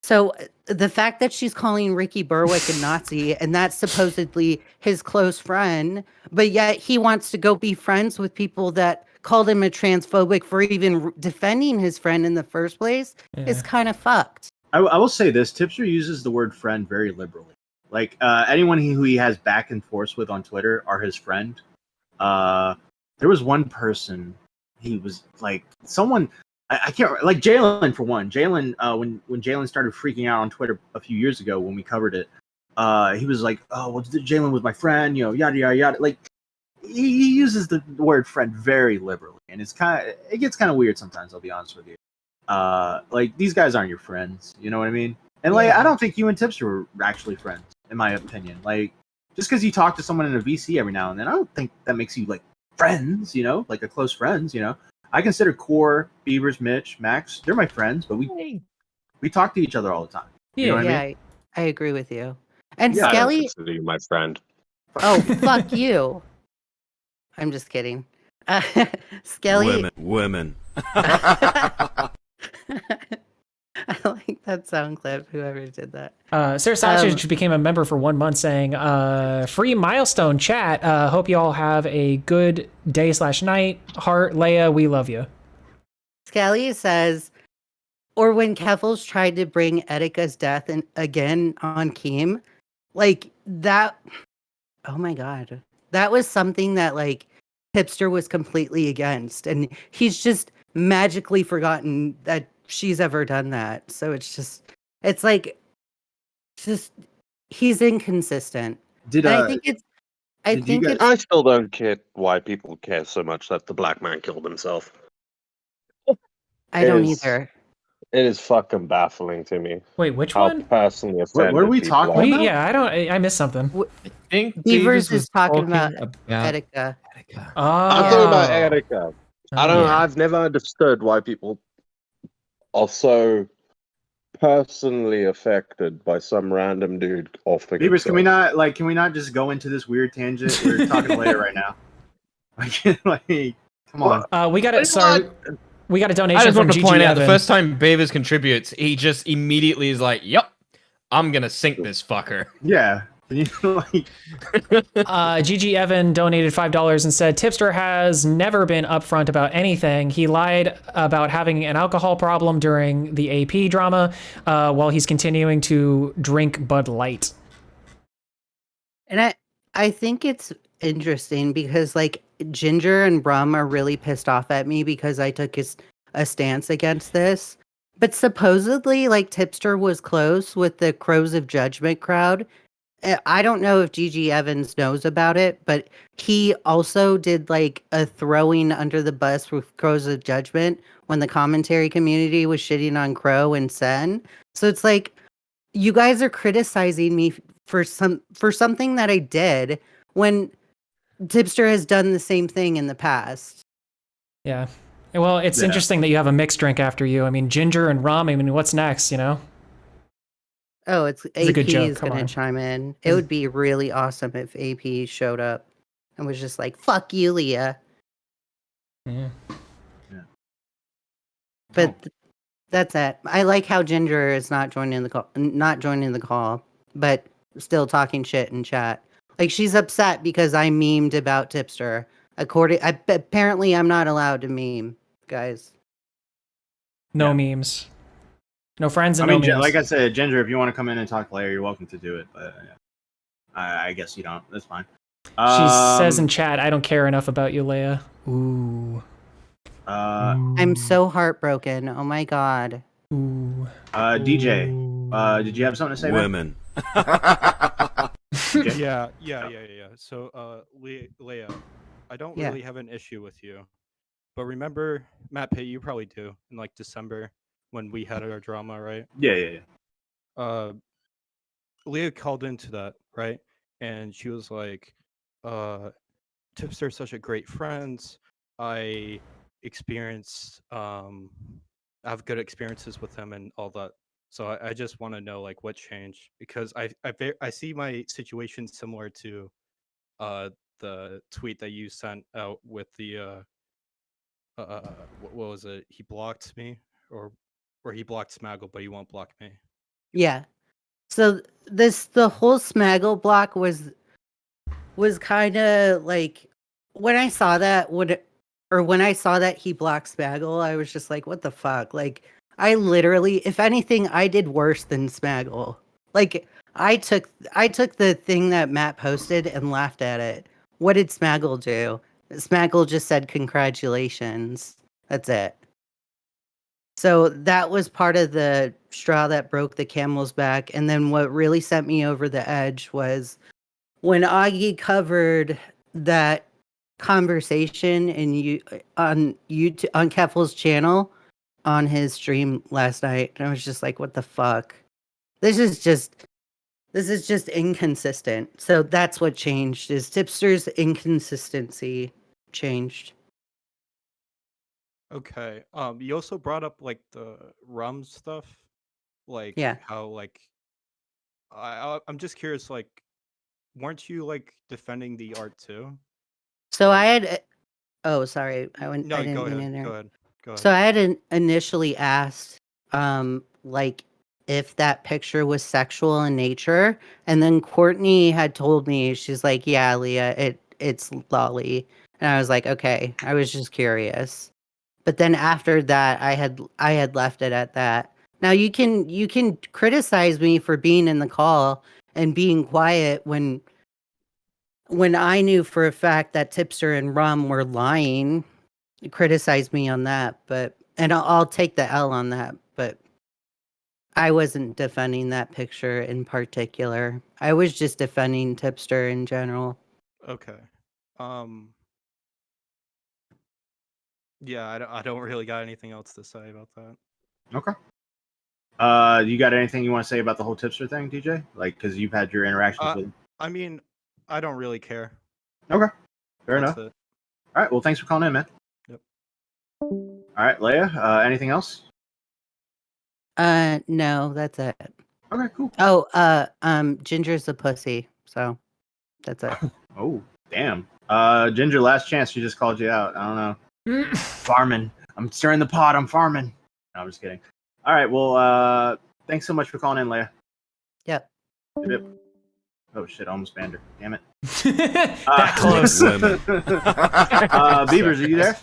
So the fact that she's calling Ricky Berwick a Nazi, and that's supposedly his close friend, but yet he wants to go be friends with people that called him a transphobic for even defending his friend in the first place, is kind of fucked. I will say this: Tipster uses the word friend very liberally. Like, anyone who he has back and forth with on Twitter are his friend. There was one person, he was like someone, I can't like Jalen for one. Jalen, when Jalen started freaking out on Twitter a few years ago when we covered it, he was like, "Oh, well, Jalen was my friend," you know, yada yada yada. Like he uses the word friend very liberally, and it gets kind of weird sometimes. I'll be honest with you. Like these guys aren't your friends, you know what I mean? And like I don't think you and Tipster were actually friends, in my opinion. Like just because you talk to someone in a VC every now and then, I don't think that makes you like friends, you know, like a close friends, you know. I consider Core, Beavers, Mitch, Max, they're my friends, but we talk to each other all the time. You know what I mean? I agree with you. And I don't Skelly, consider you my friend. oh fuck you. I'm just kidding. Skelly, Women. I like that sound clip. Whoever did that. Sarah Sausage became a member for 1 month, saying, "Free milestone chat. Hope you all have a good day/night. Heart, Leia, we love you." Skelly says, or when Keffels tried to bring Etika's death again on Keem, like that. Oh my god, that was something that like Hipster was completely against, and he's just magically forgotten that she's ever done that. So it's like he's inconsistent. I still don't get why people care so much that the black man killed himself. I don't either. It is fucking baffling to me. Wait, which how one? personally offended What are we people talking are. about? Yeah, I missed something. I think Beavers was is talking about about Etika. I'm talking about Erica. I've never understood why people are so personally affected by some random dude off the Beavers, can we not just go into this weird tangent? We're talking later right now. Like, come on. We got it. Sorry, we got a donation I just from want to GG point out the Evan. first time Beavers contributes, he just immediately is like, "Yep, I'm gonna sink this fucker." Yeah. GG Evan donated $5 and said, "Tipster has never been upfront about anything. He lied about having an alcohol problem during the AP drama, while he's continuing to drink Bud Light." And I think it's interesting because like Ginger and Brum are really pissed off at me because I took a stance against this. But supposedly like Tipster was close with the Crows of Judgment crowd. I don't know if GG Evans knows about it, but he also did like a throwing under the bus with Crows of Judgment when the commentary community was shitting on Crow and Sen. So it's like you guys are criticizing me for something that I did when Tipster has done the same thing in the past. Yeah. Well, it's interesting that you have a mixed drink after you. I mean, Ginger and rum. I mean, what's next, you know? Oh, it's a good AP joke. is Come going on. to chime in. It would be really awesome if AP showed up and was just like, "Fuck you, Leah." Yeah. But that's it. I like how Ginger is not joining the call, but still talking shit in chat. Like she's upset because I memed about Tipster. Apparently, I'm not allowed to meme, guys. No memes. No friends and no memes. Like I said, Ginger, if you want to come in and talk later, you're welcome to do it. But I guess you don't. That's fine. She says in chat, "I don't care enough about you, Leia." Ooh. I'm so heartbroken. Oh my god. Ooh. DJ, did you have something to say? Women. Yeah. So, Leia, I don't really have an issue with you, but remember, Matt Pitt, you probably do, in like December when we had our drama, right? Yeah. Leah called into that, right? And she was like, Tipster's such a great friend. I have good experiences with him and all that. So I just want to know like what changed, because I see my situation similar to the tweet that you sent out with the what was it? He blocked me, or he blocked Smaggle, but he won't block me. Yeah. So the whole Smaggle block was kind of like when I saw that when I saw that he blocked Smaggle, I was just like, what the fuck? Like I literally, if anything, I did worse than Smaggle. Like I took the thing that Matt posted and laughed at it. What did Smaggle do? Smaggle just said congratulations. That's it. So that was part of the straw that broke the camel's back. And then what really sent me over the edge was when Augie covered that conversation on YouTube on Keffel's channel on his stream last night. And I was just like, what the fuck? This is just inconsistent. So that's what changed, is Tipster's inconsistency changed. Okay. You also brought up like the rum stuff, like Yeah. how like I'm just curious, like, weren't you like defending the art too? So I had oh, sorry. I No, didn't go mean ahead. to Go ahead. Go ahead. So I had initially asked like if that picture was sexual in nature, and then Courtney had told me, she's like, yeah, Leah, it's lolly. And I was like, okay. I was just curious. But then after that, I had left it at that. Now you can criticize me for being in the call and being quiet when I knew for a fact that Tipster and Rum were lying. Criticize me on that, and I'll take the L on that. But I wasn't defending that picture in particular. I was just defending Tipster in general. Okay. Yeah, I don't really got anything else to say about that. Okay. You got anything you want to say about the whole Tipster thing, DJ? Like, because you've had your interactions with him. I mean, I don't really care. Okay. Fair That's enough. it. All right. Well, thanks for calling in, man. Yep. All right, Leia. Anything else? No, that's it. Okay, cool. Oh, Ginger's a pussy, so that's it. Oh, damn. Ginger, last chance. She just called you out. I don't know. Farming. I'm stirring the pot. I'm farming. No, I'm just kidding. All right. Well, thanks so much for calling in, Leia. Yep. Yep. Oh shit! I almost banned her. Damn it. That close. Beavers, are you there?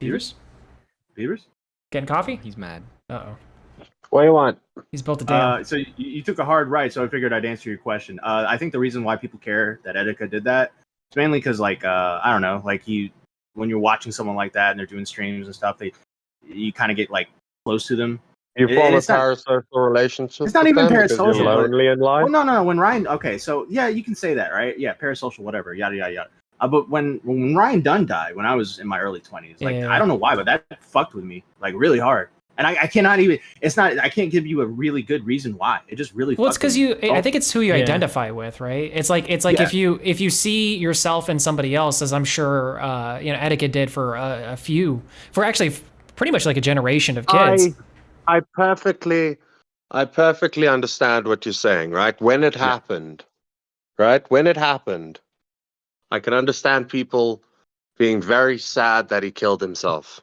Beavers? Beavers? Getting coffee? He's mad. Uh-oh. What do you want? He's built a dam. So you took a hard right, so I figured I'd answer your question. I think the reason why people care that Etika did that is mainly because, like, I don't know, like when you're watching someone like that and they're doing streams and stuff, you kind of get like close to them. You form a parasocial relationship. It's not even parasocial. You're lonely in life. Well, no. When Ryan, okay, so yeah, you can say that, right? Yeah, parasocial, whatever, yada yada yada. But when Ryan Dunn died, when I was in my early 20s, like I don't know why, but that fucked with me like really hard. And I cannot even. It's not. I can't give you a really good reason why. It just really. Well, it's because I think it's who you identify with, right? It's like if you see yourself in somebody else, as I'm sure Etika did for actually pretty much like a generation of kids. I perfectly understand what you're saying, right? When it happened, right? When it happened, I can understand people being very sad that he killed himself,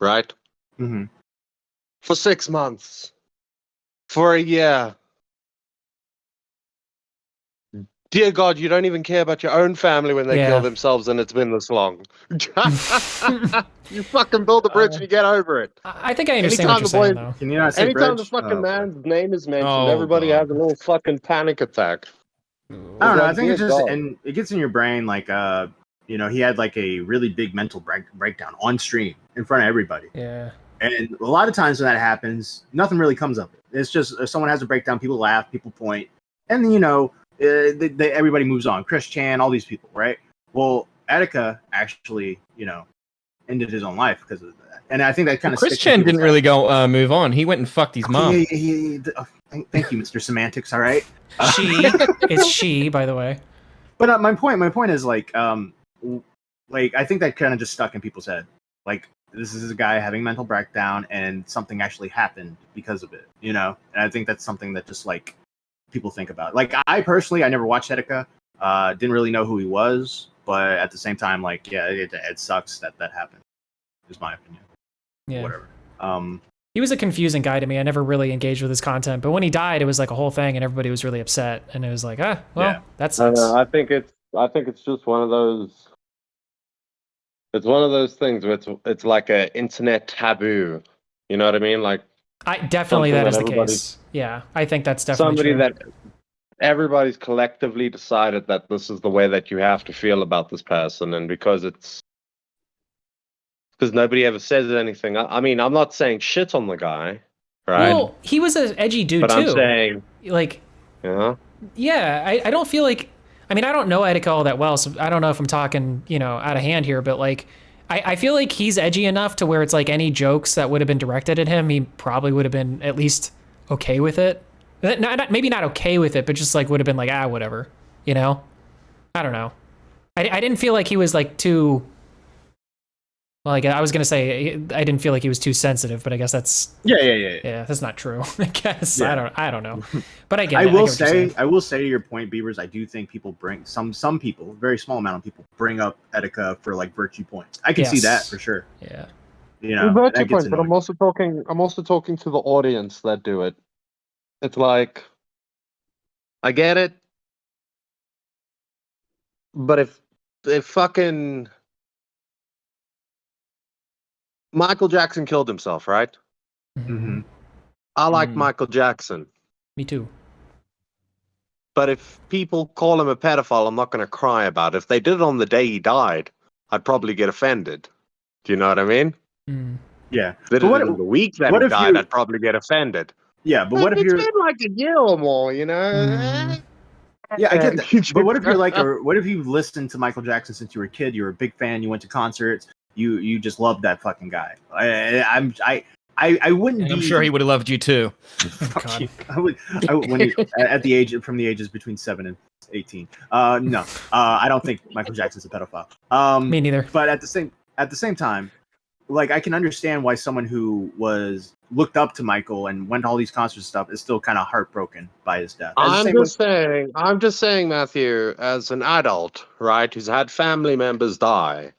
right? Mm-hmm. For 6 months, for a year. Dear God, you don't even care about your own family when they kill themselves, and it's been this long. You fucking build a bridge and you get over it. I think I understand what you're saying, though. Can you not say anytime bridge? the fucking man's name is mentioned, everybody has a little fucking panic attack. I don't know. I think it's just, and it gets in your brain, like, he had like a really big mental breakdown on stream in front of everybody. Yeah. And a lot of times when that happens, nothing really comes of it. It's just if someone has a breakdown, people laugh, people point, and everybody moves on. Chris Chan, all these people, right? Well, Etika actually, ended his own life because of that. And I think that kind of Chris Chan didn't really go move on. He went and fucked his mom. Thank you, Mr. Semantics. All right. It's she, by the way. But my point is like I think that kind of just stuck in people's head. Like, this is a guy having mental breakdown and something actually happened because of it, And I think that's something that just like people think about. Like, I personally, I never watched Etika, didn't really know who he was, but at the same time, like, yeah, it sucks that happened. Is my opinion. Yeah. Whatever. He was a confusing guy to me. I never really engaged with his content, but when he died, it was like a whole thing, and everybody was really upset. And it was like, that sucks. I think it's just one of those. It's one of those things where it's like an internet taboo. You know what I mean? Like, definitely that is the case. Yeah, I think that's definitely somebody true. that everybody's collectively decided that this is the way that you have to feel about this person, and because it's because nobody ever says anything. I mean, I'm not saying shit on the guy, right? Well, he was an edgy dude but too. I'm saying, like, yeah, I don't feel like. I mean, I don't know Etika all that well, so I don't know if I'm talking, out of hand here, but like, I feel like he's edgy enough to where it's like any jokes that would have been directed at him, he probably would have been at least okay with it. Maybe not okay with it, but just like would have been like, whatever, I don't know. I didn't feel like he was like too. Like I was gonna say, I didn't feel like he was too sensitive, but I guess that's yeah, that's not true. I guess I don't know, but I get. I will say to your point, Beavers. I do think people bring some people, a very small amount of people, bring up Etika for like virtue points. I can see that for sure. Yeah, virtue points, but I'm also talking to the audience that do it. It's like, I get it, but if fucking Michael Jackson killed himself, right? Mm-hmm. I like Michael Jackson. Me too. But if people call him a pedophile, I'm not going to cry about it. If they did it on the day he died, I'd probably get offended. Do you know what I mean? Yeah. If they did it on the week that he died, I'd probably get offended. Yeah, but what if it's you're... been like a year or more, Yeah, I get that. But what if you're like, or what if you listened to Michael Jackson since you were a kid? You were a big fan. You went to concerts. You just loved that fucking guy. I wouldn't. And I'm sure he would have loved you too. Fuck you. At the ages between 7 and 18. No, I don't think Michael Jackson's a pedophile. Me neither. But at the same time, like I can understand why someone who was looked up to Michael and went to all these concerts and stuff is still kind of heartbroken by his death. I'm just saying, Matthew, as an adult, right, who's had family members die,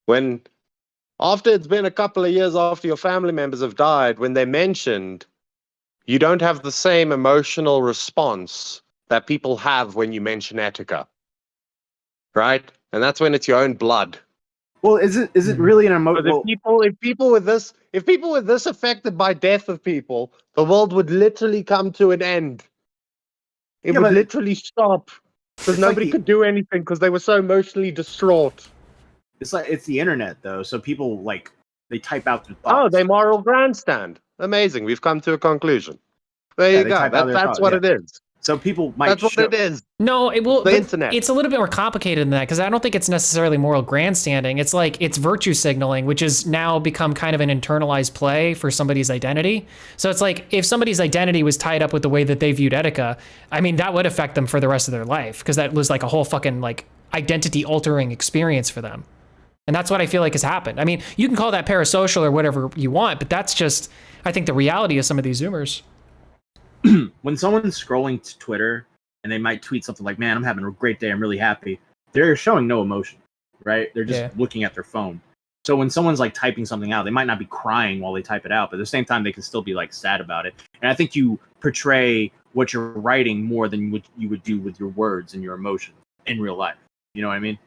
when after it's been a couple of years after your family members have died, when they're mentioned, you don't have the same emotional response that people have when you mention Etika, right? And that's when it's your own blood. Well, is it really an emotional? If people with this affected by death of people, the world would literally come to an end. It would literally stop because nobody could do anything because they were so emotionally distraught. It's the internet though, so people they type out their thoughts. Oh, they moral grandstand. Amazing. We've come to a conclusion. There you go. That's what it is. So people might. That's what it is. No, it will. The internet. It's a little bit more complicated than that because I don't think it's necessarily moral grandstanding. It's like it's virtue signaling, which has now become kind of an internalized play for somebody's identity. So it's like if somebody's identity was tied up with the way that they viewed Etika, I mean that would affect them for the rest of their life because that was like a whole fucking identity altering experience for them. And that's what I feel like has happened. I mean, you can call that parasocial or whatever you want, but that's just, I think, the reality of some of these Zoomers. When someone's scrolling to Twitter and they might tweet something like, man, I'm having a great day, I'm really happy, they're showing no emotion, right? They're just looking at their phone. So when someone's typing something out, they might not be crying while they type it out, but at the same time, they can still be sad about it. And I think you portray what you're writing more than what you would do with your words and your emotion in real life. You know what I mean?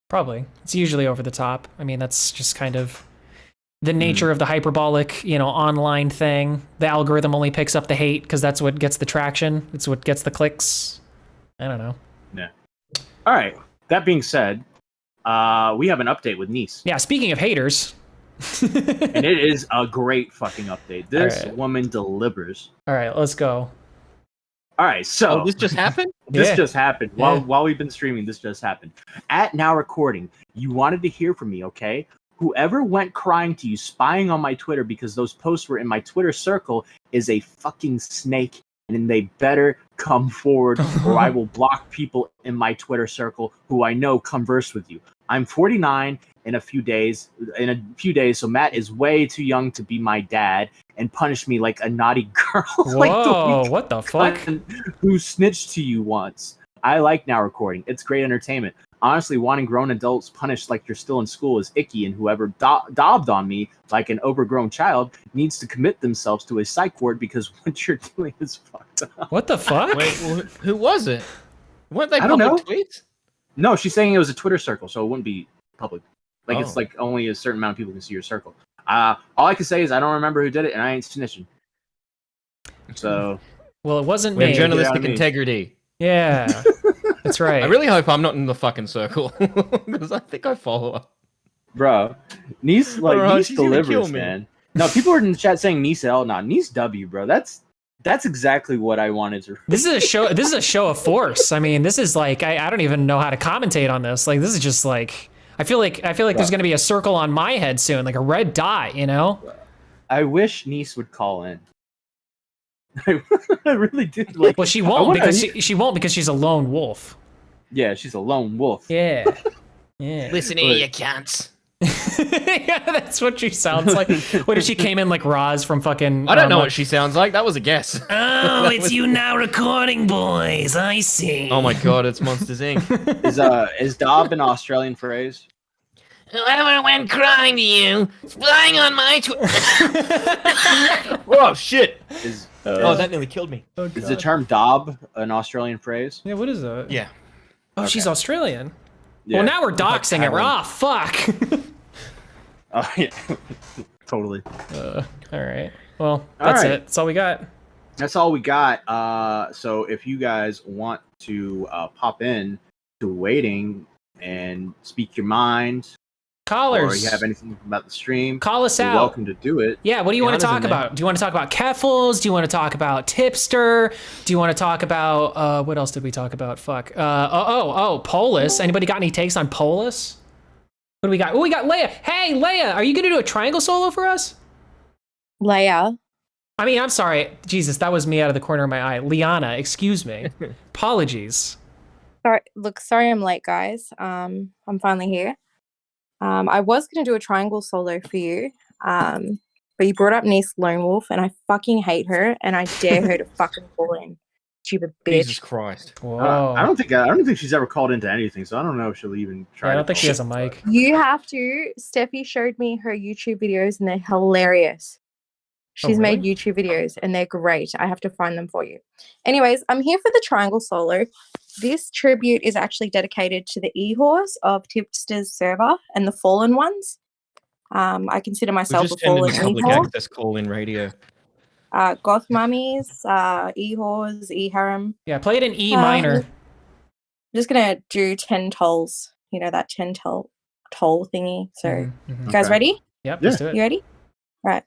Probably. It's usually over the top. I mean, that's just kind of the nature of the hyperbolic, online thing. The algorithm only picks up the hate because that's what gets the traction. It's what gets the clicks. I don't know. Yeah. All right. That being said, we have an update with Nice. Yeah, speaking of haters. And it is a great fucking update. This woman delivers. All right, let's go. All right, so this just happened? This just happened. While we've been streaming, this just happened. At now recording, you wanted to hear from me, okay? Whoever went crying to you, spying on my Twitter because those posts were in my Twitter circle is a fucking snake, and they better come forward or I will block people in my Twitter circle who I know converse with you. I'm 49 in a few days, so Matt is way too young to be my dad and punish me like a naughty girl. Whoa, what the fuck? Who snitched to you once. I like now recording. It's great entertainment. Honestly, wanting grown adults punished like you're still in school is icky, and whoever daubed on me like an overgrown child needs to commit themselves to a psych ward because what you're doing is fucked up. What the fuck? Wait, who was it? Weren't they I don't know. public tweets? No, she's saying it was a Twitter circle, so it wouldn't be public. It's only a certain amount of people can see your circle. All I can say is I don't remember who did it, and I ain't snitching. So, well, it wasn't we me. have journalistic integrity. Yeah, that's right. I really hope I'm not in the fucking circle because I think I follow her. bro. Nice, like Bro, Nice she's gonna kill delivers, me. man. No, people are in the chat saying Nice L, not Nice W, bro. That's exactly what I wanted to. This is a show. This is a show of force. I mean, this is like I don't even know how to commentate on this. Like, this is just like I feel like there's gonna be a circle on my head soon, like a red dot. You know. I wish Nice would call in. I really do. Like, well, she won't because she won't because she's a lone wolf. Yeah, she's a lone wolf. Yeah. Yeah. Listen here, you cunts. Yeah, that's what she sounds like. What if she came in like Roz from fucking? I don't know what she sounds like. That was a guess. Oh, it's you now recording, boys. I see. Oh my god, it's Monsters Inc. Is Dob an Australian phrase? Whoever went crying to you, flying on my Whoa, shit. Oh, that nearly killed me. Is the term Dob an Australian phrase? Yeah, what is that? Yeah. Oh, she's Australian. Yeah. Well, now we're doxing her. Oh, fuck. Oh yeah, totally. All right. Well, that's it. That's all we got. That's all we got. So if you guys want to pop in to waiting and speak your mind, callers, or you have anything about the stream, call us you're out. welcome to do it. Yeah, what do you want to talk about? Do you want to talk about Keffels? Do you want to talk about Tipster? Do you want to talk about what else did we talk about? Fuck. Polis. Anybody got any takes on Polis? What do we got? Oh, we got Leia. Hey, Leia, are you gonna do a triangle solo for us? Leia. I mean, I'm sorry. Jesus, that was me out of the corner of my eye. Liana, excuse me. Apologies. Sorry I'm late, guys. I'm finally here. I was gonna do a triangle solo for you, but you brought up Nice Lone Wolf, and I fucking hate her, and I dare her to fucking call in. Stupid bitch. Jesus Christ. Whoa. I don't think she's ever called into anything, so I don't know if she'll even try. Yeah, I don't think she has a mic. You have to. Steffi showed me her YouTube videos, and they're hilarious. She's made YouTube videos, and they're great. I have to find them for you. Anyways, I'm here for the triangle solo. This tribute is actually dedicated to the e-horse of Tipster's server and the fallen ones. I consider myself a fallen public e-horse. access call-in radio. Goth mummies, e-horse, e-harem. Yeah, play it in E minor. I'm just gonna do 10 tolls. You know that 10 toll thingy. So, you guys ready? Yep, let's do it. You ready? All right.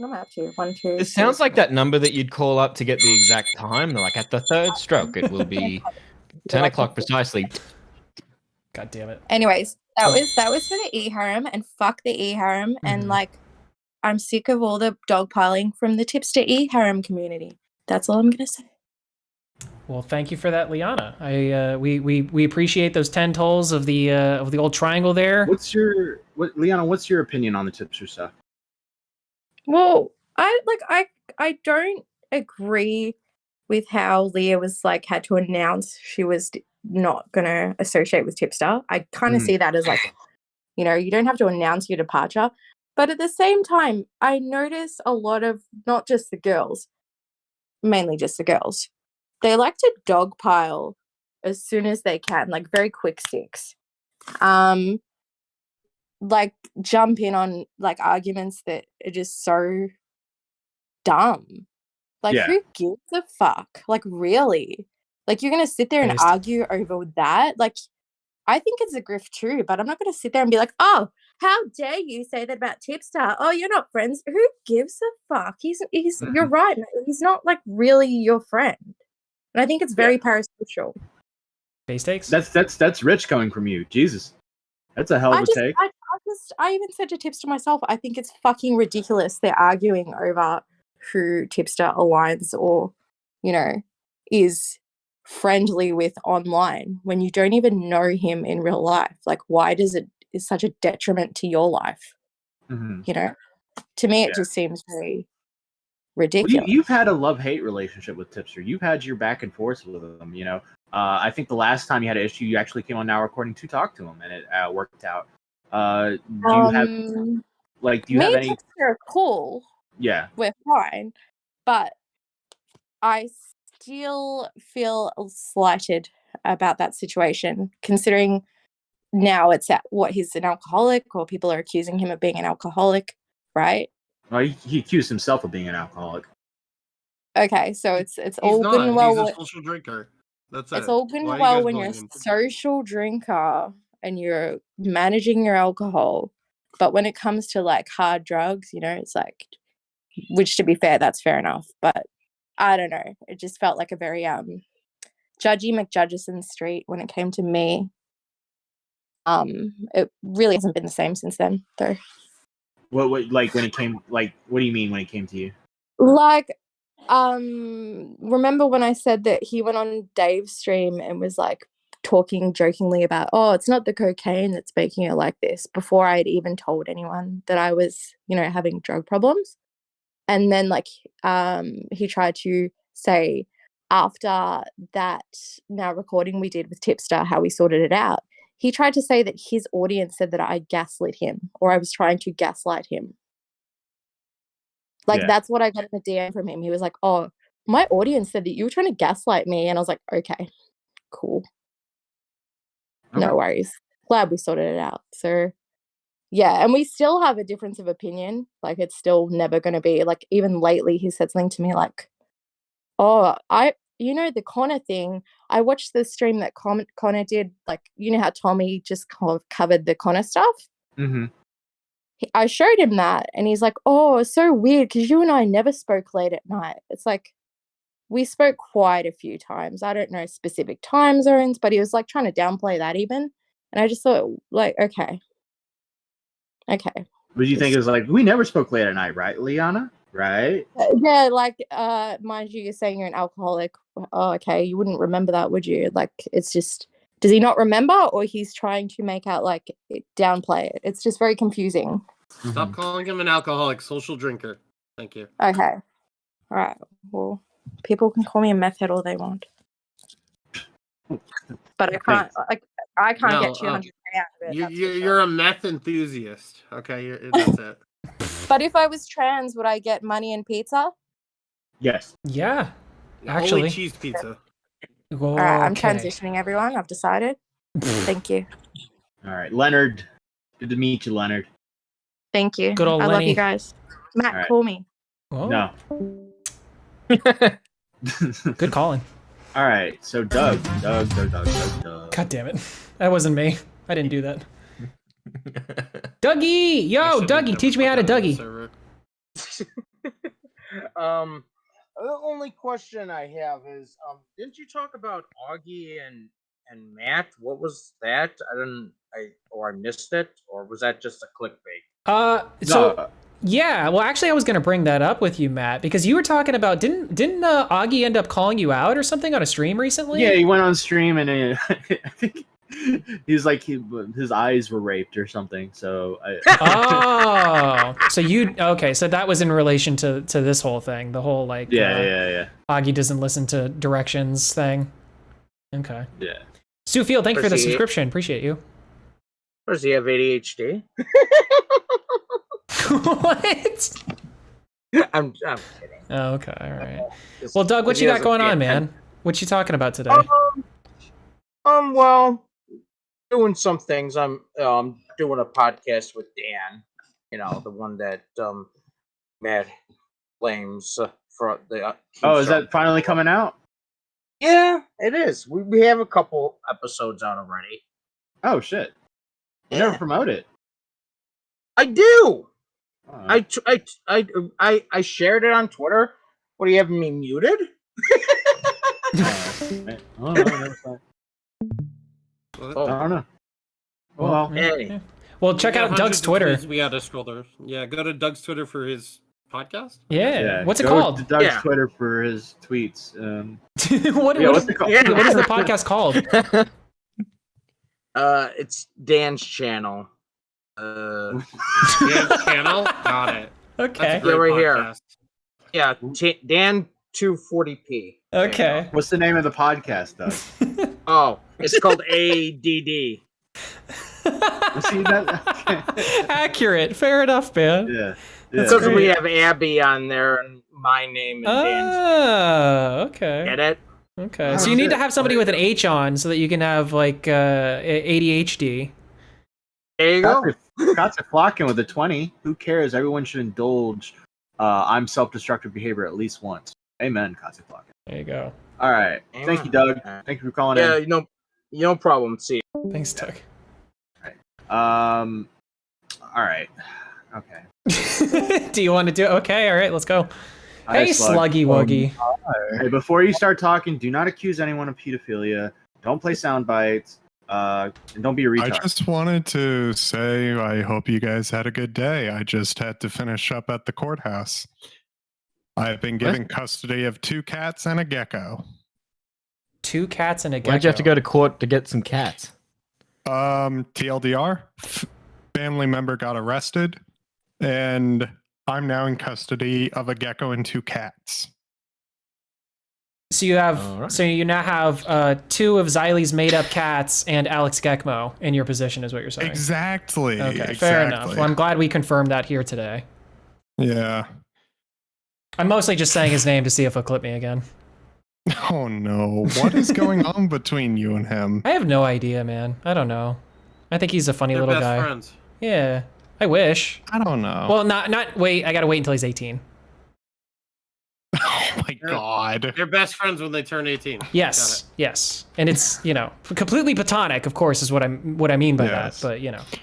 I'm up to 1, 2. It sounds like that number that you'd call up to get the exact time. Like at the third stroke, it will be 10 o'clock precisely. God damn it. Anyways, that was for the e-harem, and fuck the e-harem, and like I'm sick of all the dogpiling from the Tipster e-harem community. That's all I'm gonna say. Well, thank you for that, Liana. We appreciate those 10 tolls of the old triangle there. Liana, what's your opinion on the Tipster stuff? Well, I don't agree with how Leah was like had to announce she was not gonna associate with Tipster. I kind of see that as like, you know, you don't have to announce your departure. But at the same time, I notice a lot of not just the girls, mainly just the girls, they like to dogpile as soon as they can, like very quick sticks. Like jump in on like arguments that are just so dumb. Like who gives a fuck? Like really? Like you're gonna sit there and argue over that? Like I think it's a grift too, but I'm not gonna sit there and be like, oh, how dare you say that about Tipster? Oh, you're not friends. Who gives a fuck? He's you're right. He's not like really your friend. And I think it's very parasocial. Base takes? That's rich coming from you. Jesus. That's a hell of a take. I even said to Tipster myself, I think it's fucking ridiculous they're arguing over who Tipster aligns or, you know, is friendly with online when you don't even know him in real life. Like, why is such a detriment to your life? You know, to me, it just seems very ridiculous. Well, you've had a love-hate relationship with Tipster. You've had your back and forth with him, you know. I think the last time you had an issue, you actually came on Now Recording to talk to him, and it worked out. Do you have any? Tipster are cool. Yeah, we're fine, but I still feel slighted about that situation, considering now it's at what he's an alcoholic, or people are accusing him of being an alcoholic, right? Well, he accused himself of being an alcoholic. Okay, so it's He's all good and not. well. He's a social drinker. That's It's it. all good Why and are you well guys when you're a bullying him? social drinker and you're managing your alcohol, but when it comes to like hard drugs, you know, it's like, which to be fair, that's fair enough. But I don't know. It just felt like a very judgy McJudgeson street when it came to me. It really hasn't been the same since then, though. What like when it came like what do you mean when it came to you? Like, remember when I said that he went on Dave's stream and was like talking jokingly about, oh, it's not the cocaine that's making it like this, before I'd even told anyone that I was, you know, having drug problems. And then like he tried to say after that now recording we did with Tipster, how we sorted it out, he tried to say that his audience said that I gaslit him or I was trying to gaslight him. Like, that's what I got in the DM from him. He was like, oh, my audience said that you were trying to gaslight me. And I was like, okay, cool. No worries. Glad we sorted it out. So, yeah. And we still have a difference of opinion. Like, it's still never going to be, like, even lately he said something to me like, oh, you know, the Connor thing, I watched the stream that Connor did. Like, you know how Tommy just covered the Connor stuff? Mm-hmm. I showed him that and he's like, oh, it's so weird because you and I never spoke late at night. It's like, we spoke quite a few times. I don't know specific time zones, but he was like trying to downplay that even. And I just thought, like, okay. What do you think? It was like, we never spoke late at night, right, Liana? Right? Yeah, like, mind you, you're saying you're an alcoholic. Oh, okay. You wouldn't remember that, would you? Like, it's just, does he not remember or he's trying to make out like downplay it? It's just very confusing. Stop calling him an alcoholic, social drinker. Thank you. Okay. All right. Well, people can call me a meth head all they want. But I can't, like, I can't get 200 out of it. You're a meth enthusiast. Okay, that's it. But if I was trans, would I get money and pizza? Yes. Yeah. Actually. Only cheese pizza. All right, I'm transitioning, everyone. I've decided. Thank you. All right, Leonard. Good to meet you, Leonard. Thank you. Good old I love Lenny. you guys. Matt, right. call me. Oh. No. Good calling. All right, so Doug. God damn it. That wasn't me. I didn't do that. Dougie! Yo, Dougie, teach me how to Dougie. The only question I have is, didn't you talk about Augie and Matt? What was that? I missed it, or was that just a clickbait? Yeah, well, actually, I was gonna bring that up with you, Matt, because you were talking about didn't Augie end up calling you out or something on a stream recently? Yeah, he went on stream and I think he's like his eyes were raped or something. So so that was in relation to this whole thing, the whole like yeah. Augie doesn't listen to directions thing. Okay. Yeah. Sue Field, thank you for the Does he- subscription. Appreciate you. Or does he have ADHD? What? I'm kidding. Oh, okay, all right. Well, Doug, what you got going on, man? What you talking about today? Well, doing some things. I'm doing a podcast with Dan. You know, the one that Matt blames for the. is that finally coming out? Yeah, it is. We have a couple episodes out already. Oh shit! You never promote it. I do. I shared it on Twitter. What, are you having me muted? I don't know. Well, hey. Well, check out Doug's Twitter. We gotta scroll there. Yeah, go to Doug's Twitter for his podcast. Yeah. What's it go called? to Doug's Twitter for his tweets. What's it called? What is the podcast called? It's Dan's channel. Dan's channel? Got it. Okay. Yeah, right here. Yeah, Dan 240p. Okay. What's the name of the podcast, though? Oh, it's called ADD. See that? Accurate. Fair enough, man. Yeah. Because we have Abby on there and my name and Dan's. Oh, okay. Get it? Okay. So you need to have somebody with an H on so that you can have like ADHD. There you go. Scott's a flocking with a 20. Who cares? Everyone should indulge I'm self-destructive behavior at least once. Amen, Katsuflaka. There you go. All right. Thank you, Doug. Thank you for calling Yeah, in. no problem. See you. Thanks, Doug. All right. Okay. Do you want to do it? Okay, all right, let's go. Hi, Hey, Slug. Sluggy Wuggy. Hey, before you start talking, do not accuse anyone of pedophilia. Don't play sound bites. And don't be a retard. I just wanted to say I hope you guys had a good day. I just had to finish up at the courthouse. I've been given custody of 2 cats and a gecko. 2 cats and a gecko. Why'd you have to go to court to get some cats? TLDR, family member got arrested, and I'm now in custody of a gecko and 2 cats. So you have, so you now have 2 of Xylie's made-up cats and Alex Gekmo in your position, is what you're saying. Exactly. Okay, fair enough. Well, I'm glad we confirmed that here today. Yeah. I'm mostly just saying his name to see if he'll clip me again. Oh no! What is going on between you and him? I have no idea, man. I don't know. I think he's a funny They're little best guy. friends. Yeah, I wish. I don't know. Well, not wait. I gotta wait until he's 18. Oh my god! They're best friends when they turn 18. Yes, yes, and it's completely platonic, of course, is what I mean by Yes. that. But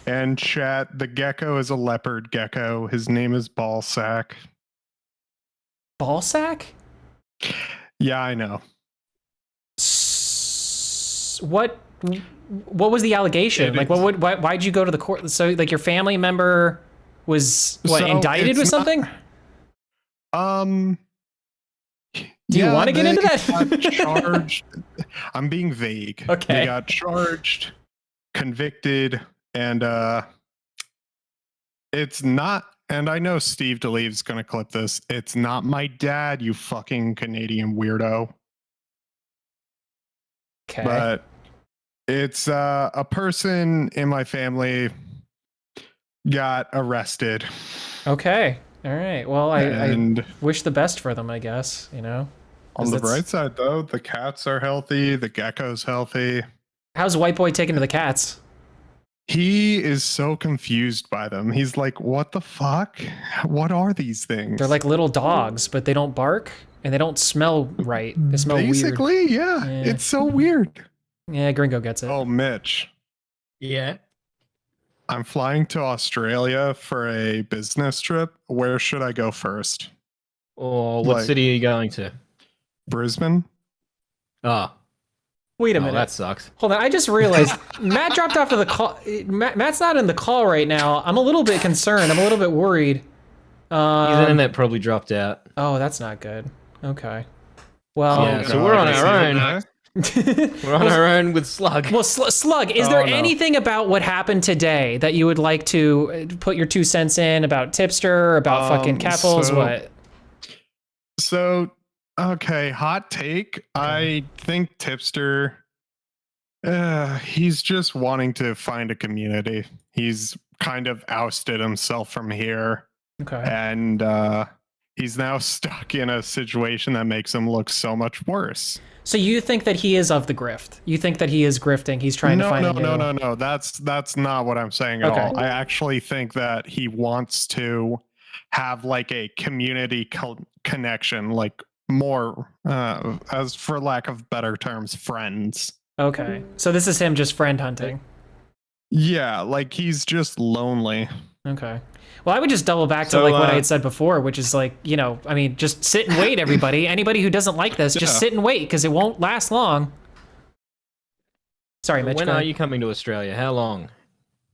And chat, the gecko is a leopard gecko. His name is Ballsack. Ballsack? Yeah, I know. What was the allegation? Like, why'd you go to the court? So, like, your family member was indicted with something? Do you want to get into that? Got charged. I'm being vague. Okay. They got charged, convicted, and it's not. And I know Steve DeLeve's gonna clip this. It's not my dad, you fucking Canadian weirdo. Okay. But it's a person in my family got arrested. Okay. All right. Well, I And- wish the best for them, I guess, On 'Cause the that's- bright side, though, the cats are healthy, the gecko's healthy. How's White Boy taking to the cats? He is so confused by them. He's like, what the fuck? What are these things? They're like little dogs, but they don't bark and they don't smell right. They smell Basically, weird. yeah. It's so weird. Yeah, Gringo gets it. Oh, Mitch. Yeah. I'm flying to Australia for a business trip. Where should I go first? Or what city are you going to? Brisbane. Ah. Wait a minute. That sucks. Hold on, I just realized Matt dropped off to the call. Matt's not in the call right now. I'm a little bit concerned. I'm a little bit worried. His internet probably dropped out. Oh, that's not good. Okay. Well, yeah, so we're on our own. We're on our own with Slug. Well, Slug, is there anything about what happened today that you would like to put your 2 cents in about Tipster, about fucking Catfuls, what? So, okay, hot take. I think Tipster, he's just wanting to find a community. He's kind of ousted himself from here. Okay. And he's now stuck in a situation that makes him look so much worse. So you think that he is of the grift? You think that he is grifting? He's trying to find a new... No. That's not what I'm saying at all. I actually think that he wants to have like a community connection, like more, as for lack of better terms, friends. Okay. So this is him just friend hunting. Yeah, like he's just lonely. Okay. Well, I would just double back to like what I had said before, which is like, I mean, just sit and wait, everybody. Anybody who doesn't like this, just sit and wait, because it won't last long. Sorry, Mitch. When are you coming to Australia? How long?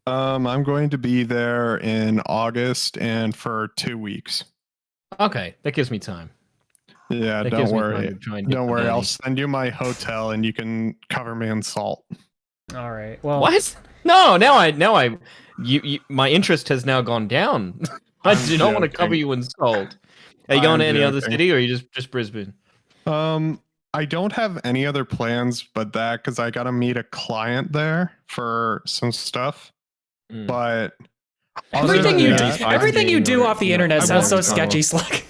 I'm going to be there in August and for 2 weeks. Okay, that gives me time. Yeah, That don't gives me worry. time to try and get Don't the worry. money. I'll send you my hotel and you can cover me in salt. All right. Well, What? No, my interest has now gone down. I do not want to cover you in salt. Are you going to any other city, or are you just Brisbane? I don't have any other plans but that, because I got to meet a client there for some stuff. But everything you do off the internet sounds so sketchy, Slug.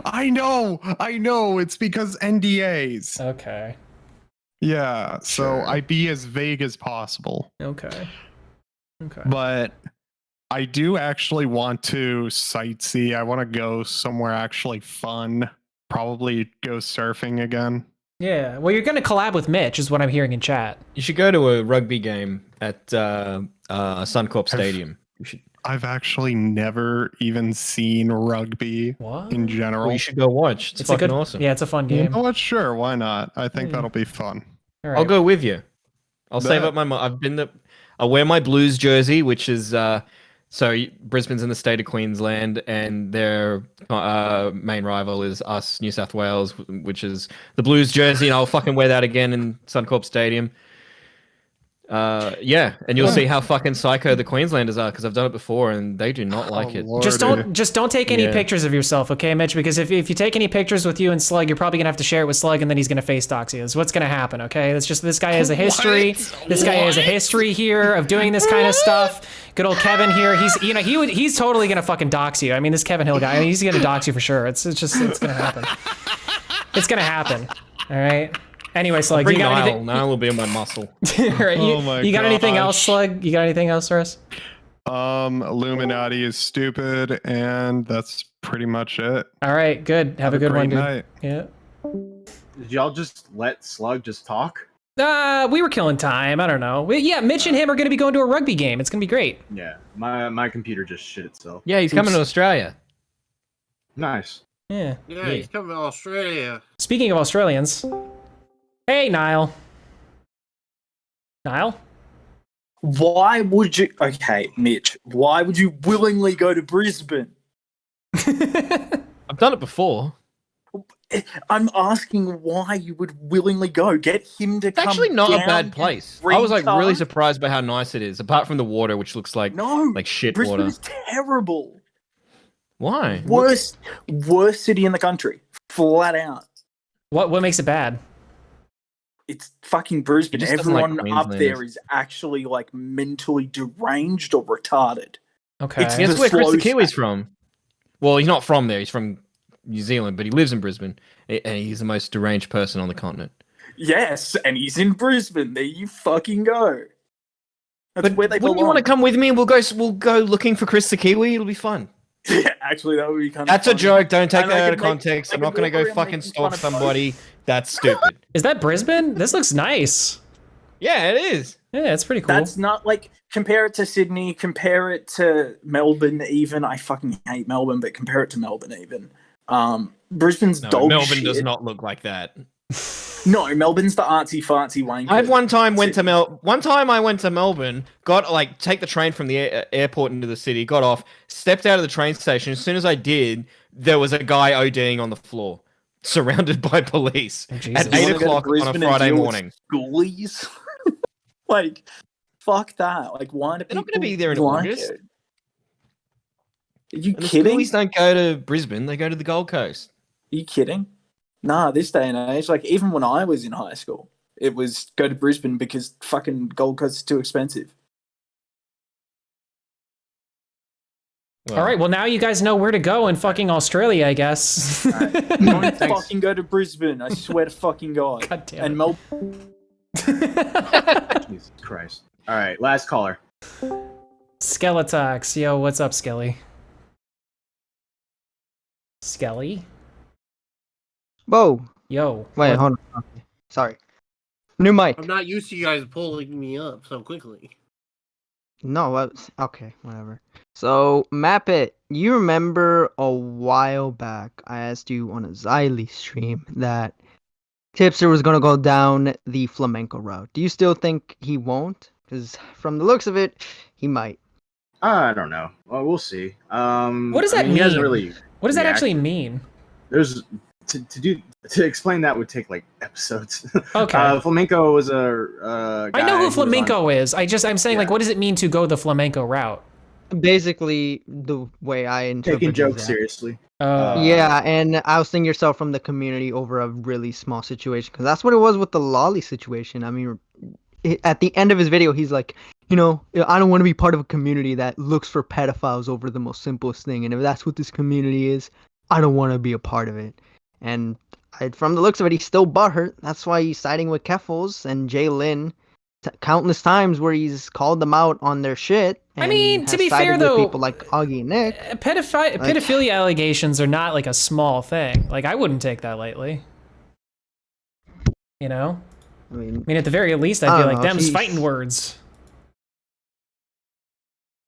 I know. It's because NDAs. Okay. Yeah, so I be as vague as possible. Okay. But I do actually want to sightsee. I want to go somewhere actually fun. Probably go surfing again. Yeah. Well, you're gonna collab with Mitch, is what I'm hearing in chat. You should go to a rugby game at Suncorp Stadium. I've actually never even seen rugby in general. Well, you should go watch. It's fucking awesome. Yeah, it's a fun game. You know what? Sure, why not? I think Yeah. that'll be fun. All I'll right. go with you. I'll save Bet. up my money. I wear my Blues jersey, which is Brisbane's in the state of Queensland, and their main rival is us, New South Wales, which is the Blues jersey, and I'll fucking wear that again in Suncorp Stadium. Yeah, and you'll see how fucking psycho the Queenslanders are, because I've done it before and they do not like it. Just don't take any pictures of yourself, okay, Mitch? Because if you take any pictures with you and Slug, you're probably gonna have to share it with Slug, and then he's gonna face dox you. Is what's gonna happen, okay? It's just this guy has a history. This guy has a history here of doing this kind of stuff. Good old Kevin here. He's totally gonna fucking dox you. I mean, this Kevin Hill guy, he's gonna dox you for sure. It's gonna happen. It's gonna happen. All right. Anyway, Slug, you got anything? Niall will be in my muscle. Right, you got anything else, Slug? You got anything else for us? Illuminati is stupid, and that's pretty much it. All right, good. Have a good one, dude. Night. Yeah. Did y'all just let Slug just talk? We were killing time. I don't know. Mitch and him are going to be going to a rugby game. It's going to be great. Yeah, my computer just shit itself. Yeah, he's coming to Australia. Nice. Yeah. Yeah, he's coming to Australia. Speaking of Australians, hey, Niall. Niall? Why would you... Okay, Mitch. Why would you willingly go to Brisbane? I've done it before. I'm asking why you would willingly go. Get him to come. It's actually not a down bad and place. I was like retard. really surprised by how nice it is, apart from the water, which looks like shit Brisbane water. is terrible. Why? Worst city in the country. Flat out. What makes it bad? It's fucking Brisbane. He just doesn't like Everyone up there Queenslanders. is actually like mentally deranged or retarded. Okay. Guess where Chris the Kiwi's from? Well, he's not from there. He's from New Zealand, but he lives in Brisbane, and he's the most deranged person on the continent. Yes, and he's in Brisbane. There you fucking go. That's where they Wouldn't you want to come with me and we'll go looking for Chris the Kiwi? It'll be fun. Yeah, actually, that would be kind of. That's a joke. Don't take And that I out can of make- context. I I'm can not going to walk go around fucking making stalk fun of somebody. That's stupid. Is that Brisbane? This looks nice. Yeah, it is. Yeah, it's pretty cool. That's not like compare it to Sydney, compare it to Melbourne. Even I fucking hate Melbourne, but compare it to Melbourne. Even Brisbane's No, dog Melbourne shit. does not look like that. No, Melbourne's the artsy fartsy wanker. I one time I went to Melbourne, got take the train from the airport into the city, got off, stepped out of the train station. As soon as I did, there was a guy ODing on the floor, surrounded by police Jesus. at You 8 wanna go to o'clock on Brisbane a and Friday deal with morning. Schoolies, like fuck that. Like, why do They're not people going to be there in like August. it? Are you And the kidding? Schoolies don't go to Brisbane; they go to the Gold Coast. Are you kidding? Nah, this day and age, like even when I was in high school, it was go to Brisbane because fucking Gold Coast is too expensive. All right, well, now you guys know where to go in fucking Australia, I guess. Don't fucking go to Brisbane. I swear to fucking God. God damn and it. Melbourne. Jesus Christ. All right, last caller. Skeletox. Yo, what's up, Skelly? Skelly? Whoa. Yo. Wait, what- hold on. Okay. Sorry. New mic. I'm not used to you guys pulling me up so quickly. No, okay, whatever. So, Matt Pitt, you remember a while back I asked you on a Xylee stream that Tipster was going to go down the flamenco route. Do you still think he won't? Because from the looks of it, he might. I don't know. Well, we'll see. What does that He hasn't mean? really What does that reacted. actually mean? There's to explain that would take like episodes. Okay. Flamenco was a I know guy who was on- flamenco is. I'm saying, like, what does it mean to go the flamenco route? Basically, the way I interpret taking it jokes is that- seriously. Yeah, and ousting yourself from the community over a really small situation, because that's what it was with the lolly situation. I mean, at the end of his video, he's like, I don't want to be part of a community that looks for pedophiles over the most simplest thing, and if that's what this community is, I don't want to be a part of it. And from the looks of it, he's still butthurt. That's why he's siding with Keffels and Jay Lynn. countless times where he's called them out on their shit. I mean, has to be sided fair with though, people like Augie and Nick. Pedophilia allegations are not like a small thing. Like, I wouldn't take that lightly. You know? I mean, at the very least, I'd be like, them's fighting words.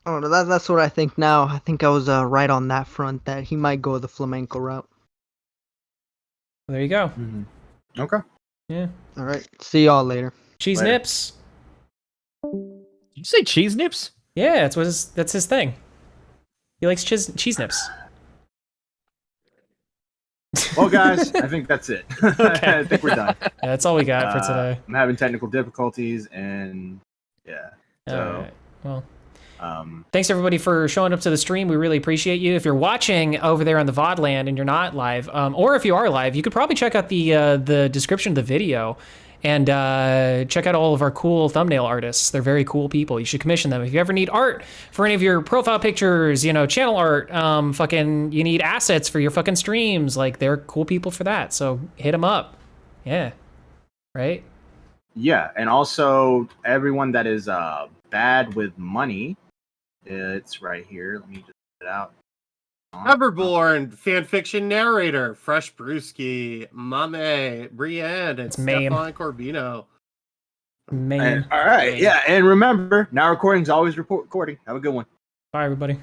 Oh, that's what I think now. I think I was right on that front, that he might go the flamenco route. There you go. Okay. Yeah. All right. See y'all later. Cheese Later. nips. Did you say cheese nips? Yeah, that's his thing. He likes cheese nips. Well, guys, I think that's it. I think we're done. Yeah, that's all we got for today. I'm having technical difficulties, and yeah. So, all right. Well, thanks everybody for showing up to the stream. We really appreciate you. If you're watching over there on the VOD land and you're not live, or if you are live, you could probably check out the description of the video and check out all of our cool thumbnail artists. They're very cool people. You should commission them. If you ever need art for any of your profile pictures, channel art, you need assets for your fucking streams, like, they're cool people for that. So hit them up. Yeah. Right? Yeah, and also everyone that is bad with money, it's right here. Let me just get it out. Everborn, fanfiction narrator, Fresh Brewski, Mame, Brienne, and Mame. Stefan Corbino. Man. All right, yeah, and remember, now recording's always recording. Have a good one. Bye, everybody.